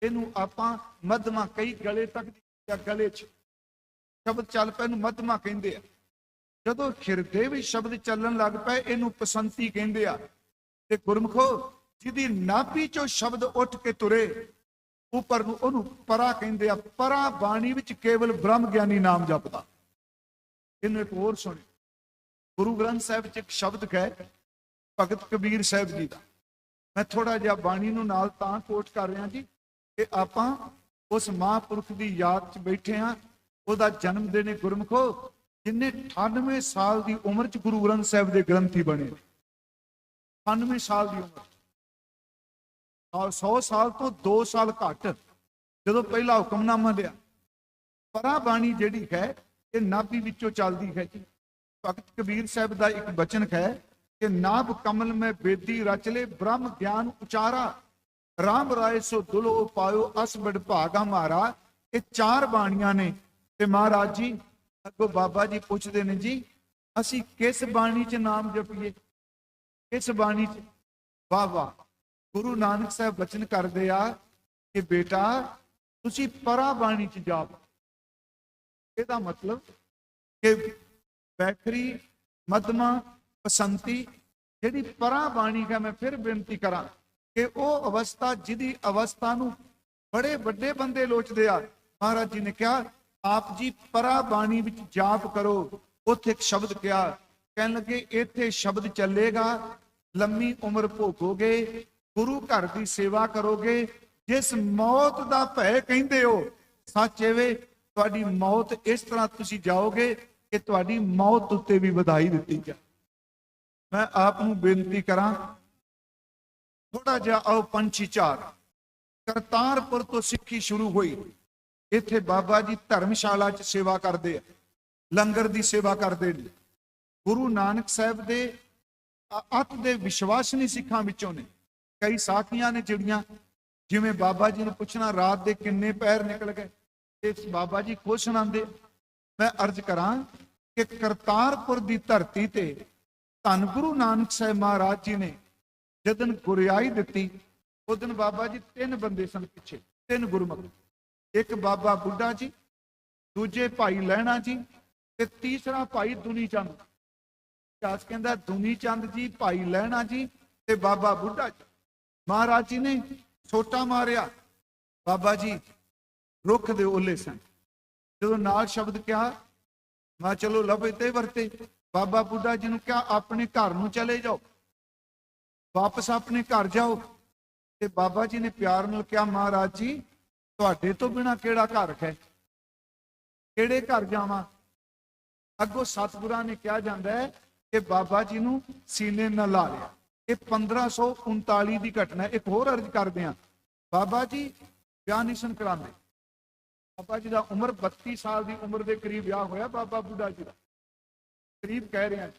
ਇਹਨੂੰ ਆਪਾਂ ਮਧਮਾ, ਕਈ ਗਲੇ ਤੱਕ ਜਾਂ ਗਲੇ 'ਚ ਸ਼ਬਦ ਚੱਲ ਪਏ ਇਹਨੂੰ ਮਧਮਾ ਕਹਿੰਦੇ ਆ। ਜਦੋਂ ਹਿਰਦੇ ਵਿੱਚ ਸ਼ਬਦ ਚੱਲਣ ਲੱਗ ਪਏ ਇਹਨੂੰ ਬਸੰਤੀ ਕਹਿੰਦੇ ਆ। ਤੇ ਗੁਰਮਖੋ ਜਿਹਦੀ ਨਾਭੀ ਚੋਂ ਸ਼ਬਦ ਉੱਠ ਕੇ ਤੁਰੇ ਉੱਪਰ ਨੂੰ, ਉਹਨੂੰ ਪਰਾ ਕਹਿੰਦੇ ਆ। ਪਰਾ ਬਾਣੀ ਵਿੱਚ ਕੇਵਲ ਬ੍ਰਹਮ ਗਿਆਨੀ ਨਾਮ ਜਪਦਾ। ਇਹਨੂੰ ਇੱਕ ਹੋਰ ਸੁਣਿਓ, ਗੁਰੂ ਗ੍ਰੰਥ ਸਾਹਿਬ 'ਚ ਇੱਕ ਸ਼ਬਦ ਹੈ ਭਗਤ ਕਬੀਰ ਸਾਹਿਬ ਜੀ ਦਾ। ਮੈਂ ਥੋੜਾ ਜਿਹਾ ਬਾਣੀ ਨੂੰ ਨਾਲ ਤਾਂ ਕੋਟ ਕਰ ਰਿਹਾ ਜੀ ਕਿ ਆਪਾਂ ਉਸ ਮਹਾਂਪੁਰਖ ਦੀ ਯਾਦ 'ਚ ਬੈਠੇ ਹਾਂ। ਉਹਦਾ ਜਨਮ ਦਿਨ ਹੈ ਗੁਰਮਖੋ, ਜਿਨੇ 98 ਸਾਲ ਦੀ ਉਮਰ 'ਚ ਗੁਰੂ ਗ੍ਰੰਥ ਸਾਹਿਬ ਦੇ ਗ੍ਰੰਥੀ ਬਣੇ। 98 ਸਾਲ ਦੀ ਉਮਰ, ਔਰ 100 ਸਾਲ ਤੋਂ 2 ਸਾਲ ਘੱਟ ਜਦੋਂ ਪਹਿਲਾ ਹੁਕਮਨਾਮਾ ਲਿਆ। ਪਰਾ ਬਾਣੀ ਜਿਹੜੀ ਹੈ ਇਹ ਨਾਭੀ ਵਿੱਚੋਂ ਚੱਲਦੀ ਹੈ ਜੀ। ਭਗਤ ਕਬੀਰ ਸਾਹਿਬ ਦਾ ਇੱਕ ਬਚਨ ਹੈ ਕਿ ਨਾਭ ਕਮਲ ਮੈਂ ਬੇਦੀ ਰਚ ਲੈ, ਬ੍ਰਹਮ ਗਿਆਨ ਉਚਾਰਾ, ਰਾਮ ਰਾਏ ਸੋ ਦੁਲੋ ਪਾਇਓ, ਅਸ ਬੜ ਭਾਗਾ ਮਾਰਾ। ਇਹ 4 ਬਾਣੀਆਂ ਨੇ। ਤੇ ਮਹਾਰਾਜ ਜੀ ਅੱਗੋਂ ਬਾਬਾ ਜੀ ਪੁੱਛਦੇ ਨੇ, ਜੀ ਅਸੀਂ ਕਿਸ ਬਾਣੀ 'ਚ ਨਾਮ ਜਪੀਏ, ਕਿਸ ਬਾਣੀ 'ਚ? ਵਾਹ ਵਾਹ, ਗੁਰੂ ਨਾਨਕ ਸਾਹਿਬ ਬਚਨ ਕਰਦੇ ਆ ਕਿ ਬੇਟਾ ਤੁਸੀਂ ਪਰਾ ਬਾਣੀ 'ਚ ਜਾਪ। ਇਹਦਾ ਮਤਲਬ ਕਿ ਬੈਖਰੀ, ਮਧਮਾ, ਬਸੰਤੀ ਜਿਹੜੀ ਪਰਾ ਬਾਣੀ ਹੈ, ਮੈਂ ਫਿਰ ਬੇਨਤੀ ਕਰਾਂ ਕਿ ਉਹ ਅਵਸਥਾ ਜਿਹਦੀ ਅਵਸਥਾ ਨੂੰ ਬੜੇ ਵੱਡੇ ਬੰਦੇ ਲੋਚਦੇ ਆ। ਮਹਾਰਾਜ ਜੀ ਨੇ ਕਿਹਾ ਆਪ ਜੀ ਪਰਾ ਬਾਣੀ ਵਿੱਚ ਜਾਪ ਕਰੋ। ਉੱਥੇ ਇੱਕ ਸ਼ਬਦ ਕਿਹਾ, ਕਹਿਣ ਲੱਗੇ ਇੱਥੇ ਸ਼ਬਦ ਚੱਲੇਗਾ, ਲੰਮੀ ਉਮਰ ਭੋਗੋਗੇ, ਗੁਰੂ ਘਰ ਦੀ ਸੇਵਾ ਕਰੋਗੇ। ਜਿਸ ਮੌਤ ਦਾ ਭੈ ਕਹਿੰਦੇ ਹੋ, ਸੱਚ ਵੇ ਤੁਹਾਡੀ ਮੌਤ ਇਸ ਤਰ੍ਹਾਂ ਤੁਸੀਂ ਜਾਓਗੇ ਕਿ ਤੁਹਾਡੀ ਮੌਤ ਉੱਤੇ ਵੀ ਵਧਾਈ ਦਿੱਤੀ ਜਾਏ। ਮੈਂ ਆਪ ਨੂੰ ਬੇਨਤੀ ਕਰਾਂ ਥੋੜਾ ਜਿਹਾ ਆਓ ਪੰਛੀ ਝਾਤ। ਕਰਤਾਰਪੁਰ ਤੋਂ ਸਿੱਖੀ ਸ਼ੁਰੂ ਹੋਈ। ਇੱਥੇ ਬਾਬਾ ਜੀ ਧਰਮਸ਼ਾਲਾ 'ਚ ਸੇਵਾ ਕਰਦੇ ਆ, ਲੰਗਰ ਦੀ ਸੇਵਾ ਕਰਦੇ ਨੇ। ਗੁਰੂ ਨਾਨਕ ਸਾਹਿਬ ਦੇ ਅਤ ਦੇ ਵਿਸ਼ਵਾਸਨੀ ਸਿੱਖਾਂ ਵਿੱਚੋਂ ਨੇ। ਕਈ ਸਾਖੀਆਂ ਨੇ ਜਿਹੜੀਆਂ, ਜਿਵੇਂ ਬਾਬਾ ਜੀ ਨੂੰ ਪੁੱਛਣਾ ਰਾਤ ਦੇ ਕਿੰਨੇ ਪਹਿਰ ਨਿਕਲ ਗਏ, ਤੇ ਬਾਬਾ ਜੀ ਖੁਦ ਸੁਣਾਉਂਦੇ। ਮੈਂ ਅਰਜ਼ ਕਰਾਂ ਕਿ ਕਰਤਾਰਪੁਰ ਦੀ ਧਰਤੀ ਤੇ ਧੰਨ ਗੁਰੂ ਨਾਨਕ ਸਾਹਿਬ ਮਹਾਰਾਜ ਜੀ ਨੇ ਜਦੋਂ ਗੁਰਿਆਈ ਦਿੱਤੀ, ਉਸ ਦਿਨ ਬਾਬਾ ਜੀ 3 ਬੰਦੇ ਸਨ ਪਿੱਛੇ, 3 ਗੁਰਮੁਖ। ਇੱਕ ਬਾਬਾ ਬੁੱਢਾ ਜੀ, ਦੂਜੇ ਭਾਈ ਲਹਿਣਾ ਜੀ, ਤੇ ਤੀਸਰਾ ਭਾਈ ਦੁਨੀ ਚੰਦ। ਕਹਿੰਦਾ ਦੁਨੀ ਚੰਦ ਜੀ, ਭਾਈ ਲਹਿਣਾ ਜੀ ਤੇ ਬਾਬਾ ਬੁੱਢਾ ਜੀ, ਮਹਾਰਾਜ ਜੀ ਨੇ ਛੋਟਾ ਮਾਰਿਆ। ਬਾਬਾ ਜੀ ਰੁੱਖ ਦੇ ਓਲੇ ਸਨ। ਜਦੋਂ ਨਾਲ ਸ਼ਬਦ ਕਿਹਾ, ਮੈਂ ਚਲੋ ਲਫ਼ਜ਼ ਤੇ ਵਰਤੇ। ਬਾਬਾ ਬੁੱਢਾ ਜੀ ਨੂੰ ਕਿਹਾ ਆਪਣੇ ਘਰ ਨੂੰ ਚਲੇ ਜਾਓ, ਵਾਪਸ ਆਪਣੇ ਘਰ ਜਾਓ। ਤੇ ਬਾਬਾ ਜੀ ਨੇ ਪਿਆਰ ਨਾਲ ਕਿਹਾ, ਮਹਾਰਾਜ ਜੀ ਤੁਹਾਡੇ ਤੋਂ ਬਿਨਾਂ ਕਿਹੜਾ ਘਰ ਹੈ, ਕਿਹੜੇ ਘਰ ਜਾਵਾਂ। ਅੱਗੋਂ ਸਤਿਗੁਰਾਂ ਨੇ ਕਿਹਾ ਜਾਂਦਾ ਹੈ ਕਿ ਬਾਬਾ ਜੀ ਨੂੰ ਸੀਨੇ ਨਾਲ ਲਾ ਲਿਆ। ਇਹ 1539 ਦੀ ਘਟਨਾ। ਇੱਕ ਹੋਰ ਅਰਜ਼ ਕਰਦੇ ਹਾਂ, ਬਾਬਾ ਜੀ ਵਿਆਹ ਨਹੀਂ ਸਨ ਕਰਾਉਂਦੇ। ਬਾਬਾ ਜੀ ਦਾ ਉਮਰ 32 ਸਾਲ ਦੀ ਉਮਰ ਦੇ ਕਰੀਬ ਵਿਆਹ ਹੋਇਆ ਬਾਬਾ ਬੁੱਢਾ ਜੀ ਦਾ, ਕਰੀਬ ਕਹਿ ਰਿਹਾ।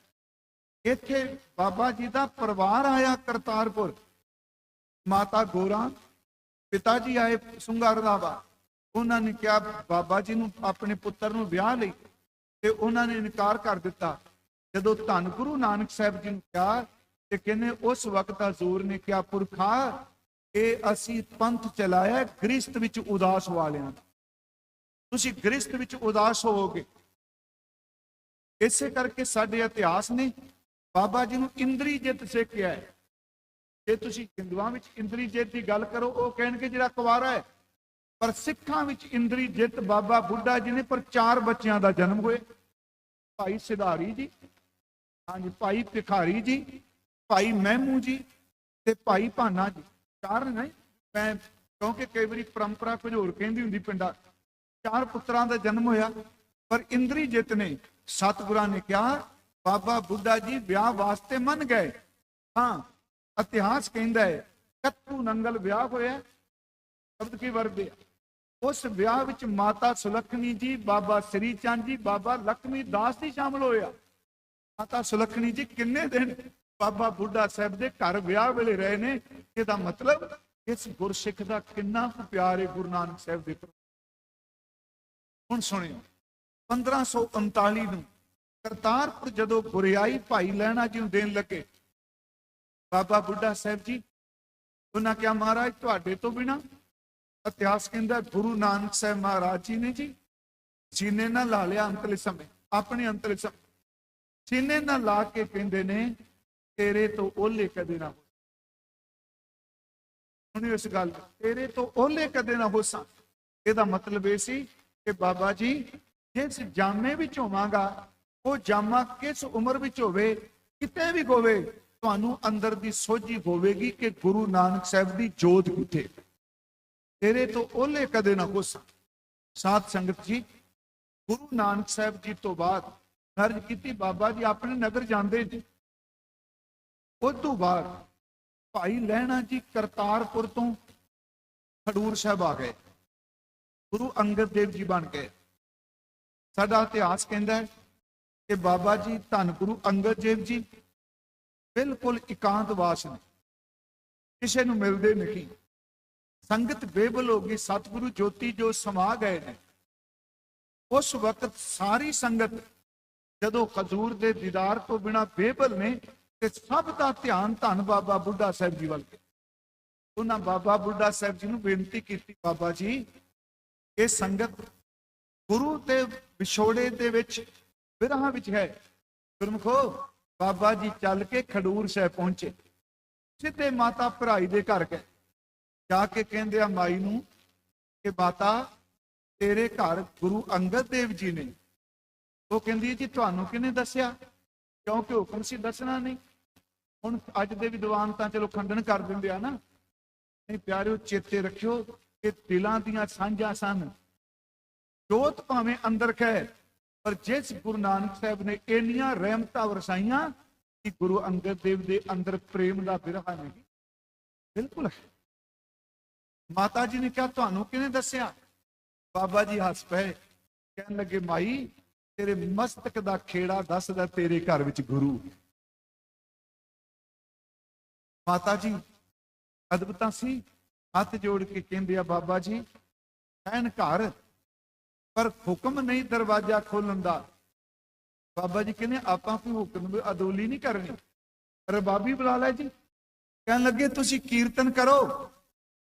ਇੱਥੇ ਬਾਬਾ ਜੀ ਦਾ ਪਰਿਵਾਰ ਆਇਆ ਕਰਤਾਰਪੁਰ। ਮਾਤਾ ਗੋਰਾ, ਪਿਤਾ ਜੀ ਆਏ ਸੁੰਗਾ ਰੰਧਾਵਾ। ਉਹਨਾਂ ਨੇ ਕਿਹਾ ਬਾਬਾ ਜੀ ਨੂੰ ਆਪਣੇ ਪੁੱਤਰ ਨੂੰ ਵਿਆਹ ਲਈ, ਤੇ ਉਹਨਾਂ ਨੇ ਇਨਕਾਰ ਕਰ ਦਿੱਤਾ। ਜਦੋਂ ਧੰਨ ਗੁਰੂ ਨਾਨਕ ਸਾਹਿਬ ਜੀ ਨੂੰ ਕਿਹਾ ਤੇ ਕਹਿੰਦੇ ਉਸ ਵਕਤ ਹਜ਼ੂਰ ਨੇ ਕਿਹਾ, ਪੁਰਖਾ ਇਹ ਅਸੀਂ ਪੰਥ ਚਲਾਇਆ ਗ੍ਰਸਤ ਵਿੱਚ ਉਦਾਸ ਵਾਲਿਆਂ ਦਾ, ਤੁਸੀਂ ਗ੍ਰਸਤ ਵਿੱਚ ਉਦਾਸ ਹੋਵੋਗੇ। ਇਸੇ ਕਰਕੇ ਸਾਡੇ ਇਤਿਹਾਸ ਨੇ ਬਾਬਾ ਜੀ ਨੂੰ ਇੰਦਰੀ ਜਿੱਤ ਸਿੱਖਿਆ ਹੈ। ਜੇ ਤੁਸੀਂ ਹਿੰਦੂਆਂ ਵਿੱਚ ਇੰਦਰੀ ਜਿੱਤ ਦੀ ਗੱਲ ਕਰੋ, ਉਹ ਕਹਿਣਗੇ ਜਿਹੜਾ ਕੁਵਾਰਾ ਹੈ, ਪਰ ਸਿੱਖਾਂ ਵਿੱਚ ਇੰਦਰੀ ਜਿੱਤ ਬਾਬਾ ਬੁੱਢਾ ਜੀ ਨੇ। ਪਰ 4 ਬੱਚਿਆਂ ਦਾ ਜਨਮ ਹੋਏ, ਭਾਈ ਸਿਧਾਰੀ ਜੀ, ਹਾਂਜੀ, ਭਾਈ ਭਿਖਾਰੀ ਜੀ, ਭਾਈ ਮਹਿਮੂ ਜੀ ਤੇ ਭਾਈ ਭਾਨਾ ਜੀ। 4 ਨਹੀਂ, ਮੈਂ ਕਿਉਂਕਿ ਕਈ ਵਾਰੀ ਪਰੰਪਰਾ ਕੁਝ ਹੋਰ ਕਹਿੰਦੀ ਹੁੰਦੀ ਪਿੰਡਾਂ। 4 ਪੁੱਤਰਾਂ ਦਾ ਜਨਮ ਹੋਇਆ। ਪਰ ਇੰਦਰੀ ਜਿੱਤ ਨੇ, ਸਤਿਗੁਰਾਂ ਨੇ ਕਿਹਾ ਬਾਬਾ ਬੁੱਢਾ ਜੀ ਵਿਆਹ ਵਾਸਤੇ ਮੰਨ ਗਏ। ਹਾਂ, ਇਤਿਹਾਸ ਕਹਿੰਦਾ ਹੈ ਕੱਤੂ ਨੰਗਲ ਵਿਆਹ ਹੋਇਆ। ਸ਼ਬਦ ਕੀ ਵਰਦੇ ਆ। ਉਸ ਵਿਆਹ ਵਿੱਚ ਮਾਤਾ ਸੁਲੱਖਣੀ ਜੀ, ਬਾਬਾ ਸ੍ਰੀ ਚੰਦ ਜੀ, ਬਾਬਾ ਲਖਮੀ ਦਾਸ ਜੀ ਸ਼ਾਮਲ ਹੋਇਆ। ਮਾਤਾ ਸੁਲੱਖਣੀ ਜੀ ਕਿੰਨੇ ਦਿਨ ਬਾਬਾ ਬੁੱਢਾ ਸਾਹਿਬ ਦੇ ਘਰ ਵਿਆਹ ਵੇਲੇ ਰਹੇ ਨੇ। ਇਹਦਾ ਮਤਲਬ ਇਸ ਗੁਰਸਿੱਖ ਦਾ ਕਿੰਨਾ ਕੁ ਪਿਆਰ ਹੈ ਗੁਰੂ ਨਾਨਕ ਸਾਹਿਬ ਦੇ ਪ੍ਰਤੀ। ਹੁਣ ਸੁਣਿਓ, 1539 ਨੂੰ ਕਰਤਾਰਪੁਰ ਜਦੋਂ ਗੁਰਿਆਈ ਭਾਈ ਲਹਿਣਾ ਜੀ ਨੂੰ ਦੇਣ ਲੱਗੇ, ਬਾਬਾ ਬੁੱਢਾ ਸਾਹਿਬ ਜੀ, ਉਹਨਾਂ ਕਿਹਾ ਮਹਾਰਾਜ ਤੁਹਾਡੇ ਤੋਂ ਬਿਨਾਂ, ਇਤਿਹਾਸ ਕਹਿੰਦਾ ਗੁਰੂ ਨਾਨਕ ਸਾਹਿਬ ਮਹਾਰਾਜ ਜੀ ਨੇ ਜੀ ਸੀਨੇ ਨਾਲ ਲਾ ਲਿਆ ਅੰਤਲੇ ਸਮੇਂ, ਆਪਣੇ ਅੰਤਲੇ ਸਮੇਂ ਸੀਨੇ ਨਾਲ ਲਾ ਕੇ ਕਹਿੰਦੇ ਨੇ ਤੇਰੇ ਤੋਂ ਓਲੇ ਕਦੇ ਨਾ ਹੋ। ਸੁਣਿਓ ਇਸ ਗੱਲ, ਤੇਰੇ ਤੋਂ ਓਲੇ ਕਦੇ ਨਾ ਹੋਸਾਂ। ਇਹਦਾ ਮਤਲਬ ਇਹ ਸੀ ਕਿ ਬਾਬਾ ਜੀ ਜਿਸ ਜਾਮੇ ਵਿੱਚ ਹੋਵਾਂਗਾ, ਉਹ ਜਾਮਾ ਕਿਸ ਉਮਰ ਵਿੱਚ ਹੋਵੇ, ਕਿਤੇ ਵੀ ਹੋਵੇ, ਤੁਹਾਨੂੰ ਅੰਦਰ ਦੀ ਸੋਝੀ ਹੋਵੇਗੀ ਕਿ ਗੁਰੂ ਨਾਨਕ ਸਾਹਿਬ ਦੀ ਜੋਤ ਕਿੱਥੇ। ਤੇਰੇ ਤੋਂ ਓਲੇ ਕਦੇ ਨਾ ਹੋਸਾਂ। ਸਾਧ ਸੰਗਤ ਜੀ, ਗੁਰੂ ਨਾਨਕ ਸਾਹਿਬ ਜੀ ਤੋਂ ਬਾਅਦ ਅਰਜ਼ ਕੀਤੀ, ਬਾਬਾ ਜੀ ਆਪਣੇ ਨਗਰ ਜਾਂਦੇ ਨੇ। ਉਸ ਤੋਂ ਬਾਅਦ ਭਾਈ ਲਹਿਣਾ ਜੀ ਕਰਤਾਰਪੁਰ ਤੋਂ ਖਡੂਰ ਸਾਹਿਬ ਆ ਗਏ, ਗੁਰੂ ਅੰਗਦ ਦੇਵ ਜੀ ਬਣ ਗਏ। ਸਾਡਾ ਇਤਿਹਾਸ ਕਹਿੰਦਾ ਹੈ ਕਿ ਬਾਬਾ ਜੀ ਧੰਨ ਗੁਰੂ ਅੰਗਦ ਦੇਵ ਜੀ ਬਿਲਕੁਲ ਇਕਾਂਤਵਾਸ ਨੇ, ਕਿਸੇ ਨੂੰ ਮਿਲਦੇ ਨਹੀਂ। ਸੰਗਤ ਬੇਬਲ ਹੋ ਗਈ, ਸਤਿਗੁਰੂ ਜੋਤੀ ਜੋ ਸਮਾ ਗਏ ਨੇ। ਉਸ ਵਕਤ ਸਾਰੀ ਸੰਗਤ ਜਦੋਂ ਹਜ਼ੂਰ ਦੇ ਦੀਦਾਰ ਤੋਂ ਬਿਨਾਂ ਬੇਬਲ ਨੇ, ਤੇ ਸਭ ਦਾ ਧਿਆਨ ਧੰਨ ਬਾਬਾ ਬੁੱਢਾ ਸਾਹਿਬ ਜੀ ਵੱਲ ਗਿਆ। ਉਹਨਾਂ ਬਾਬਾ ਬੁੱਢਾ ਸਾਹਿਬ ਜੀ ਨੂੰ ਬੇਨਤੀ ਕੀਤੀ, ਬਾਬਾ ਜੀ ਇਹ ਸੰਗਤ ਗੁਰੂ ਤੇ ਵਿਛੋੜੇ ਦੇ ਵਿੱਚ, ਵਿਰਹਾਂ ਵਿੱਚ ਹੈ। ਗੁਰਮੁਖੋ, ਬਾਬਾ ਜੀ ਚੱਲ ਕੇ ਖਡੂਰ ਸਾਹਿਬ ਪਹੁੰਚੇ। ਸਿੱਧੇ ਮਾਤਾ ਭਰਾਈ ਦੇ ਘਰ ਗਏ। ਜਾ ਕੇ ਕਹਿੰਦੇ ਆ ਮਾਈ ਨੂੰ ਕਿ ਮਾਤਾ ਤੇਰੇ ਘਰ ਗੁਰੂ ਅੰਗਦ ਦੇਵ ਜੀ ਨੇ। ਉਹ ਕਹਿੰਦੀ ਜੀ ਤੁਹਾਨੂੰ ਕਿਹਨੇ ਦੱਸਿਆ? ਕਿਉਂਕਿ ਹੁਕਮ ਸੀ ਦੱਸਣਾ ਨਹੀਂ। ਹੁਣ ਅੱਜ ਦੇ ਵਿਦਵਾਨ ਤਾਂ ਚਲੋ ਖੰਡਨ ਕਰ ਦਿੰਦੇ ਆ ਨਾ। ਨਹੀਂ ਪਿਆਰਿਓ, ਚੇਤੇ ਰੱਖਿਓ ਕਿ ਦਿਲਾਂ ਦੀਆਂ ਸਾਂਝਾਂ ਸਨ। ਜੋਤ ਭਾਵੇਂ ਅੰਦਰ ਹੈ, ਪਰ ਜਿਸ ਗੁਰੂ ਨਾਨਕ ਸਾਹਿਬ ਨੇ ਇੰਨੀਆਂ ਰਹਿਮਤਾਂ ਵਰਸਾਈਆਂ ਕਿ ਗੁਰੂ ਅੰਗਦ ਦੇਵ ਦੇ ਅੰਦਰ ਪ੍ਰੇਮ ਦਾ ਬਿਰਹਾ ਨਹੀਂ। ਬਿਲਕੁਲ ਹੈ। ਮਾਤਾ ਜੀ ਨੇ ਕਿਹਾ ਤੁਹਾਨੂੰ ਕਿਹਨੇ ਦੱਸਿਆ? ਬਾਬਾ ਜੀ ਹੱਸ ਪਏ, ਕਹਿਣ ਲੱਗੇ ਮਾਈ ਤੇਰੇ ਮਸਤਕ ਦਾ ਖੇੜਾ ਦੱਸਦਾ ਤੇਰੇ ਘਰ ਵਿੱਚ ਗੁਰੂ। ਮਾਤਾ ਜੀ ਅਦਭੁਤਾਂ ਸੀ, ਹੱਥ ਜੋੜ ਕੇ ਕਹਿੰਦੇ ਆ ਬਾਬਾ ਜੀ ਐਨ ਘਰ, ਪਰ ਹੁਕਮ ਨਹੀਂ ਦਰਵਾਜ਼ਾ ਖੋਲਣ ਦਾ। ਬਾਬਾ ਜੀ ਕਹਿੰਦੇ ਆਪਾਂ ਕੋਈ ਹੁਕਮ ਅਦੋਲੀ ਨਹੀਂ ਕਰਨੀ, ਰਬਾਬੀ ਬੁਲਾ ਲੈ ਜੀ। ਕਹਿਣ ਲੱਗੇ ਤੁਸੀਂ ਕੀਰਤਨ ਕਰੋ,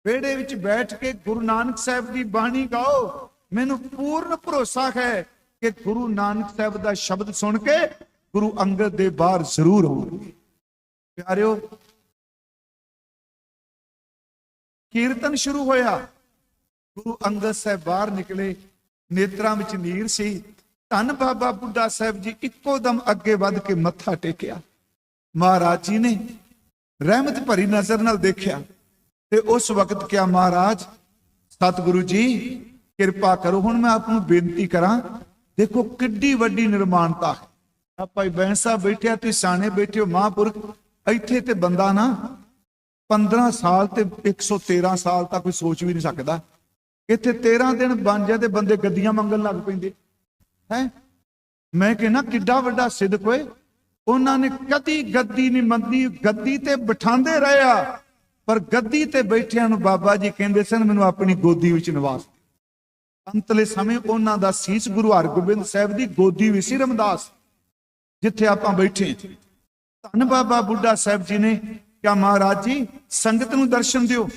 ਵਿਹੜੇ ਵਿੱਚ ਬੈਠ ਕੇ ਗੁਰੂ ਨਾਨਕ ਸਾਹਿਬ ਦੀ ਬਾਣੀ ਗਾਓ। ਮੈਨੂੰ ਪੂਰਨ ਭਰੋਸਾ ਹੈ ਕਿ ਗੁਰੂ ਨਾਨਕ ਸਾਹਿਬ ਦਾ ਸ਼ਬਦ ਸੁਣ ਕੇ ਗੁਰੂ ਅੰਗਦ ਦੇ ਬਾਹਰ ਜ਼ਰੂਰ ਹੋਣਗੇ। ਪਿਆਰਿਓ, ਕੀਰਤਨ ਸ਼ੁਰੂ ਹੋਇਆ। ਗੁਰੂ ਅੰਗਦ ਸਾਹਿਬ ਬਾਹਰ ਨਿਕਲੇ, ਨੇਤਰਾਂ ਵਿੱਚ ਨੀਰ ਸੀ। ਧੰਨ ਬਾਬਾ ਬੁੱਢਾ ਸਾਹਿਬ ਜੀ ਇੱਕੋ ਦਮ ਅੱਗੇ ਵੱਧ ਕੇ ਮੱਥਾ ਟੇਕਿਆ। ਮਹਾਰਾਜ ਜੀ ਨੇ ਰਹਿਮਤ ਭਰੀ ਨਜ਼ਰ ਨਾਲ ਦੇਖਿਆ ਤੇ ਉਸ ਵਕਤ ਕਿਹਾ, ਮਹਾਰਾਜ ਸਤਿਗੁਰੂ ਜੀ ਕਿਰਪਾ ਕਰੋ, ਹੁਣ ਮੈਂ ਆਪ ਨੂੰ ਬੇਨਤੀ ਕਰਾਂ। ਦੇਖੋ ਕਿੱਡੀ ਵੱਡੀ ਨਿਰਮਾਣਤਾ ਹੈ। ਆਪਾਂ ਬੈਂਸ ਸਾਹਿਬ ਬੈਠਿਆ, ਤੁਸੀਂ ਸਾਣੇ ਬੈਠੇ ਹੋ ਮਹਾਂਪੁਰਖ। ਇੱਥੇ ਤੇ ਬੰਦਾ ਨਾ 15 ਸਾਲ ਤੇ 113 ਸਾਲ ਤੱਕ ਕੋਈ ਸੋਚ ਵੀ ਨਹੀਂ ਸਕਦਾ। ਇੱਥੇ 13 ਦਿਨ ਬਣ ਜਾਏ ਤੇ ਬੰਦੇ ਗੱਦੀਆਂ ਮੰਗਣ ਲੱਗ ਪੈਂਦੇ ਹੈ। ਮੈਂ ਕਹਿੰਦਾ ਕਿੱਡਾ ਵੱਡਾ ਸਿਦਕ ਹੋਏ। ਉਹਨਾਂ ਨੇ ਕਦੀ ਗੱਦੀ ਨਹੀਂ ਮੰਦੀ, ਗੱਦੀ ਤੇ ਬਿਠਾਉਂਦੇ ਰਹੇ ਆ, ਪਰ ਗੱਦੀ ਤੇ ਬੈਠਿਆਂ ਨੂੰ ਬਾਬਾ ਜੀ ਕਹਿੰਦੇ ਸਨ, ਮੈਨੂੰ ਆਪਣੀ ਗੋਦੀ ਵਿੱਚ ਨਿਵਾਸ ਦਿਓ। ਅੰਤਲੇ ਸਮੇਂ ਉਹਨਾਂ ਦਾ ਸੀਸ ਗੁਰੂ ਹਰਗੋਬਿੰਦ ਸਾਹਿਬ ਦੀ ਗੋਦੀ ਵਿੱਚ ਸੀ, ਰਮਦਾਸ, ਜਿੱਥੇ ਆਪਾਂ ਬੈਠੇ। ਧੰਨ ਬਾਬਾ ਬੁੱਢਾ ਸਾਹਿਬ ਜੀ ਨੇ ਕਿਹਾ, ਮਹਾਰਾਜ ਜੀ ਸੰਗਤ ਨੂੰ ਦਰਸ਼ਨ ਦਿਓ।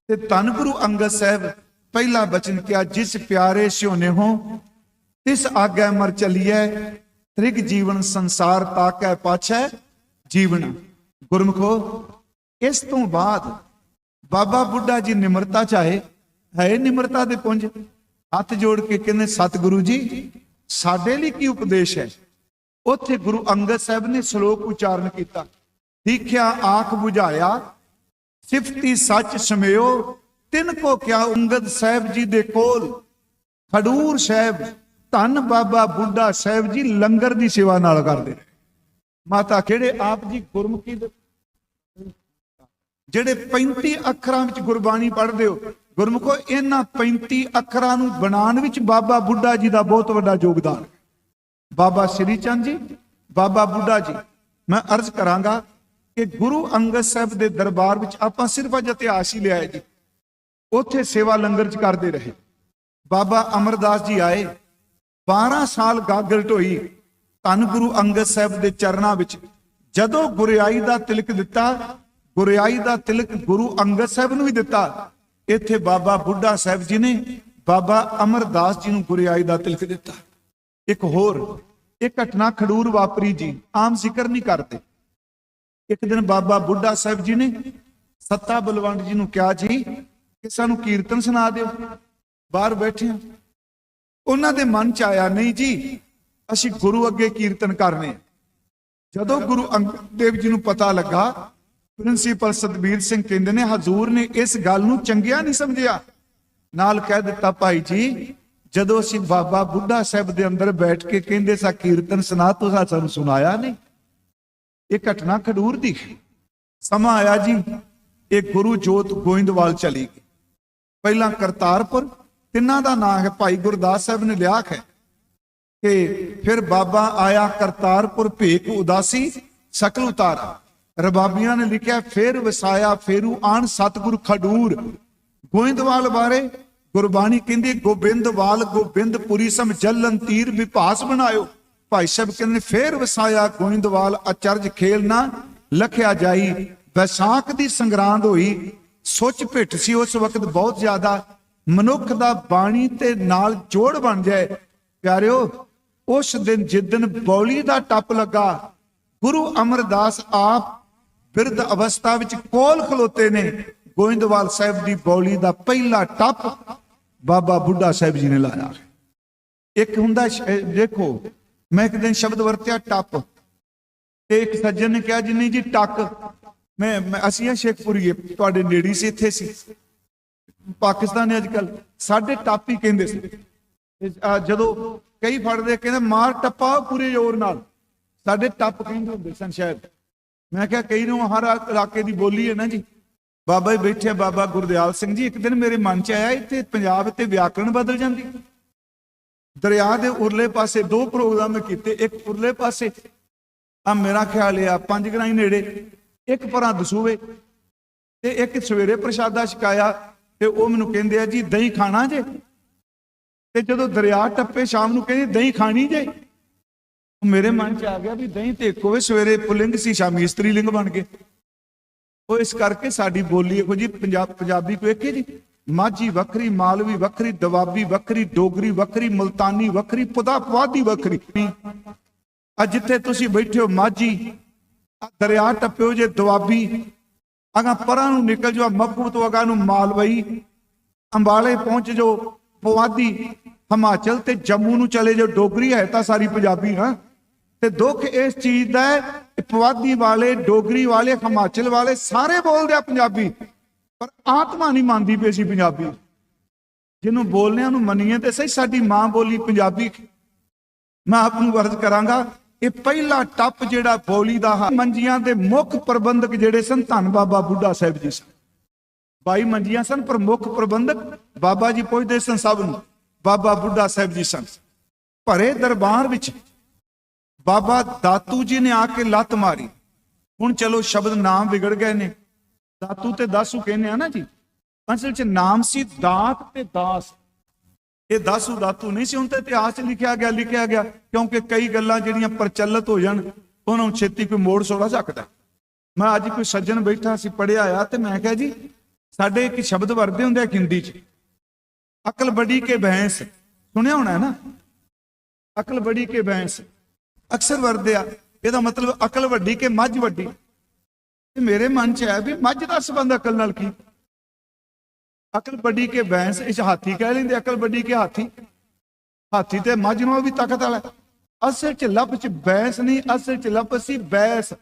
ਤੇ ਧੰਨ ਗੁਰੂ ਅੰਗਦ ਸਾਹਿਬ ਪਹਿਲਾ ਬਚਨ ਕਿਹਾ, ਜਿਸ ਪਿਆਰੇ ਸਿਓ ਨੇਹੋ ਤਿਸ ਆਗੈ ਮਰ ਚਲੀਐ, ਤ੍ਰਿਗ ਜੀਵਨ ਸੰਸਾਰ ਤਾਕੈ ਪਾਛੈ ਜੀਵਨ। ਗੁਰਮੁਖੋ, ਇਸ ਤੋਂ ਬਾਅਦ ਬਾਬਾ ਬੁੱਢਾ ਜੀ ਨਿਮਰਤਾ ਚਾਹੇ ਹੈ, ਨਿਮਰਤਾ ਦੇ ਪੁੰਜ, ਹੱਥ ਜੋੜ ਕੇ ਕਹਿੰਦੇ, ਸਤਿਗੁਰੂ ਜੀ ਸਾਡੇ ਲਈ ਕੀ ਉਪਦੇਸ਼ ਹੈ। ਉੱਥੇ ਗੁਰੂ ਅੰਗਦ ਸਾਹਿਬ ਨੇ ਸ਼ਲੋਕ ਉਚਾਰਨ ਕੀਤਾ, ਦੇਖਿਆ ਆਖ ਬੁਝਾਇਆ ਸਿਫਤੀ ਸੱਚ ਸਮਿਓ, ਤਿਨ ਕੋ ਕਿਆ। ਅੰਗਦ ਸਾਹਿਬ ਜੀ ਦੇ ਕੋਲ ਖਡੂਰ ਸਾਹਿਬ ਧੰਨ ਬਾਬਾ ਬੁੱਢਾ ਸਾਹਿਬ ਜੀ ਲੰਗਰ ਦੀ ਸੇਵਾ ਨਾਲ ਕਰਦੇ ਰਹੇ। ਮਾਤਾ ਕਿਹੜੇ ਆਪ ਜੀ ਗੁਰਮੁਖੀ ਦੇ ਜਿਹੜੇ 35 ਅੱਖਰਾਂ ਵਿੱਚ ਗੁਰਬਾਣੀ ਪੜ੍ਹਦੇ ਹੋ। ਗੁਰਮੁਖੋ, ਇਹਨਾਂ 35 ਅੱਖਰਾਂ ਨੂੰ ਬਣਾਉਣ ਵਿੱਚ ਬਾਬਾ ਬੁੱਢਾ ਜੀ ਦਾ ਬਹੁਤ ਵੱਡਾ ਯੋਗਦਾਨ। ਬਾਬਾ ਸ੍ਰੀ ਚੰਦ ਜੀ, ਬਾਬਾ ਬੁੱਢਾ ਜੀ, ਮੈਂ ਅਰਜ਼ ਕਰਾਂਗਾ ਕਿ ਗੁਰੂ ਅੰਗਦ ਸਾਹਿਬ ਦੇ ਦਰਬਾਰ ਵਿੱਚ ਆਪਾਂ ਸਿਰਫ ਅੱਜ ਇਤਿਹਾਸ ਹੀ ਲਿਆ ਜੀ। ਉੱਥੇ ਸੇਵਾ ਲੰਗਰ ਚ ਕਰਦੇ ਰਹੇ। ਬਾਬਾ ਅਮਰਦਾਸ ਜੀ ਆਏ, 12 ਸਾਲ ਗਾਗਰ ਢੋਈ ਧੰਨ ਗੁਰੂ ਅੰਗਦ ਸਾਹਿਬ ਦੇ ਚਰਨਾਂ ਵਿੱਚ। ਜਦੋਂ ਗੁਰਿਆਈ ਦਾ ਤਿਲਕ ਦਿੱਤਾ, ਗੁਰਿਆਈ ਦਾ ਤਿਲਕ ਗੁਰੂ ਅੰਗਦ ਸਾਹਿਬ ਨੂੰ ਵੀ ਦਿੱਤਾ। ਇੱਥੇ ਬਾਬਾ ਬੁੱਢਾ ਸਾਹਿਬ ਜੀ ਨੇ ਬਾਬਾ ਅਮਰਦਾਸ ਜੀ ਨੂੰ ਗੁਰਿਆਈ ਦਾ ਤਿਲਕ ਦਿੱਤਾ। ਇੱਕ ਹੋਰ ਇਹ ਘਟਨਾ ਖਡੂਰ ਵਾਪਰੀ ਜੀ, ਆਮ ਜ਼ਿਕਰ ਨਹੀਂ ਕਰਦੇ। ਇੱਕ ਦਿਨ ਬਾਬਾ ਬੁੱਢਾ ਸਾਹਿਬ ਜੀ ਨੇ ਸੱਤਾ ਬਲਵੰਡ ਜੀ ਨੂੰ ਕਿਹਾ, ਜੀ ਕਿ ਸਾਨੂੰ ਕੀਰਤਨ ਸੁਣਾ ਦਿਓ। ਬਾਹਰ ਬੈਠੇ ਆ, ਉਹਨਾਂ ਦੇ ਮਨ ਚ ਆਇਆ, ਨਹੀਂ ਜੀ ਅਸੀਂ ਗੁਰੂ ਅੱਗੇ ਕੀਰਤਨ ਕਰਨੇ। ਜਦੋਂ ਗੁਰੂ ਅੰਗਦ ਦੇਵ ਜੀ ਨੂੰ ਪਤਾ ਲੱਗਾ, ਪ੍ਰਿੰਸੀਪਲ ਸਤਬੀਰ ਸਿੰਘ ਕਹਿੰਦੇ ਨੇ, ਹਜ਼ੂਰ ਨੇ ਇਸ ਗੱਲ ਨੂੰ ਚੰਗਿਆ ਨਹੀਂ ਸਮਝਿਆ। ਨਾਲ ਕਹਿ ਦਿੱਤਾ, ਭਾਈ ਜੀ ਜਦੋਂ ਅਸੀਂ ਬਾਬਾ ਬੁੱਢਾ ਸਾਹਿਬ ਦੇ ਅੰਦਰ ਬੈਠ ਕੇ ਕਹਿੰਦੇ ਸਾ ਕੀਰਤਨ ਸੁਣਾ, ਤੁਸੀਂ ਸਾਨੂੰ ਸੁਣਾਇਆ ਨਹੀਂ। ਇਹ ਘਟਨਾ ਖਡੂਰ ਦੀ। ਸਮਾਂ ਆਇਆ ਜੀ, ਇਹ ਗੁਰੂ ਜੋਤ ਗੋਇੰਦਵਾਲ ਚਲੀ ਗਈ। ਪਹਿਲਾਂ ਕਰਤਾਰਪੁਰ, ਤਿੰਨਾਂ ਦਾ ਨਾਂ ਹੈ, ਭਾਈ ਗੁਰਦਾਸ ਸਾਹਿਬ ਨੇ ਲਿਆ ਹੈ ਕਿ ਫਿਰ ਬਾਬਾ ਆਇਆ ਕਰਤਾਰਪੁਰ, ਭੇਖ ਉਦਾਸੀ ਸਕਲ ਉਤਾਰਾ। ਰਬਾਬੀਆਂ ਨੇ ਲਿਖਿਆ, ਫਿਰ ਵਸਾਇਆ ਫੇਰੂ ਆਣ ਸਤਿਗੁਰ ਖਡੂਰ। ਗੋਇੰਦਵਾਲ ਬਾਰੇ ਗੁਰਬਾਣੀ ਕਹਿੰਦੀ, ਗੋਬਿੰਦਵਾਲ ਗੋਬਿੰਦਪੁਰੀ ਸਮ ਜਲਨ ਤੀਰ ਵਿਭਾਸ ਬਣਾਇਓ। ਭਾਈ ਸਾਹਿਬ ਕਹਿੰਦੇ, ਫੇਰ ਵਸਾਇਆ ਗੋਇੰਦਵਾਲ, ਅਚਰਜ ਖੇਲ ਨਾ ਲਖਿਆ ਜਾਈ। ਵਿਸਾਖ ਦੀ ਸੰਗਰਾਂਦ ਹੋਈ, ਸੁੱਚ ਭਿੱਟ ਸੀ ਉਸ ਵਕਤ ਬਹੁਤ ਜ਼ਿਆਦਾ। ਮਨੁੱਖ ਦਾ ਬਾਣੀ ਤੇ ਨਾਲ ਜੋੜ ਬਣ ਜਾਏ। ਪਿਆਰਿਓ, ਉਸ ਦਿਨ ਜਿੱਦਨ ਬੌਲੀ ਦਾ ਟੱਪ ਲੱਗਾ, ਗੁਰੂ ਅਮਰਦਾਸ ਆਪ ਬਿਰਧ ਅਵਸਥਾ ਵਿੱਚ ਕੋਲ ਖਲੋਤੇ ਨੇ। ਗੋਇੰਦਵਾਲ ਸਾਹਿਬ ਦੀ ਬੌਲੀ ਦਾ ਪਹਿਲਾ ਟੱਪ ਬਾਬਾ ਬੁੱਢਾ ਸਾਹਿਬ ਜੀ ਨੇ ਲਾਇਆ। ਇੱਕ ਹੁੰਦਾ, ਦੇਖੋ ਮੈਂ ਇੱਕ ਦਿਨ ਸ਼ਬਦ ਵਰਤਿਆ ਟੱਪ, ਤੇ ਇੱਕ ਸੱਜਣ ਨੇ ਕਿਹਾ, ਜੀ ਨਹੀਂ ਜੀ ਟੱਕ। ਮੈਂ ਅਸੀਂ ਆ ਸ਼ੇਖਪੁਰੀਏ, ਤੁਹਾਡੇ ਨੇੜੇ ਸੀ, ਇੱਥੇ ਸੀ ਪਾਕਿਸਤਾਨ ਨੇ। ਅੱਜ ਕੱਲ ਸਾਡੇ ਟੱਪ ਹੀ ਕਹਿੰਦੇ ਸੀ। ਜਦੋਂ ਕਈ ਫੜਦੇ ਕਹਿੰਦੇ ਮਾਰ ਟੱਪਾ ਪੂਰੇ ਜ਼ੋਰ ਨਾਲ, ਸਾਡੇ ਟੱਪ ਕਹਿੰਦੇ ਹੁੰਦੇ ਸਨ ਸ਼ਾਇਦ। ਮੈਂ ਕਿਹਾ ਕਈ ਨੂੰ ਹਰ ਇਲਾਕੇ ਦੀ ਬੋਲੀ ਹੈ ਨਾ ਜੀ। ਬਾਬਾ ਜੀ ਬੈਠੇ, ਬਾਬਾ ਗੁਰਦਿਆਲ ਸਿੰਘ ਜੀ, ਇੱਕ ਦਿਨ ਮੇਰੇ ਮਨ ਚ ਆਇਆ, ਇੱਥੇ ਪੰਜਾਬ ਤੇ ਵਿਆਕਰਣ ਬਦਲ ਜਾਂਦੀ। ਦਰਿਆ ਦੇ ਉਰਲੇ ਪਾਸੇ 2 ਪ੍ਰੋਗਰਾਮ ਕੀਤੇ। ਇੱਕ ਉਰਲੇ ਪਾਸੇ ਆ ਮੇਰਾ ਖਿਆਲ ਆ 5 ਗਰਾਈ ਨੇੜੇ, ਇੱਕ ਪਰਾਂ ਦਸੂਵੇ, ਤੇ ਇੱਕ ਸਵੇਰੇ ਪ੍ਰਸ਼ਾਦਾ ਛਕਾਇਆ। ਤੇ ਉਹ ਮੈਨੂੰ ਕਹਿੰਦੇ ਆ, ਜੀ ਦਹੀਂ ਖਾਣਾ ਜੇ। ਤੇ ਜਦੋਂ ਦਰਿਆ ਟੱਪੇ ਸ਼ਾਮ ਨੂੰ ਕਹਿੰਦੇ ਦਹੀਂ ਖਾਣੀ ਜੇ। ਮੇਰੇ ਮਨ ਚ ਆ ਗਿਆ ਵੀ ਦਹੀਂ ਤੇ ਇੱਕ ਹੋਵੇ, ਸਵੇਰੇ ਪੁਲਿੰਗ ਸੀ, ਸ਼ਾਮੀ ਇਸਤਰੀ ਲਿੰਗ ਬਣ ਗਏ। ਉਹ ਇਸ ਕਰਕੇ ਸਾਡੀ ਬੋਲੀ ਇਹੋ ਜੀ, ਪੰਜਾਬੀ ਕੋ ਇੱਕ ਜੀ, ਮਾਝੀ ਵੱਖਰੀ, ਮਾਲਵੀ ਵੱਖਰੀ, ਦਵਾਬੀ ਵੱਖਰੀ, ਡੋਗਰੀ ਵੱਖਰੀ, ਮੁਲਤਾਨੀ ਵੱਖਰੀ, ਪੁਆਧੀ ਵੱਖਰੀ। ਅੱਜ ਜਿੱਥੇ ਤੁਸੀਂ ਬੈਠੇ ਹੋ ਮਾਝੀ, ਦਰਿਆ ਟੱਪਿਓ ਜੇ ਦੁਆਬੀ, अगा परां नूं निकल जाओ, मक्कू तो अगा नूं मालवई, अंबाले पहुंच जाओ, पुआधी हिमाचल ते जम्मू नूं चले जाओ। डोगरी है तो सारी पंजाबी। हाँ, ते दुख इस चीज का है, पुआधी वाले, डोगरी वाले, हिमाचल वाले सारे बोलते पंजाबी, पर आत्मा नहीं मानती पई सी पंजाबी। जिन्हों बोलने मनीए तो सही, साडी मां बोली पंजाबी। मैं आपनूं अर्ज करांगा, ये पहला टप जिहड़ा बोली दा मंजियां दे मुख प्रबंधक जिहड़े सन, धन बाबा बुढ़ा साहिब जी सन। 22 मंजियां सन, पर मुख प्रबंधक बाबा जी पुछदे सन सब नूं, बाबा बुढ़ा साहिब जी सन। भरे दरबार विच बाबा दातू जी ने आके लत मारी। हुण चलो शब्द नाम बिगड़ गए ने, दातू ते दासू कहने आ ना जी, असल च नाम सी दात ते दास। ये दासू दातू नहीं सी, हुण ते इतिहास लिखिया गया, क्योंकि कई गल्लां जिहड़ियां प्रचलित हो जाण उन्हां नूं छेती कोई मोड़ सोड़ा सकदा। मैं अज कोई सज्जन बैठा सी पढ़िया आ, ते मैं कहा जी साडे एक शब्द वरदे हुंदे हिंदी च, अकल बड़ी के भैंस, सुनिया होना है ना, अकल बड़ी के भैंस अक्सर वरदे आ। ਇਹਦਾ मतलब अकल वड्डी के मझ वड्डी। मेरे मन च है भी मझ का संबंध अकल नाल की? अकल बड़ी के भैंस, इस हाथी कह लेंगे, अकल बड़ी के हाथी, हाथी ते मझ नूं भी ताकत वाला। असल च लफ च भैंस नहीं, असल च लफ सी बैस।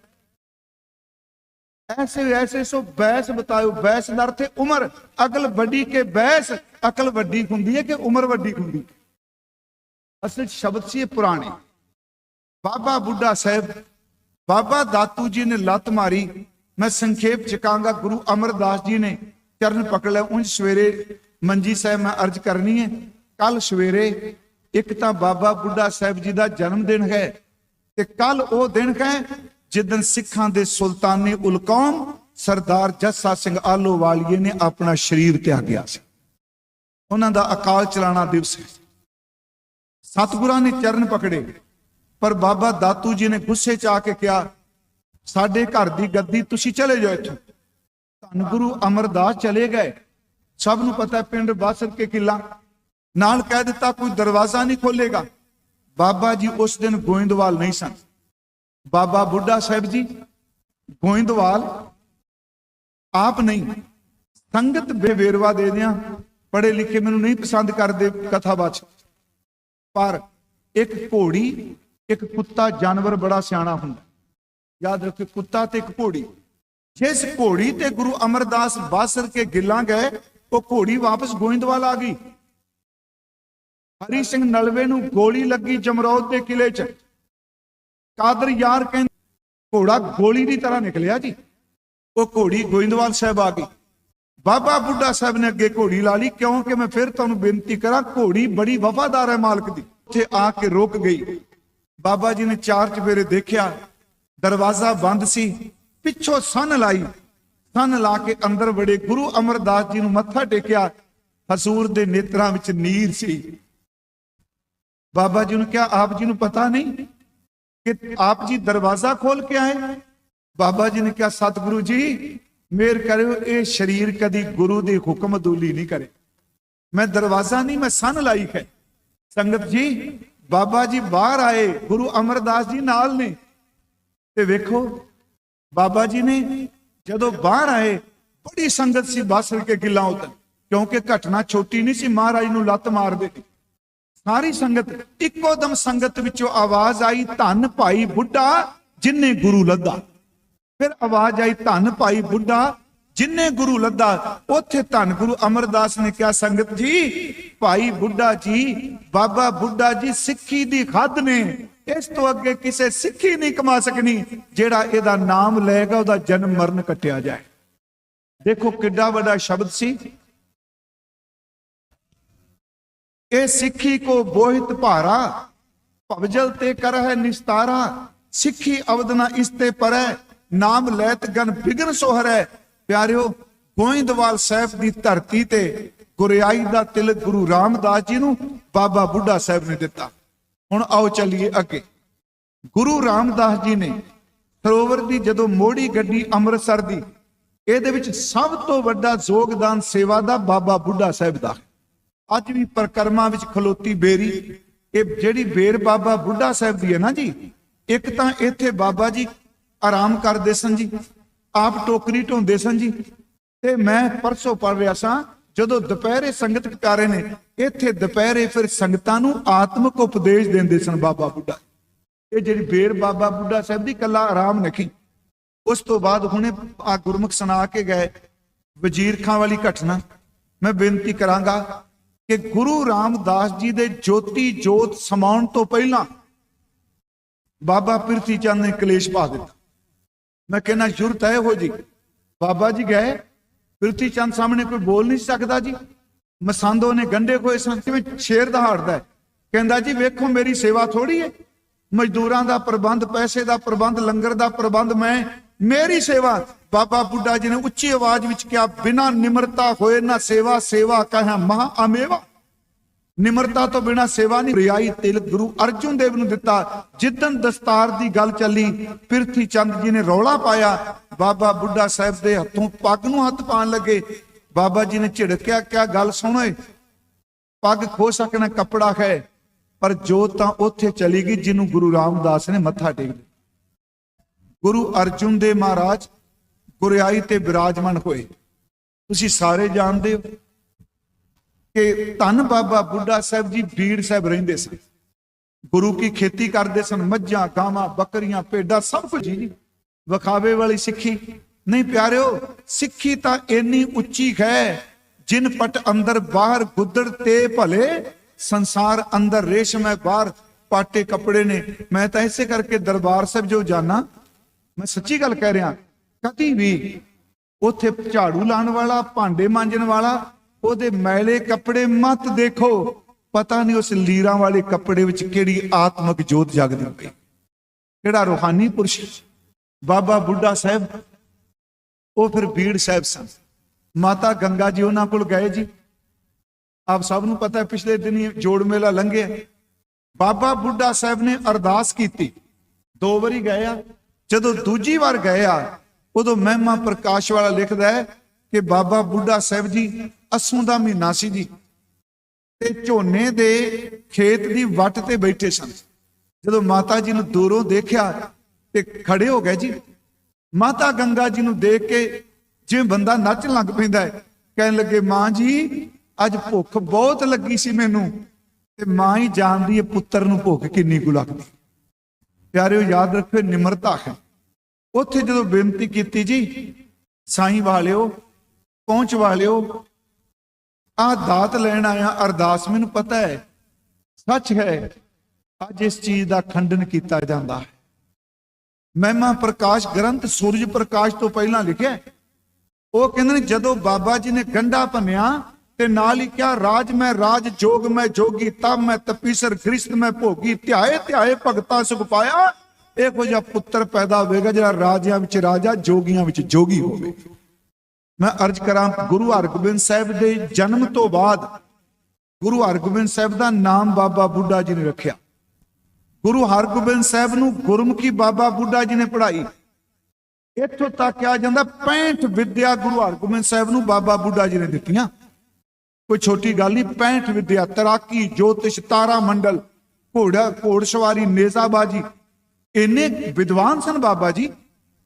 ऐसे ऐसे सो बैस बताओ, बैस का अर्थ है उम्र। अकल बड़ी के बैस, अकल वड्डी हुंदी है कि उम्र वड्डी हुंदी? असल शब्द सी पुराने। बाबा बुढ़ा साहब, बाबा दातू जी ने लत मारी। मैं संखेप च कहूंगा, गुरु अमरदास जी ने चरण पकड़ लिया। उंज सवेरे मंजी साहब मैं अर्ज करनी है, कल सवेरे एक तो बाबा बुढ़ा साहब जी का जन्मदिन है, ते कल वो दिन है जिदन सिखां दे सुल्तानी उल कौम सरदार जस्सा सिंह आलोवालिए ने अपना शरीर त्यागया सी। उन्हां दा अकाल चलाना दिवस है। सतगुरां ने चरण पकड़े, पर बाबा दातू जी ने गुस्से च आके कहा, साडे घर दी गद्दी तुसी चले जाओ इत्थों। धन गुरु अमरदास चले गए, सब नूं पता पिंड बासर के किला, नाल कह दिता कोई दरवाजा नहीं खोलेगा। बाबा जी उस दिन गोइंदवाल नहीं सन। बाबा बुढ़ा साहब जी गोइंदवाल आप नहीं, संगत बेवेरवा दे दिया, पढ़े लिखे मैनू नहीं पसंद करते कथावाचक, पर एक घोड़ी एक कुत्ता जानवर बड़ा सियाणा हुंदा। याद रखिए, कुत्ता ते एक घोड़ी। जिस घोड़ी ते गुरु अमरदास बासर के गिला गए, वो घोड़ी वापस गोइंदवाल आ गई। हरी सिंह नलवे नूं गोली लगी जमरौद के किले च। कादर यार कहंदे घोड़ा गोली की तरह निकलिया जी, वो घोड़ी गोइंदवाल साहब आ गई। बाबा बुढ़ा साहब ने अगे घोड़ी ला ली, क्योंकि मैं फिर तुहानूं बेनती करा, घोड़ी बड़ी वफादार है मालक दी। उत्थे आके रुक गई। बाबा जी ने चार चफेरे देखिया, दरवाजा बंद सी, पिछों सन लाई, सन ला के अंदर बड़े। गुरु अमरदास जी नूं मत्था टेकिया, हसूर दे नेत्रां विच नीर सी। बाबा जी ने कहा, आप जी नूं पता नहीं कि आप जी दरवाजा खोल के आए? बाबा जी ने कहा, सतगुरु जी मेर करो, ये शरीर कदी गुरु दी हुक्म दूली नहीं करे। मैं दरवाजा नहीं, मैं सन लाई है। संगत जी, बाबा जी बाहर आए, गुरु अमरदास जी नाल ने, ते वेखो बाबा जी ने जदों बाहर आए, बड़ी संगत सी बासर के किला उतर, क्योंकि घटना छोटी नहीं सी, महाराज नूं लत मार दे। सारी संगत इको दम संगत विचों आवाज आई, धन भाई बुढ़ा जिन्ने गुरु लद्दा। फिर आवाज आई, धन भाई बुढ़ा जिन्ने गुरु लद्दा। उथे धन गुरु अमरदास ने कहा, संगत जी भाई बुढ़ा जी, बाबा बुढ़ा जी सिक्खी दी खद ने, इस तो अगे किसे सिक्खी नहीं कमा सकनी। जेड़ा इहदा नाम लेगा उहदा जन्म मरण कटिया जाए। देखो किड्डा बड़ा शब्द सी। ए सिक्खी को बोहित भारा, भवजल ते कर है निस्तारा। सिक्खी अवदना इसते पर है, नाम लैत गन बिगन सोहर है। प्यारियो, गोइंदवाल साहब की धरती ते गुरियाई दा तिलक गुरु रामदास जी नूं बाबा बुढ़ा साहब ने दिता। हुण आओ चलिए अगे। गुरु रामदास जी ने सरोवर की जदों मोड़ी गड्डी अमृतसर की, इहदे विच सब तो वड्डा योगदान सेवा दा बाबा बुढ़ा साहब दा। अज भी परकरमा विच खलोती बेरी, ये जिहड़ी बेर बाबा बुढ़ा साहब दी है ना जी, एक तां इत्थे बाबा जी आराम करदे सन जी, ਆਪ ਟੋਕਰੀ ਢੋਂਦੇ ਸਨ ਜੀ। ਤੇ ਮੈਂ ਪਰਸੋਂ ਪੜ ਰਿਹਾ ਸਾਂ, ਜਦੋਂ ਦੁਪਹਿਰੇ ਸੰਗਤ ਪਿਆਰੇ ਨੇ ਇੱਥੇ ਦੁਪਹਿਰੇ ਫਿਰ ਸੰਗਤਾਂ ਨੂੰ ਆਤਮਿਕ ਉਪਦੇਸ਼ ਦਿੰਦੇ ਸਨ ਬਾਬਾ ਬੁੱਢਾ। ਇਹ ਜਿਹੜੀ ਬੇਰ ਬਾਬਾ ਬੁੱਢਾ ਸਾਹਿਬ ਦੀ ਕੱਲਾ ਆਰਾਮ ਰੱਖੀ। ਉਸ ਤੋਂ ਬਾਅਦ ਹੁਣੇ ਆ ਗੁਰਮੁਖ ਸੁਣਾ ਕੇ ਗਏ ਵਜ਼ੀਰ ਖਾਂ ਵਾਲੀ ਘਟਨਾ। ਮੈਂ ਬੇਨਤੀ ਕਰਾਂਗਾ ਕਿ ਗੁਰੂ ਰਾਮਦਾਸ ਜੀ ਦੇ ਜੋਤੀ ਜੋਤ ਸਮਾਉਣ ਤੋਂ ਪਹਿਲਾਂ ਬਾਬਾ ਪਿਰਥੀ ਚੰਦ ਨੇ ਕਲੇਸ਼ ਪਾ ਦਿੱਤਾ। ਮੈਂ ਕਹਿੰਦਾ ਜ਼ਰੂਰਤ ਹੈ ਇਹੋ ਜੀ। ਬਾਬਾ ਜੀ ਗਏ, ਪਿਰਥੀ ਚੰਦ ਸਾਹਮਣੇ ਕੋਈ ਬੋਲ ਨਹੀਂ ਸਕਦਾ ਜੀ। ਮਸੰਦੋ ਨੇ ਗੰਢੇ ਕੋਏ ਸਨ, ਕਿਵੇਂ ਸ਼ੇਰ ਦਹਾੜਦਾ। ਕਹਿੰਦਾ ਜੀ ਵੇਖੋ ਮੇਰੀ ਸੇਵਾ ਥੋੜੀ ਹੈ, ਮਜ਼ਦੂਰਾਂ ਦਾ ਪ੍ਰਬੰਧ, ਪੈਸੇ ਦਾ ਪ੍ਰਬੰਧ, ਲੰਗਰ ਦਾ ਪ੍ਰਬੰਧ, ਮੇਰੀ ਸੇਵਾ। ਬਾਬਾ ਬੁੱਢਾ ਜੀ ਨੇ ਉੱਚੀ ਆਵਾਜ਼ ਵਿੱਚ ਕਿਹਾ, ਬਿਨਾ ਨਿਮਰਤਾ ਹੋਏ ਨਾ ਸੇਵਾ, ਸੇਵਾ ਕਹਾਂ ਮਹਾ ਅਮੇਵਾ। ਨਿਮਰਤਾ ਤੋਂ ਬਿਨਾ ਸੇਵਾ ਨਹੀਂ। ਰਿਆਈ ਤਿਲਕ ਗੁਰੂ ਅਰਜੁਨ ਦੇਵ ਨੂੰ ਦਿੱਤਾ। ਜਿੱਦਣ ਦਸਤਾਰ ਦੀ ਗੱਲ ਚੱਲੀ, ਪਿਰਥੀ ਚੰਦ ਜੀ ਨੇ ਰੌਲਾ ਪਾਇਆ, ਬਾਬਾ ਬੁੱਢਾ ਸਾਹਿਬ ਦੇ ਹੱਥੋਂ ਪੱਗ ਨੂੰ ਹੱਥ ਪਾਉਣ ਲੱਗੇ। ਬਾਬਾ ਜੀ ਨੇ ਝਿੜਕਿਆ, ਕਿਆ ਗੱਲ ਸੁਣੋਏ, ਪੱਗ ਖੋ ਸਕਣਾ ਕੱਪੜਾ ਹੈ, ਪਰ ਜੋਤ ਤਾਂ ਉੱਥੇ ਚਲੀ ਗਈ ਜਿਹਨੂੰ ਗੁਰੂ ਰਾਮਦਾਸ ਨੇ ਮੱਥਾ ਟੇਕ ਲਿਆ। ਗੁਰੂ ਅਰਜੁਨ ਦੇਵ ਮਹਾਰਾਜ ਗੁਰਿਆਈ ਤੇ ਬਿਰਾਜਮਾਨ ਹੋਏ। ਤੁਸੀਂ ਸਾਰੇ ਜਾਣਦੇ ਹੋ ਕਿ ਧੰਨ ਬਾਬਾ ਬੁੱਢਾ ਸਾਹਿਬ ਜੀ ਬੀੜ ਸਾਹਿਬ ਰਹਿੰਦੇ ਸਨ। ਗੁਰੂ ਕੀ ਖੇਤੀ ਕਰਦੇ ਸਨ, ਮੱਝਾਂ, ਗਾਵਾਂ, ਬੱਕਰੀਆਂ, ਭੇਡਾਂ, ਸਭ ਕੁਝ ਜੀ। ਵਿਖਾਵੇ ਵਾਲੀ ਸਿੱਖੀ ਨਹੀਂ ਪਿਆਰਿਓ। ਸਿੱਖੀ ਤਾਂ ਇੰਨੀ ਉੱਚੀ ਹੈ, ਜਿਨ ਪਟ ਅੰਦਰ ਬਾਹਰ ਗੁੱਦੜ ਤੇ ਭਲੇ, ਸੰਸਾਰ ਅੰਦਰ ਰੇਸ਼ਮ ਹੈ ਬਾਹਰ ਪਾਟੇ ਕੱਪੜੇ ਨੇ। ਮੈਂ ਤਾਂ ਇਸੇ ਕਰਕੇ ਦਰਬਾਰ ਸਾਹਿਬ ਜੋ ਜਾਣਾ, ਮੈਂ ਸੱਚੀ ਗੱਲ ਕਹਿ ਰਿਹਾ, ਕਦੀ ਵੀ ਉੱਥੇ ਝਾੜੂ ਲਾਉਣ ਵਾਲਾ, ਭਾਂਡੇ ਮਾਂਜਣ ਵਾਲਾ ਉਹਦੇ ਮੈਲੇ ਕੱਪੜੇ ਮਤ ਦੇਖੋ। ਪਤਾ ਨਹੀਂ ਉਸ ਲੀਰਾਂ ਵਾਲੇ ਕੱਪੜੇ ਵਿੱਚ ਕਿਹੜੀ ਆਤਮਿਕ ਜੋਤ ਜਗਦੀ ਪਈ, ਕਿਹੜਾ ਰੂਹਾਨੀ ਪੁਰਸ਼। ਬਾਬਾ ਬੁੱਢਾ ਸਾਹਿਬ ਉਹ ਫਿਰ ਬੀੜ ਸਾਹਿਬ ਸਨ। ਮਾਤਾ ਗੰਗਾ ਜੀ ਉਹਨਾਂ ਕੋਲ ਗਏ ਜੀ। ਆਪ ਸਭ ਨੂੰ ਪਤਾ, ਪਿਛਲੇ ਦਿਨੀ ਜੋੜ ਮੇਲਾ ਲੰਘਿਆ। ਬਾਬਾ ਬੁੱਢਾ ਸਾਹਿਬ ਨੇ ਅਰਦਾਸ ਕੀਤੀ। 2 ਵਾਰੀ ਗਏ ਆ। ਜਦੋਂ ਦੂਜੀ ਵਾਰ ਗਏ ਆ, ਉਦੋਂ ਮਹਿਮਾ ਪ੍ਰਕਾਸ਼ ਵਾਲਾ ਲਿਖਦਾ ਹੈ ਕਿ ਬਾਬਾ ਬੁੱਢਾ ਸਾਹਿਬ ਜੀ ਅੱਸੂ ਦਾ ਮਹੀਨਾ ਸੀ ਜੀ, ਤੇ ਝੋਨੇ ਦੇ ਖੇਤ ਦੀ ਵੱਟ ਤੇ ਬੈਠੇ ਸਨ। ਜਦੋਂ ਮਾਤਾ ਜੀ ਨੂੰ ਦੂਰੋਂ ਦੇਖਿਆ ਤੇ ਖੜੇ ਹੋ ਗਏ ਜੀ। ਮਾਤਾ ਗੰਗਾ ਜੀ ਨੂੰ ਦੇਖ ਕੇ ਜਿਵੇਂ ਬੰਦਾ ਨੱਚਣ ਲੱਗ ਪੈਂਦਾ ਹੈ। ਕਹਿਣ ਲੱਗੇ, ਮਾਂ ਜੀ ਅੱਜ ਭੁੱਖ ਬਹੁਤ ਲੱਗੀ ਸੀ ਮੈਨੂੰ, ਤੇ ਮਾਂ ਹੀ ਜਾਣਦੀ ਹੈ ਪੁੱਤਰ ਨੂੰ ਭੁੱਖ ਕਿੰਨੀ ਕੁ ਲੱਗਦੀ। ਪਿਆਰਿਓ ਯਾਦ ਰੱਖੋ, ਨਿਮਰਤਾ ਹੈ। ਉੱਥੇ ਜਦੋਂ ਬੇਨਤੀ ਕੀਤੀ ਜੀ, ਸਾਈਂ ਵਾਲਿਓ, ਪਹੁੰਚ ਵਾਲਿਓ, ਆ ਦਾਤ ਲੈਣ ਆਇਆ, ਅਰਦਾਸ ਮੈਨੂੰ ਪਤਾ ਹੈ ਸੱਚ ਹੈ, ਅੱਜ ਇਸ ਚੀਜ਼ ਦਾ ਖੰਡਨ ਕੀਤਾ ਜਾਂਦਾ ਹੈ। ਮਹਿਮਾ ਪ੍ਰਕਾਸ਼ ਗ੍ਰੰਥ ਸੂਰਜ ਪ੍ਰਕਾਸ਼ ਤੋਂ ਪਹਿਲਾਂ ਲਿਖਿਆ। ਉਹ ਕਹਿੰਦੇ ਨੇ ਜਦੋਂ ਬਾਬਾ ਜੀ ਨੇ ਗੰਢਾ ਭੰਨਿਆ ਤੇ ਨਾਲ ਹੀ ਕਿਹਾ, ਰਾਜ ਮੈਂ ਰਾਜ, ਜੋਗ ਮੈਂ ਜੋਗੀ, ਤਬ ਮੈਂ ਤਪੀਸਰ, ਗ੍ਰਿਸ਼ਤ ਮੈਂ ਭੋਗੀ, ਧਿਆਏ ਧਿਆਏ ਭਗਤਾ ਸੁਖ ਪਾਇਆ। ਇਹੋ ਜਿਹਾ ਪੁੱਤਰ ਪੈਦਾ ਹੋਵੇਗਾ ਜਿਹੜਾ ਰਾਜਿਆਂ ਵਿੱਚ ਰਾਜਾ, ਜੋਗੀਆਂ ਵਿੱਚ ਜੋਗੀ ਹੋਵੇ। ਮੈਂ ਅਰਜ਼ ਕਰਾਂ, ਗੁਰੂ ਹਰਗੋਬਿੰਦ ਸਾਹਿਬ ਦੇ ਜਨਮ ਤੋਂ ਬਾਅਦ ਗੁਰੂ ਹਰਗੋਬਿੰਦ ਸਾਹਿਬ ਦਾ ਨਾਮ ਬਾਬਾ ਬੁੱਢਾ ਜੀ ਨੇ ਰੱਖਿਆ। ਗੁਰੂ ਹਰਗੋਬਿੰਦ ਸਾਹਿਬ ਨੂੰ ਗੁਰਮੁਖੀ ਬਾਬਾ ਬੁੱਢਾ ਜੀ ਨੇ ਪੜ੍ਹਾਈ। ਇੱਥੋਂ ਤੱਕ ਕਿਹਾ ਜਾਂਦਾ 65 ਵਿਦਿਆ ਗੁਰੂ ਹਰਗੋਬਿੰਦ ਸਾਹਿਬ ਨੂੰ ਬਾਬਾ ਬੁੱਢਾ ਜੀ ਨੇ ਦਿੱਤੀਆਂ। ਕੋਈ ਛੋਟੀ ਗੱਲ ਨਹੀਂ। 65 ਵਿਦਿਆ, ਤੈਰਾਕੀ, ਜੋਤਿਸ਼, ਤਾਰਾ ਮੰਡਲ, ਘੋੜਸਵਾਰੀ, ਨੇਜ਼ਾਬਾਜੀ, ਇੰਨੇ ਵਿਦਵਾਨ ਸਨ ਬਾਬਾ ਜੀ।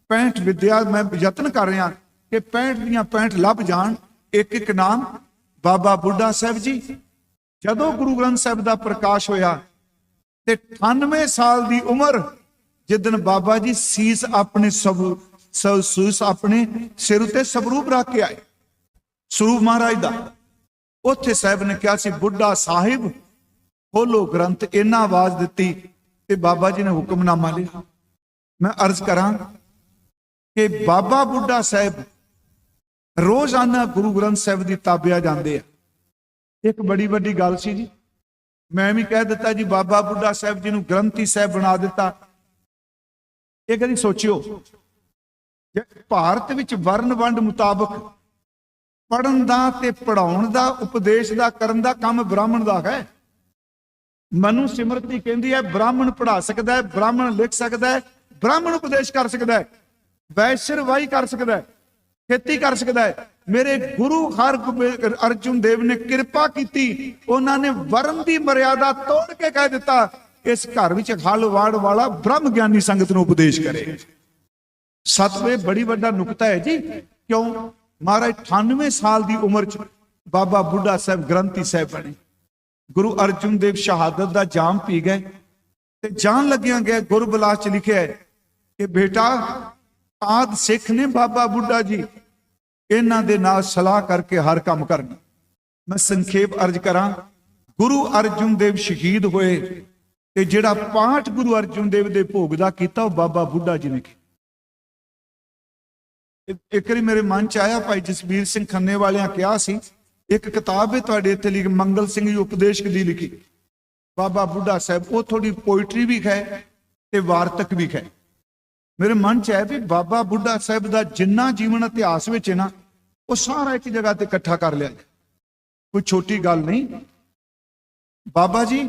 65 ਵਿਦਿਆ। ਮੈਂ ਯਤਨ ਕਰ ਰਿਹਾ ਕਿ 65 ਦੀਆਂ 65 ਲੱਭ ਜਾਣ, ਇੱਕ ਇੱਕ ਨਾਮ ਬਾਬਾ ਬੁੱਢਾ ਸਾਹਿਬ ਜੀ। ਜਦੋਂ ਗੁਰੂ ਗ੍ਰੰਥ ਸਾਹਿਬ ਦਾ ਪ੍ਰਕਾਸ਼ ਹੋਇਆ ਤੇ 98 ਸਾਲ ਦੀ ਉਮਰ, ਜਿੱਦਣ ਬਾਬਾ ਜੀ ਸੀਸ ਆਪਣੇ ਸੀਸ ਆਪਣੇ ਸਿਰ ਉਤੇ ਸਵਰੂਪ ਰੱਖ ਕੇ ਆਏ, ਸਰੂਪ ਮਹਾਰਾਜ ਦਾ, ਉੱਥੇ ਸਾਹਿਬ ਨੇ ਕਿਹਾ ਸੀ, ਬੁੱਢਾ ਸਾਹਿਬ ਖੋਲੋ ਗ੍ਰੰਥ। ਇਹਨਾਂ ਆਵਾਜ਼ ਦਿੱਤੀ ਤੇ ਬਾਬਾ ਜੀ ਨੇ ਹੁਕਮਨਾਮਾ ਲਿਆ। ਮੈਂ ਅਰਜ਼ ਕਰਾਂ ਕਿ ਬਾਬਾ ਬੁੱਢਾ ਸਾਹਿਬ ਰੋਜ਼ਾਨਾ ਗੁਰੂ ਗ੍ਰੰਥ ਸਾਹਿਬ ਦੀ ਤਾਬਿਆ ਜਾਂਦੇ ਆ। ਇੱਕ ਬੜੀ ਵੱਡੀ ਗੱਲ ਸੀ ਜੀ। ਮੈਂ ਵੀ ਕਹਿ ਦਿੱਤਾ ਜੀ, ਬਾਬਾ ਬੁੱਢਾ ਸਾਹਿਬ ਜੀ ਨੂੰ ਗ੍ਰੰਥੀ ਸਾਹਿਬ ਬਣਾ ਦਿੱਤਾ। ਇਹ ਕਦੀ ਸੋਚਿਓ, ਭਾਰਤ ਵਿੱਚ ਵਰਨ ਵੰਡ ਮੁਤਾਬਕ ਪੜਨ ਦਾ ਤੇ ਪੜਾਉਣ ਦਾ, ਉਪਦੇਸ਼ ਦਾ, ਕਰਨ ਦਾ ਕੰਮ ਬ੍ਰਾਹਮਣ ਦਾ ਹੈ। ਮਨੂ ਸਿਮਰਤੀ ਕਹਿੰਦੀ ਹੈ, ਬ੍ਰਾਹਮਣ ਪੜਾ ਸਕਦਾ ਹੈ, ਬ੍ਰਾਹਮਣ ਲਿਖ ਸਕਦਾ ਹੈ, ਬ੍ਰਾਹਮਣ ਉਪਦੇਸ਼ ਕਰ ਸਕਦਾ ਹੈ, ਵੈਸ਼ਯ ਵਾਈ ਕਰ ਸਕਦਾ ਹੈ, ਖੇਤੀ ਕਰ ਸਕਦਾ ਹੈ। ਮੇਰੇ ਗੁਰੂ ਹਰਗੋਬਿੰਦ ਅਰਜੁਨ ਦੇਵ ਨੇ ਕਿਰਪਾ ਕੀਤੀ। ਉਹਨਾਂ ਨੇ ਵਰਨ ਦੀ ਮਰਿਆਦਾ ਤੋੜ ਕੇ ਕਹਿ ਦਿੱਤਾ, ਇਸ ਘਰ ਵਿੱਚ ਹਲ ਵਾੜ ਵਾਲਾ ਬ੍ਰਹਮ ਗਿਆਨੀ ਸੰਗਤ ਨੂੰ ਉਪਦੇਸ਼ ਕਰੇ। सतवें बड़ी वड्डा नुकता है जी। क्यों? महाराज 98 साल की उम्र च बाबा बुढ़ा साहब ग्रंथी साहब बने। गुरु अर्जुन देव शहादत का जाम पी गए ते जान लग्या गया गुरबलास च लिखिया है कि बेटा आद सिख ने बाबा बुढ़ा जी, इन्हां दे नाल सलाह करके हर काम करना। मैं संखेप अर्ज करा, गुरु अर्जुन देव शहीद होए ते जिहड़ा पाठ गुरु अर्जुन देव दे भोग दा कीता वो बाबा बुढ़ा जी ने किया। एक बार मेरे मन च आया, भाई जसबीर सिंह खन्ने वालियां कहा सी एक किताब है तुहाडे इत्थे लिखी, मंगल सिंह जी उपदेश दी लिखी बाबा बुढ़ा साहब, वो थोड़ी पोइट्री भी है ते वार्तक भी है। मेरे मन च है भी बाबा बुढ़ा साहब का जिन्ना जीवन इतिहास में है ना वो सारा एक जगह ते इकट्ठा कर लिया, कोई छोटी गल नहीं। बाबा जी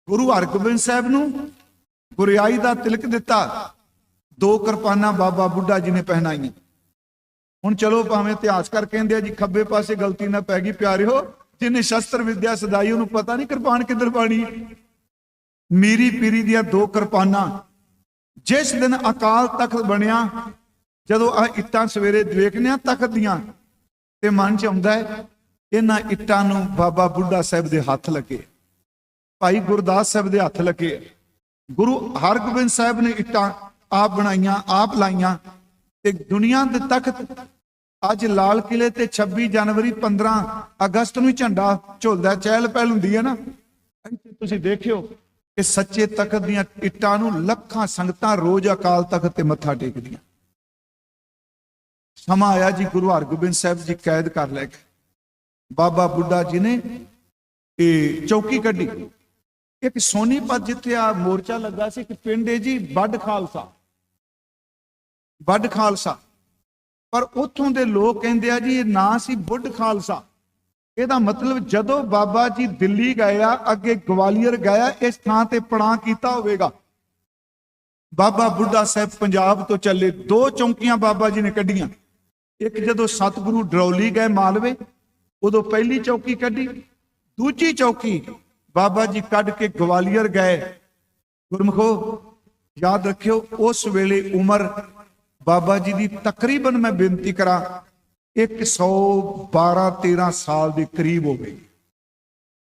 गुरु हरगोबिंद साहब नूं गुरियाई का तिलक दिता, 2 किरपाना बाबा बुढ़ा जी ने पहनाई। हुण चलो भावें इतिहासकार कहंदे आ जी खब्बे पासे गलती ना पै गई, प्यारे हो जिन्हें शस्त्र विद्या सदाई उन्होंने पता नहीं किरपान किधर पानी। मीरी पीरी दियां 2 किरपाना जिस दिन अकाल तख्त बनिया, जदों आ इट्टां सवेरे देखने तख्त दियां ते मन च आउंदा है इन्हां इट्टां नूं बाबा बुढ़ा साहब दे हत्थ लगे, भाई गुरदास साहब दे हत्थ लगे। गुरु हरगोबिंद साहब ने इट्टां आप बनाइयां आप लाइयां ते दुनिया दे तख्त अज लाल किले ते 26 जनवरी 15 अगस्त नूं झंडा झुलदा, चहल पहल हुंदी है ना। तुसीं देखियो कि सच्चे तख्त दियां इट्टां नूं लखां संगतां रोज अकाल तख्त ते मत्था टेकदियां। समा आया जी गुरु हरगोबिंद साहब जी कैद कर लै गए। बाबा बुढ़ा जी ने चौकी कड्डी, एक सोनीपत जिथे आ मोर्चा लगा सी कि पिंड है जी बड़ खालसा, बड़ खालसा, पर उथों दे लोग कहंदे आ जी ये ना सी बुढ़ खालसा। ਇਹਦਾ मतलब जदों बाबा जी दिल्ली गए अगे ग्वालियर गया इस थां ते पड़ां कीता होवेगा। बाबा बुढ़ा साहब पंजाब तो चले, 2 चौकियां बाबा जी ने कड्डियां। एक जदों सतगुरु डरौली गए मालवे उदों पहली चौकी कड्डी, दूजी चौकी बाबा जी कड के ग्वालियर गए। गुरमुखो याद रखियो उस वेले उम्र बाबा जी की तकरीबन मैं बेनती करा 112-13 साल के करीब हो गई।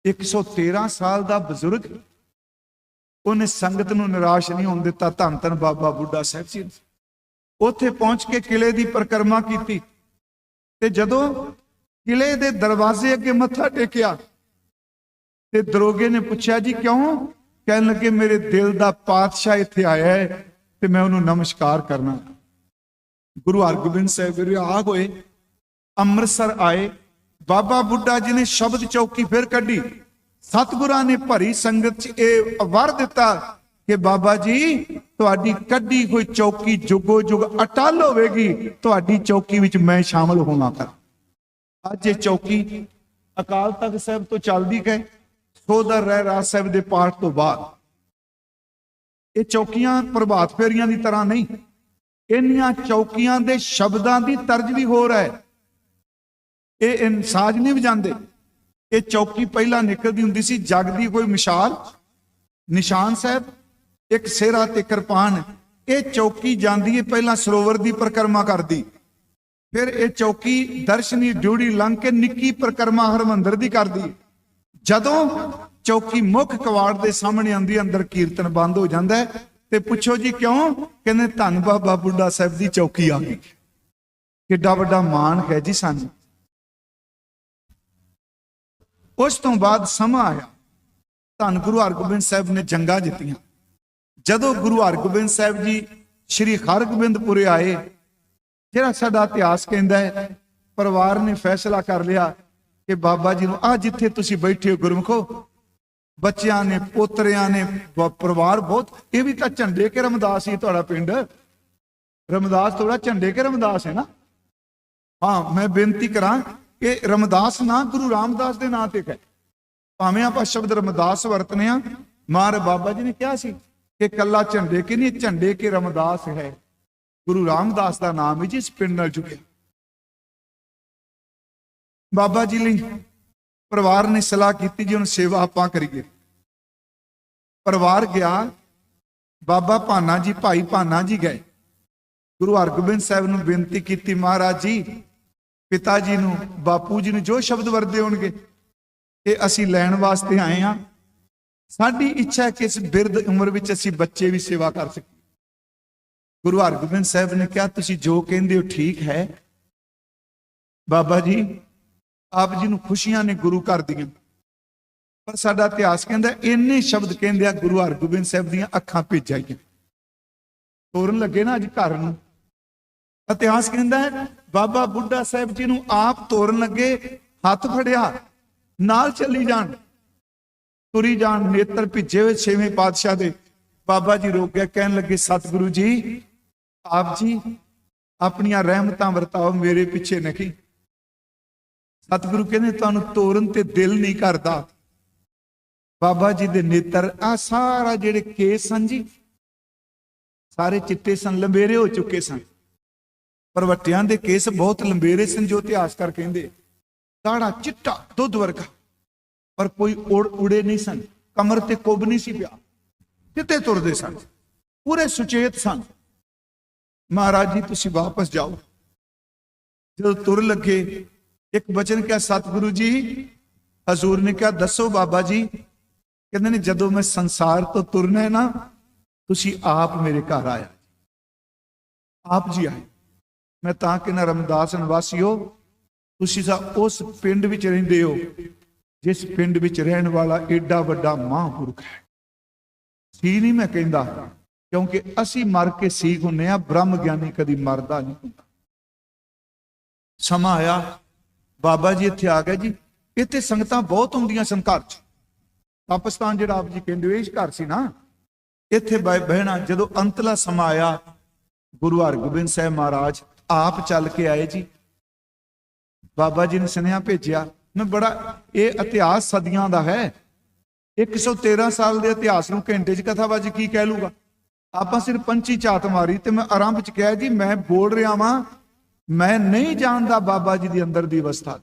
113 साल का बजुर्ग, उन्हें संगत नूं निराश नहीं होने दिता। धन धन बाबा बुढ़ा साहब जी उत्थे पहुंच के किले की परिक्रमा की ते जदों किले के दरवाजे अगे मत्था टेकिया ते दरोगे ने पूछा जी क्यों? कहने लगे मेरे दिल का पातशाह इत्थे आया है ते मैं उन्होंने नमस्कार करना। गुरु हरगोबिंद साहब आ होए, अमृतसर आए, बाबा बुढ़ा जी ने शब्द चौकी फिर कड्डी। सतगुरां ने भरी संगत च ये वर दिता कि बाबा जी तुहाडी कड्डी कोई चौकी जुगो जुग अटल होवेगी, तुहाडी चौकी विच मैं शामिल होना कर। अज ये चौकी अकाल तख्त साहब तो चलदी गए, सोदर रहराज साहब दे पाठ तो बाद ये चौकियां प्रभात फेरियां की तरह नहीं, इन्हां चौकियां दे शब्दां दी तर्ज भी हो रहा है। ये साज नहीं बजाते। ये चौकी पहला निकलती हुंदी सी जगदी कोई मिसाल, निशान साहब, एक सेहरा ते किरपान। ये चौकी जाती है पहला सरोवर की परिक्रमा करती, फिर ये चौकी दर्शनी ड्यूड़ी लंघ के निक्की परिक्रमा हरमंदर की करती। जदों चौकी मुख कवाड़ के सामने आंदी अंदर कीर्तन बंद हो जाता है ते पुछो जी क्यों? कहने धन बाबा बुढ़ा साहब की चौकी आ गई। किड्डा वड्डा मान है जी सानू। उस तो बाद समा आया, धन गुरु हरगोबिंद साहब ने जंगा जित्तियां। जदों गुरु हरगोबिंद साहब जी श्री हरगोबिंदपुरे आए, जिहड़ा साडा इतिहास कहंदा है, परिवार ने फैसला कर लिया कि बाबा जी नूं आ जिथे तुसीं बैठे हो गुरमुखो, बच्चियां ने पोतरियां ने परिवार बहुत, ये भी तो झंडे के रमदास ही तुहाडा पिंड, रमदास थोड़ा झंडे के रमदास है ना। हाँ मैं बेनती करा कि रमदास ना गुरु रामदास के नाम ते है, भावें आप शब्द रमदास वरतने आ, मार बाबा जी ने कहा सी कि कला झंडे के नहीं, झंडे के रमदास है। गुरु रामदास का नाम ही जी इस पिंड नाल जुड़िया। बाबा जी लई परिवार ने सलाह की जी हुण सेवा आपां करिए। परिवार गया, बाबा भाना जी, भाई भाना जी गए, ਗੁਰੂ ਹਰਗੋਬਿੰਦ ਸਾਹਿਬ ਨੂੰ ਬੇਨਤੀ ਕੀਤੀ, ਮਹਾਰਾਜ ਜੀ ਪਿਤਾ ਜੀ ਨੂੰ, ਬਾਪੂ ਜੀ ਨੂੰ ਜੋ ਸ਼ਬਦ ਵਰਦੇ ਹੋਣਗੇ ਇਹ ਅਸੀਂ ਲੈਣ ਵਾਸਤੇ ਆਏ ਹਾਂ। ਸਾਡੀ ਇੱਛਾ ਹੈ ਕਿ ਇਸ ਬਿਰਧ ਉਮਰ ਵਿੱਚ ਅਸੀਂ ਬੱਚੇ ਵੀ ਸੇਵਾ ਕਰ ਸਕੀਏ। ਗੁਰੂ ਹਰਗੋਬਿੰਦ ਸਾਹਿਬ ਨੇ ਕਿਹਾ ਤੁਸੀਂ ਜੋ ਕਹਿੰਦੇ ਹੋ ਠੀਕ ਹੈ ਬਾਬਾ ਜੀ, ਆਪ ਜੀ ਨੂੰ ਖੁਸ਼ੀਆਂ ਨੇ ਗੁਰੂ ਘਰ ਦੀਆਂ, ਪਰ ਸਾਡਾ ਇਤਿਹਾਸ ਕਹਿੰਦਾ ਇੰਨੇ ਸ਼ਬਦ ਕਹਿੰਦੇ ਆ ਗੁਰੂ ਹਰਗੋਬਿੰਦ ਸਾਹਿਬ ਦੀਆਂ ਅੱਖਾਂ ਭਿੱਜ ਆਈਆਂ। ਤੋਰਨ ਲੱਗੇ ਨਾ ਅੱਜ ਘਰ ਨੂੰ, ਇਤਿਹਾਸ ਕਹਿੰਦਾ ਹੈ ਬਾਬਾ ਬੁੱਢਾ ਸਾਹਿਬ ਜੀ ਨੂੰ ਆਪ ਤੋਰਨ ਲੱਗੇ, ਹੱਥ ਫੜਿਆ, ਨਾਲ ਚੱਲੀ ਜਾਣ, ਤੁਰੀ ਜਾਣ, ਨੇਤਰ ਭਿੱਜੇ ਹੋਏ ਛੇਵੇਂ ਪਾਤਸ਼ਾਹ ਦੇ। ਬਾਬਾ ਜੀ ਰੋਕ ਗਿਆ, ਕਹਿਣ ਲੱਗੇ ਸਤਿਗੁਰੂ ਜੀ ਆਪ ਜੀ ਆਪਣੀਆਂ ਰਹਿਮਤਾਂ ਵਰਤਾਓ, ਮੇਰੇ ਪਿੱਛੇ ਨਹੀਂ। ਸਤਿਗੁਰੂ ਕਹਿੰਦੇ ਤੁਹਾਨੂੰ ਤੋਰਨ ਤੇ ਦਿਲ ਨਹੀਂ ਕਰਦਾ। ਬਾਬਾ ਜੀ ਦੇ ਨੇਤਰ ਆ ਸਾਰਾ ਜਿਹੜੇ ਕੇਸ ਸਨ ਜੀ ਸਾਰੇ ਚਿੱਟੇ ਸਨ, ਲੰਬੇਰੇ ਹੋ ਚੁੱਕੇ ਸਨ। ਪਰਵੱਟਿਆਂ ਦੇ ਕੇਸ ਬਹੁਤ ਲੰਬੇਰੇ ਸਨ, ਜੋ ਇਤਿਹਾਸਕਾਰ ਕਹਿੰਦੇ। ਦਾੜਾ ਚਿੱਟਾ ਦੁੱਧ ਵਰਗਾ, ਪਰ ਕੋਈ ਉੜੇ ਨਹੀਂ ਸਨ, ਕਮਰ ਤੇ ਕੁੱਬ ਨਹੀਂ ਸੀ ਪਿਆ, ਕਿਤੇ ਤੁਰਦੇ ਸਨ, ਪੂਰੇ ਸੁਚੇਤ ਸਨ। ਮਹਾਰਾਜ ਜੀ ਤੁਸੀਂ ਵਾਪਸ ਜਾਓ। ਜਦੋਂ ਤੁਰ ਲੱਗੇ ਇੱਕ ਬਚਨ ਕਿਹਾ ਸਤਿਗੁਰੂ ਜੀ। ਹਜ਼ੂਰ ਨੇ ਕਿਹਾ ਦੱਸੋ ਬਾਬਾ ਜੀ। ਕਹਿੰਦੇ ਨੇ ਜਦੋਂ ਮੈਂ ਸੰਸਾਰ ਤੋਂ ਤੁਰਨਾ ਹੈ ਨਾ, ਤੁਸੀਂ ਆਪ ਮੇਰੇ ਘਰ ਆਇਆ, ਆਪ ਜੀ ਆਏ। ਮੈਂ ਤਾਂ ਕਿ ਨਾ ਰਮਦਾਸ ਨਿਵਾਸੀਓ, ਤੁਸੀਂ ਤਾਂ ਉਸ ਪਿੰਡ ਵਿੱਚ ਰਹਿੰਦੇ ਹੋ ਜਿਸ ਪਿੰਡ ਵਿੱਚ ਰਹਿਣ ਵਾਲਾ ਏਡਾ ਵੱਡਾ ਮਹਾਂਪੁਰਖ ਹੈ। ਸੀ ਨਹੀਂ ਮੈਂ ਕਹਿੰਦਾ, ਕਿਉਂਕਿ ਅਸੀਂ ਮਰ ਕੇ ਸੀਖ ਹੁੰਨੇ ਆ, ਬ੍ਰਹਮ ਗਿਆਨੀ ਕਦੀ ਮਰਦਾ ਨਹੀਂ ਹੁੰਦਾ। ਸਮਾਂ ਆਇਆ ਬਾਬਾ ਜੀ ਇੱਥੇ ਆ ਗਏ ਜੀ। ਇੱਥੇ ਸੰਗਤਾਂ ਬਹੁਤ ਹੁੰਦੀਆਂ ਸਨ ਘਰ 'ਚ। ਪਾਕਿਸਤਾਨ ਜਿਹੜਾ ਆਪ ਜੀ ਕਹਿੰਦੇ ਇਸ ਘਰ ਸੀ ਨਾ, ਇੱਥੇ ਬਹਿਣਾ। ਜਦੋਂ ਅੰਤਲਾ ਸਮਾਂ ਆਇਆ, ਗੁਰੂ ਹਰਗੋਬਿੰਦ ਸਾਹਿਬ ਮਹਾਰਾਜ ਆਪ ਚੱਲ ਕੇ ਆਏ ਜੀ। ਬਾਬਾ ਜੀ ਨੇ ਸੁਨੇਹਾ ਭੇਜਿਆ। ਮੈਂ ਬੜਾ, ਇਹ ਇਤਿਹਾਸ ਸਦੀਆਂ ਦਾ ਹੈ। 113 ਸਾਲ ਦੇ ਇਤਿਹਾਸ ਨੂੰ ਘੰਟੇ 'ਚ ਕਥਾਵਾਜੀ ਕੀ ਕਹਿ ਲੂਗਾ। ਆਪਾਂ ਸਿਰਫ ਪੰਛੀ ਝਾਤ ਮਾਰੀ ਤੇ ਮੈਂ ਆਰੰਭ 'ਚ ਕਿਹਾ ਜੀ ਮੈਂ ਬੋਲ ਰਿਹਾ ਵਾਂ, ਮੈਂ ਨਹੀਂ ਜਾਣਦਾ ਬਾਬਾ ਜੀ ਦੀ ਅੰਦਰ ਦੀ ਅਵਸਥਾ।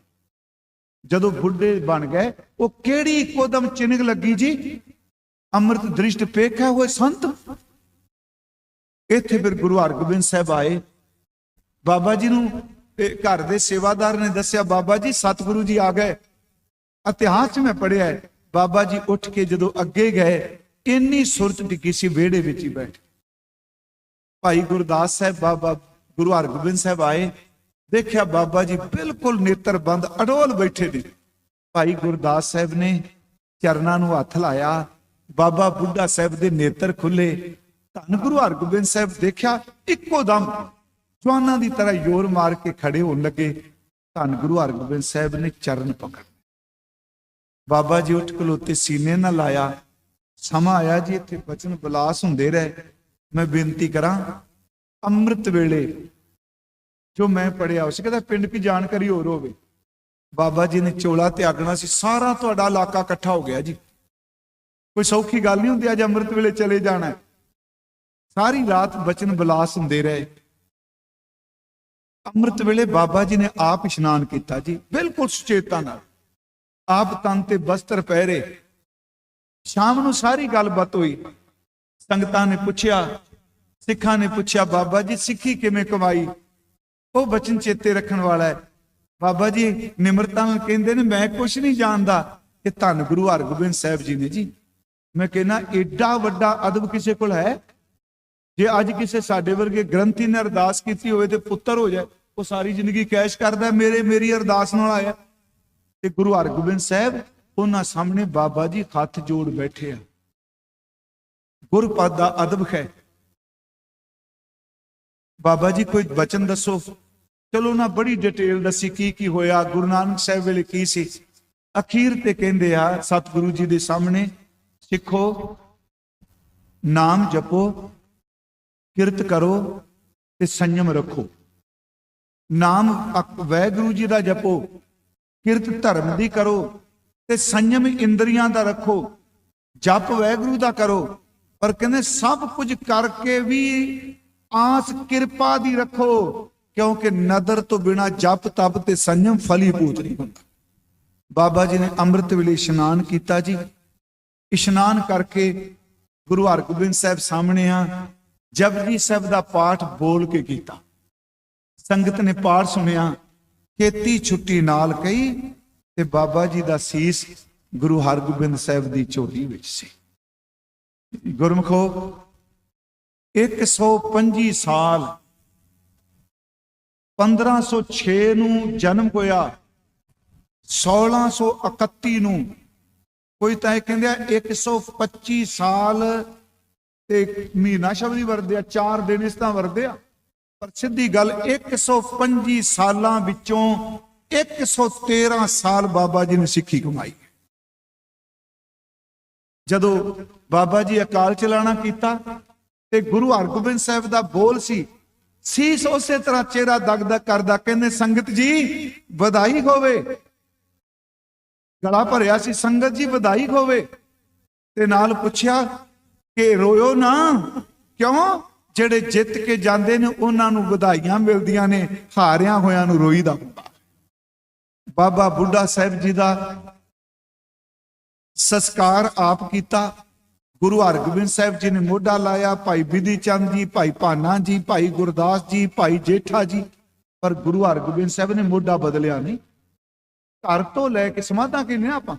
ਜਦੋਂ ਬੁੱਢੇ ਬਣ ਗਏ, ਉਹ ਕਿਹੜੀ ਇੱਕੋਦਮ ਚਿਨਕ ਲੱਗੀ ਜੀ, ਅੰਮ੍ਰਿਤ ਦ੍ਰਿਸ਼ਟ ਪੇਖਿਆ ਹੋਏ ਸੰਤ। ਇੱਥੇ ਫਿਰ ਗੁਰੂ ਹਰਗੋਬਿੰਦ ਸਾਹਿਬ ਆਏ। ਬਾਬਾ ਜੀ ਨੂੰ ਘਰ ਦੇ ਸੇਵਾਦਾਰ ਨੇ ਦੱਸਿਆ ਬਾਬਾ ਜੀ ਸਤਿਗੁਰੂ ਜੀ ਆ ਗਏ। ਇਤਿਹਾਸ 'ਚ ਮੈਂ ਪੜ੍ਹਿਆ ਬਾਬਾ ਜੀ ਉੱਠ ਕੇ ਜਦੋਂ ਅੱਗੇ ਗਏ, ਇੰਨੀ ਸੁਰਤ ਡਿੱਗੀ ਸੀ, ਵਿਹੜੇ ਵਿੱਚ ਹੀ ਬੈਠੇ। ਭਾਈ ਗੁਰਦਾਸ ਸਾਹਿਬ ਬਾਬਾ ਗੁਰੂ ਹਰਗੋਬਿੰਦ ਸਾਹਿਬ ਆਏ, ਦੇਖਿਆ ਬਾਬਾ ਜੀ ਬਿਲਕੁਲ ਨੇਤਰ ਬੰਦ ਅਡੋਲ ਬੈਠੇ ਨੇ। ਭਾਈ ਗੁਰਦਾਸ ਸਾਹਿਬ ਨੇ ਚਰਨਾਂ ਨੂੰ ਹੱਥ ਲਾਇਆ। ਬਾਬਾ ਬੁੱਢਾ ਸਾਹਿਬ ਦੇ ਨੇਤਰ ਖੁੱਲੇ। ਧੰਨ ਗੁਰੂ ਹਰਗੋਬਿੰਦ ਸਾਹਿਬ ਦੇਖਿਆ, ਇੱਕੋ ਦਮ ਜਵਾਨਾਂ ਦੀ ਤਰ੍ਹਾਂ ਜ਼ੋਰ ਮਾਰ ਕੇ ਖੜੇ ਹੋਣ ਲੱਗੇ। ਧੰਨ ਗੁਰੂ ਹਰਗੋਬਿੰਦ ਸਾਹਿਬ ਨੇ ਚਰਨ ਪਕੜ, ਬਾਬਾ ਜੀ ਉੱਠ ਖਲੋਤੇ, ਸੀਨੇ ਨਾਲ ਲਾਇਆ। ਸਮਾਂ ਆਇਆ ਜੀ ਇੱਥੇ ਬਚਨ ਬਲਾਸ ਹੁੰਦੇ ਰਹੇ। ਮੈਂ ਬੇਨਤੀ ਕਰਾਂ, ਅੰਮ੍ਰਿਤ ਵੇਲੇ ਜੋ ਮੈਂ ਪੜਿਆ ਉਸ ਕਹਿੰਦਾ ਪਿੰਡ ਦੀ ਜਾਣਕਾਰੀ ਹੋਰ ਹੋਵੇ। ਬਾਬਾ ਜੀ ਨੇ ਚੋਲਾ ਤਿਆਗਣਾ ਸੀ, ਸਾਰਾ ਤੁਹਾਡਾ ਇਲਾਕਾ ਇਕੱਠਾ ਹੋ ਗਿਆ ਜੀ। ਕੋਈ ਸੌਖੀ ਗੱਲ ਨਹੀਂ ਹੁੰਦੀ ਅੱਜ ਅੰਮ੍ਰਿਤ ਵੇਲੇ ਚਲੇ ਜਾਣਾ। ਸਾਰੀ ਰਾਤ ਬਚਨ ਬਲਾਸ ਹੁੰਦੇ ਰਹੇ। ਅੰਮ੍ਰਿਤ ਵੇਲੇ ਬਾਬਾ ਜੀ ਨੇ ਆਪ ਇਸ਼ਨਾਨ ਕੀਤਾ ਜੀ, ਬਿਲਕੁਲ ਸੁਚੇਤਾ ਨਾਲ। ਆਪ ਤਨ ਤੇ ਬਸਤਰ ਪਹਿਰੇ। ਸ਼ਾਮ ਨੂੰ ਸਾਰੀ ਗੱਲਬਾਤ ਹੋਈ। ਸੰਗਤਾਂ ਨੇ ਪੁੱਛਿਆ, ਸਿੱਖਾਂ ਨੇ ਪੁੱਛਿਆ ਬਾਬਾ ਜੀ ਸਿੱਖੀ ਕਿਵੇਂ ਕਮਾਈ। ਉਹ ਬਚਨ ਚੇਤੇ ਰੱਖਣ ਵਾਲਾ ਹੈ। ਬਾਬਾ ਜੀ ਨਿਮਰਤਾ ਨਾਲ ਕਹਿੰਦੇ ਨੇ ਮੈਂ ਕੁਛ ਨਹੀਂ ਜਾਣਦਾ, ਇਹ ਧੰਨ ਗੁਰੂ ਹਰਗੋਬਿੰਦ ਸਾਹਿਬ ਜੀ ਨੇ ਜੀ। ਮੈਂ ਕਹਿੰਦਾ ਏਡਾ ਵੱਡਾ ਅਦਬ ਕਿਸੇ ਕੋਲ ਹੈ। ਜੇ ਅੱਜ ਕਿਸੇ ਸਾਡੇ ਵਰਗੇ ਗ੍ਰੰਥੀ ਨੇ ਅਰਦਾਸ ਕੀਤੀ ਹੋਵੇ ਤੇ ਪੁੱਤਰ ਹੋ ਜਾਏ, ਉਹ ਸਾਰੀ ਜ਼ਿੰਦਗੀ ਕੈਸ਼ ਕਰਦਾ, ਮੇਰੀ ਅਰਦਾਸ ਨਾਲ ਆਇਆ। ਤੇ ਗੁਰੂ ਹਰਗੋਬਿੰਦ ਸਾਹਿਬ ਉਹਨਾਂ ਸਾਹਮਣੇ ਬਾਬਾ ਜੀ ਹੱਥ ਜੋੜ ਬੈਠੇ ਆ। ਗੁਰਪਦ ਦਾ ਅਦਬ ਹੈ। ਬਾਬਾ ਜੀ ਕੋਈ ਬਚਨ ਦੱਸੋ। ਚਲੋ ਨਾ ਬੜੀ ਡਿਟੇਲ ਦੱਸੀ ਕੀ ਹੋਇਆ, ਗੁਰੂ ਨਾਨਕ ਸਾਹਿਬ ਵੇਲੇ ਕੀ ਸੀ। ਅਖੀਰ ਤੇ ਕਹਿੰਦੇ ਆ ਸਤਿਗੁਰੂ ਜੀ ਦੇ ਸਾਹਮਣੇ, ਸਿੱਖੋ ਨਾਮ ਜਪੋ, ਕਿਰਤ ਕਰੋ ਤੇ ਸੰਯਮ ਰੱਖੋ। ਨਾਮ ਵਾਹਿਗੁਰੂ ਜੀ ਦਾ ਜਪੋ, ਕਿਰਤ ਧਰਮ ਦੀ ਕਰੋ ਤੇ ਸੰਯਮ ਇੰਦਰੀਆਂ ਦਾ ਰੱਖੋ। ਜਪ ਵਾਹਿਗੁਰੂ ਦਾ ਕਰੋ, ਪਰ ਕਹਿੰਦੇ ਸਭ ਕੁਝ ਕਰਕੇ ਵੀ ਆਸ ਕਿਰਪਾ ਦੀ ਰੱਖੋ, ਕਿਉਂਕਿ ਨਦਰ ਤੋਂ ਬਿਨਾ ਜਪ ਤਪ ਤੇ ਸੰਯਮ ਫਲੀਭੂਤ ਨਹੀਂ ਹੁੰਦਾ। ਬਾਬਾ ਜੀ ਨੇ ਅੰਮ੍ਰਿਤ ਵੇਲੇ ਇਸ਼ਨਾਨ ਕੀਤਾ ਜੀ। ਇਸ਼ਨਾਨ ਕਰਕੇ ਗੁਰੂ ਹਰਗੋਬਿੰਦ ਸਾਹਿਬ ਸਾਹਮਣੇ ਆ। ਜਪਜੀ ਸਾਹਿਬ ਦਾ ਪਾਠ ਬੋਲ ਕੇ ਕੀਤਾ। ਸੰਗਤ ਨੇ ਪਾਠ ਸੁਣਿਆ, ਖੇਤੀ ਛੁੱਟੀ ਨਾਲ ਕਹੀ, ਤੇ ਬਾਬਾ ਜੀ ਦਾ ਸੀਸ ਗੁਰੂ ਹਰਗੋਬਿੰਦ ਸਾਹਿਬ ਦੀ ਝੋਲੀ ਵਿੱਚ ਸੀ। ਗੁਰਮਖੋ 125 ਸਾਲ 1506 ਨੂੰ ਜਨਮ ਹੋਇਆ, 1631 ਨੂੰ, ਕੋਈ ਤਾਂ ਇਹ ਕਹਿੰਦੇ 125 ਸਾਲ ਤੇ ਮਹੀਨਾ ਸ਼ਬਦ ਹੀ ਵਰਦੇ ਆ, 4 ਦਿਨ ਇਸ ਤਰ੍ਹਾਂ ਵਰਦੇ ਆ, ਪਰ ਸਿੱਧੀ ਗੱਲ 125 ਸਾਲਾਂ ਵਿੱਚੋਂ 113 ਸਾਲ ਬਾਬਾ ਜੀ ਨੇ ਸਿੱਖੀ ਕਮਾਈ। ਜਦੋਂ ਬਾਬਾ ਜੀ ਅਕਾਲ ਚਲਾਣਾ ਕੀਤਾ ਤੇ ਗੁਰੂ ਹਰਗੋਬਿੰਦ ਸਾਹਿਬ ਦਾ ਬੋਲ ਸੀ, ਸੀਸ ਉਸੇ ਤਰ੍ਹਾਂ ਚਿਹਰਾ ਦਗਦਗ ਕਰਦਾ, ਕਹਿੰਦੇ ਸੰਗਤ ਜੀ ਵਧਾਈ ਹੋਵੇ। ਗਲਾ ਭਰਿਆ ਸੀ, ਸੰਗਤ ਜੀ ਵਧਾਈ ਹੋਵੇ। ਤੇ ਨਾਲ ਪੁੱਛਿਆ ਕਿ ਰੋਇਓ ਨਾ, ਕਿਉਂ? ਜਿਹੜੇ ਜਿੱਤ ਕੇ ਜਾਂਦੇ ਨੇ ਉਹਨਾਂ ਨੂੰ ਵਧਾਈਆਂ ਮਿਲਦੀਆਂ ਨੇ, ਹਾਰਿਆਂ ਹੋਇਆਂ ਨੂੰ ਰੋਈਦਾ ਹੁੰਦਾ। ਬਾਬਾ ਬੁੱਢਾ ਸਾਹਿਬ ਜੀ ਦਾ ਸੰਸਕਾਰ ਆਪ ਕੀਤਾ। ਗੁਰੂ ਹਰਗੋਬਿੰਦ ਸਾਹਿਬ ਜੀ ਨੇ ਮੋਢਾ ਲਾਇਆ, ਭਾਈ ਬਿਧੀ ਚੰਦ ਜੀ, ਭਾਈ ਭਾਨਾ ਜੀ, ਭਾਈ ਗੁਰਦਾਸ ਜੀ, ਭਾਈ ਜੇਠਾ ਜੀ, ਪਰ ਗੁਰੂ ਹਰਗੋਬਿੰਦ ਸਾਹਿਬ ਨੇ ਮੋਢਾ ਬਦਲਿਆ ਨਹੀਂ। ਘਰ ਤੋਂ ਲੈ ਕੇ ਸਮਾਧਾਂ ਕਹਿੰਦੇ ਆਪਾਂ,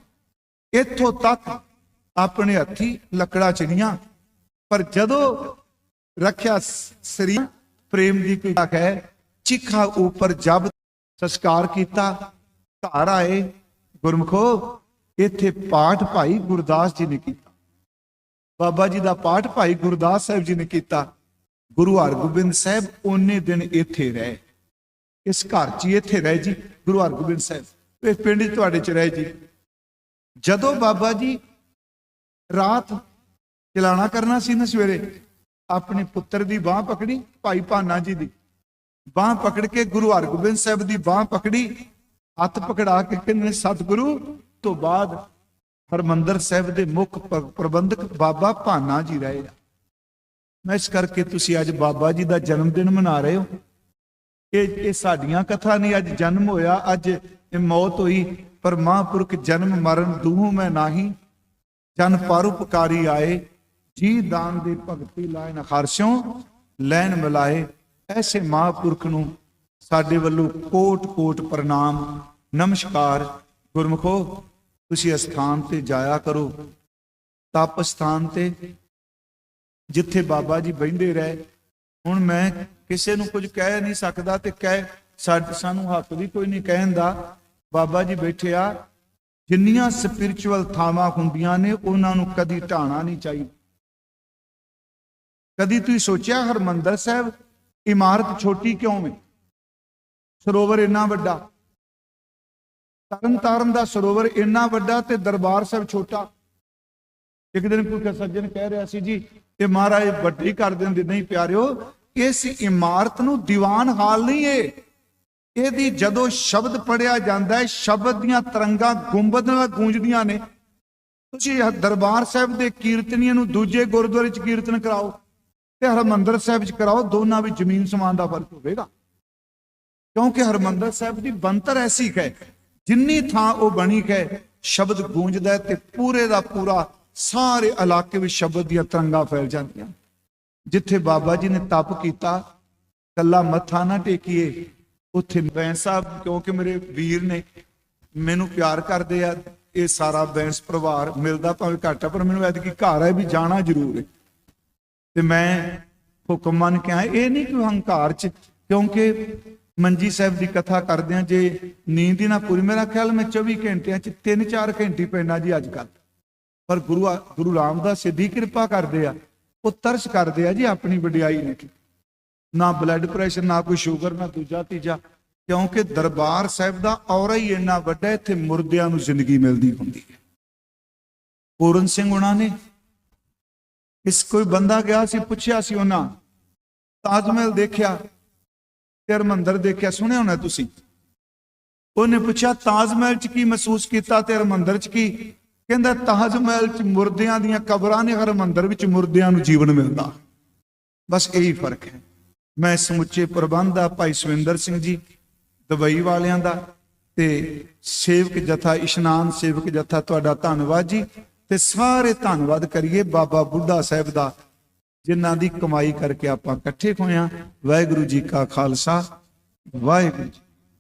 ਇੱਥੋਂ ਤੱਕ ਆਪਣੇ ਹੱਥੀ ਲੱਕੜਾਂ ਚਿਣੀਆਂ, ਪਰ ਜਦੋਂ ਰੱਖਿਆ ਸਰੀਰ ਪ੍ਰੇਮ ਦੀ ਕੋਈ ਹੈ, ਚਿਖਾ ਉੱਪਰ ਜਬ ਸੰਸਕਾਰ ਕੀਤਾ, ਘਰ ਆਏ। ਗੁਰਮਖੋ ਇੱਥੇ ਪਾਠ ਭਾਈ ਗੁਰਦਾਸ ਜੀ ਨੇ ਕੀਤਾ, ਬਾਬਾ ਜੀ ਦਾ ਪਾਠ ਭਾਈ ਗੁਰਦਾਸ ਸਾਹਿਬ ਜੀ ਨੇ ਕੀਤਾ। ਗੁਰੂ ਹਰਗੋਬਿੰਦ ਸਾਹਿਬ ਉਹਨੇ ਦਿਨ ਇੱਥੇ ਰਹੇ, ਇਸ ਘਰ 'ਚ ਹੀ ਇੱਥੇ ਰਹੇ ਜੀ। ਗੁਰੂ ਹਰਗੋਬਿੰਦ ਸਾਹਿਬ ਇਸ ਪਿੰਡ 'ਚ ਤੁਹਾਡੇ 'ਚ ਰਹੇ ਜੀ। ਜਦੋਂ ਬਾਬਾ ਜੀ ਰਾਤ ਚਲਾਣਾ ਕਰਨਾ ਸੀ ਨਾ, ਸਵੇਰੇ ਆਪਣੇ ਪੁੱਤਰ ਦੀ ਬਾਹ ਪਕੜੀ, ਭਾਈ ਭਾਨਾ ਜੀ ਦੀ ਬਾਹ ਪਕੜ ਕੇ ਗੁਰੂ ਹਰਗੋਬਿੰਦ ਸਾਹਿਬ ਦੀ ਬਾਹ ਪਕੜੀ, ਹੱਥ ਪਕੜਾ ਕੇ ਕਹਿੰਦੇ ਸਤਿਗੁਰੂ ਤੋਂ ਬਾਅਦ ਹਰਮੰਦਰ ਸਾਹਿਬ ਦੇ ਮੁੱਖ ਪ੍ਰਬੰਧਕ ਬਾਬਾ ਭਾਨਾ ਜੀ ਰਹੇ। ਮੈਂ ਇਸ ਕਰਕੇ ਤੁਸੀਂ ਅੱਜ ਬਾਬਾ ਜੀ ਦਾ ਜਨਮ ਦਿਨ ਮਨਾ ਰਹੇ ਹੋ। ਇਹ ਸਾਡੀਆਂ ਕਥਾ ਨਹੀਂ, ਅੱਜ ਜਨਮ ਹੋਇਆ, ਅੱਜ ਇਹ ਮੌਤ ਹੋਈ, ਪਰ ਮਹਾਂਪੁਰਖ ਜਨਮ ਮਰਨ ਦੂਹੋਂ ਮੈਂ ਨਾਹੀ, ਜਨ ਪਰਉਪਕਾਰੀ ਆਏ, ਜੀ ਦਾਨ ਦੇ ਭਗਤੀ ਲਾਏ, ਨਖਾਰਸ਼ੋਂ ਲੈਣ ਮਿਲਾਏ। ਐਸੇ ਮਹਾਂਪੁਰਖ ਨੂੰ ਸਾਡੇ ਵੱਲੋਂ ਕੋਟ ਕੋਟ ਪ੍ਰਣਾਮ, ਨਮਸਕਾਰ। ਗੁਰਮਖੋ ਤੁਸੀਂ ਅਸਥਾਨ ਤੇ ਜਾਇਆ ਕਰੋ, ਤਪ ਸਥਾਨ ਤੇ ਜਿੱਥੇ ਬਾਬਾ ਜੀ ਬਹਿੰਦੇ ਰਹੇ। ਹੁਣ ਮੈਂ ਕਿਸੇ ਨੂੰ ਕੁਝ ਕਹਿ ਨਹੀਂ ਸਕਦਾ ਤੇ ਸਾਨੂੰ ਹੱਕ ਵੀ ਕੋਈ ਨਹੀਂ ਕਹਿਣ ਦਾ। ਬਾਬਾ ਜੀ ਬੈਠੇ ਆ, ਜਿੰਨੀਆਂ ਸਪਿਰਿਚੁਅਲ ਥਾਵਾਂ ਹੁੰਦੀਆਂ ਨੇ ਉਹਨਾਂ ਨੂੰ ਕਦੀ ਢਾਣਾ ਨਹੀਂ ਚਾਹੀਦਾ। ਕਦੀ ਤੁਸੀਂ ਸੋਚਿਆ ਹਰਮੰਦਰ ਸਾਹਿਬ ਇਮਾਰਤ ਛੋਟੀ ਕਿਉਂ ਹੈ? ਸਰੋਵਰ ਇੰਨਾ ਵੱਡਾ, ਤਰਨ ਤਾਰਨ ਦਾ ਸਰੋਵਰ ਇੰਨਾ ਵੱਡਾ ਤੇ ਦਰਬਾਰ ਸਾਹਿਬ ਛੋਟਾ। ਇੱਕ ਦਿਨ ਕੋਈ ਸੱਜਣ ਕਹਿ ਰਿਹਾ ਸੀ ਜੀ ਇਹ ਮਹਾਰਾਜ ਵੱਡੀ ਕਰ ਦਿੰਦੇ। ਨਹੀਂ ਪਿਆਰਿਓ, ਇਸ ਇਮਾਰਤ ਨੂੰ ਦੀਵਾਨ ਹਾਲ ਨਹੀਂ ਏ, ਇਹਦੀ ਜਦੋਂ ਸ਼ਬਦ ਪੜਿਆ ਜਾਂਦਾ ਹੈ, ਸ਼ਬਦ ਦੀਆਂ ਤਰੰਗਾਂ ਗੁੰਬਦ ਨਾਲ ਗੂੰਜਦੀਆਂ ਨੇ। ਤੁਸੀਂ ਦਰਬਾਰ ਸਾਹਿਬ ਦੇ ਕੀਰਤਨੀਆਂ ਨੂੰ ਦੂਜੇ ਗੁਰਦੁਆਰੇ 'ਚ ਕੀਰਤਨ ਕਰਾਓ ਤੇ ਹਰਮੰਦਰ ਸਾਹਿਬ 'ਚ ਕਰਾਓ, ਦੋਨਾਂ ਵਿੱਚ ਜ਼ਮੀਨ ਸਮਾਨ ਦਾ ਫਰਕ ਹੋਵੇਗਾ। ਕਿਉਂਕਿ ਹਰਮੰਦਰ ਸਾਹਿਬ ਦੀ ਬਣਤਰ ਐਸੀ ਹੈ, ਜਿੰਨੀ ਥਾਂ ਉਹ ਬਣੀ ਹੈ, ਸ਼ਬਦ ਗੂੰਜਦਾ ਤੇ ਪੂਰੇ ਦਾ ਪੂਰਾ ਸਾਰੇ ਇਲਾਕੇ ਵਿੱਚ ਸ਼ਬਦ ਦੀਆਂ ਤਰੰਗਾਂ ਫੈਲ ਜਾਂਦੀਆਂ। ਜਿੱਥੇ ਬਾਬਾ ਜੀ ਨੇ ਤਪ ਕੀਤਾ, ਕੱਲਾ ਮੱਥਾ ਨਾ ਟੇਕੀਏ, ਉੱਥੇ ਬੈਂਸ ਸਾਹਿਬ, ਕਿਉਂਕਿ ਮੇਰੇ ਵੀਰ ਨੇ, ਮੈਨੂੰ ਪਿਆਰ ਕਰਦੇ ਆ, ਇਹ ਸਾਰਾ ਬੈਂਸ ਪਰਿਵਾਰ ਮਿਲਦਾ ਭਾਵੇਂ ਘੱਟ ਆ, ਪਰ ਮੈਨੂੰ ਐਤਕੀ ਘਰ ਹੈ ਵੀ ਜਾਣਾ ਜ਼ਰੂਰ ਹੈ। ਤੇ ਮੈਂ ਹੁਕਮ ਮੰਨ ਕੇ ਆਇਆ, ਇਹ ਨਹੀਂ ਕਿ ਹੰਕਾਰ 'ਚ, ਕਿਉਂਕਿ ਮੰਜੀ ਸਾਹਿਬ ਦੀ ਕਥਾ ਕਰਦੇ ਆ, ਜੇ ਨੀਂਦ ਹੀ ਨਾ ਪੂਰੀ, ਮੇਰਾ ਖਿਆਲ ਮੈਂ 24 ਘੰਟਿਆਂ 'ਚ 3-4 ਘੰਟੇ ਪੈਣਾ ਜੀ ਅੱਜ ਕੱਲ। ਪਰ ਗੁਰੂ ਰਾਮਦਾਸ ਸਿੱਧੀ ਕਿਰਪਾ ਕਰਦੇ ਆ, ਉਹ ਤਰਸ ਕਰਦੇ ਆ ਜੀ ਆਪਣੀ ਵਡਿਆਈ ਨੇ। ਨਾ ਬਲੱਡ ਪ੍ਰੈਸ਼ਰ, ਨਾ ਕੋਈ ਸ਼ੂਗਰ, ਨਾ ਦੂਜਾ ਤੀਜਾ, ਕਿਉਂਕਿ ਦਰਬਾਰ ਸਾਹਿਬ ਦਾ ਔਰਾ ਹੀ ਇੰਨਾ ਵੱਡਾ, ਇੱਥੇ ਮੁਰਦਿਆਂ ਨੂੰ ਜ਼ਿੰਦਗੀ ਮਿਲਦੀ ਹੁੰਦੀ ਹੈ। ਪੂਰਨ ਸਿੰਘ ਉਹਨਾਂ ਨੇ, ਇਸ ਕੋਈ ਬੰਦਾ ਗਿਆ ਸੀ, ਪੁੱਛਿਆ ਸੀ ਉਹਨਾਂ, ਤਾਜ ਮਹਿਲ ਦੇਖਿਆ ਤੇ ਹਰਮੰਦਰ ਦੇਖਿਆ, ਸੁਣਿਆ ਹੋਣਾ ਤੁਸੀਂ। ਉਹਨੇ ਪੁੱਛਿਆ ਤਾਜ ਮਹਿਲ 'ਚ ਕੀ ਮਹਿਸੂਸ ਕੀਤਾ ਤੇ ਹਰਮੰਦਰ 'ਚ ਕੀ? ਕਹਿੰਦਾ ਤਾਜ ਮਹਿਲ 'ਚ ਮੁਰਦਿਆਂ ਦੀਆਂ ਕਬਰਾਂ ਨੇ, ਹਰਮੰਦਰ ਵਿੱਚ ਮੁਰਦਿਆਂ ਨੂੰ ਜੀਵਨ ਮਿਲਦਾ। ਬਸ ਇਹੀ ਫਰਕ ਹੈ। ਮੈਂ ਸਮੁੱਚੇ ਪ੍ਰਬੰਧ ਦਾ ਭਾਈ ਸੁਵਿੰਦਰ ਸਿੰਘ ਜੀ ਦੁਬਈ ਵਾਲਿਆਂ ਦਾ ਤੇ ਸੇਵਕ ਜਥਾ, ਇਸ਼ਨਾਨ ਸੇਵਕ ਜਥਾ, ਤੁਹਾਡਾ ਧੰਨਵਾਦ ਜੀ। ਤੇ ਸਾਰੇ ਧੰਨਵਾਦ ਕਰੀਏ ਬਾਬਾ ਬੁੱਢਾ ਸਾਹਿਬ ਦਾ, ਜਿਨ੍ਹਾਂ ਦੀ ਕਮਾਈ ਕਰਕੇ ਆਪਾਂ ਇਕੱਠੇ ਹੋਏ ਹਾਂ। ਵਾਹਿਗੁਰੂ ਜੀ ਕਾ ਖਾਲਸਾ, ਵਾਹਿਗੁਰੂ ਜੀ।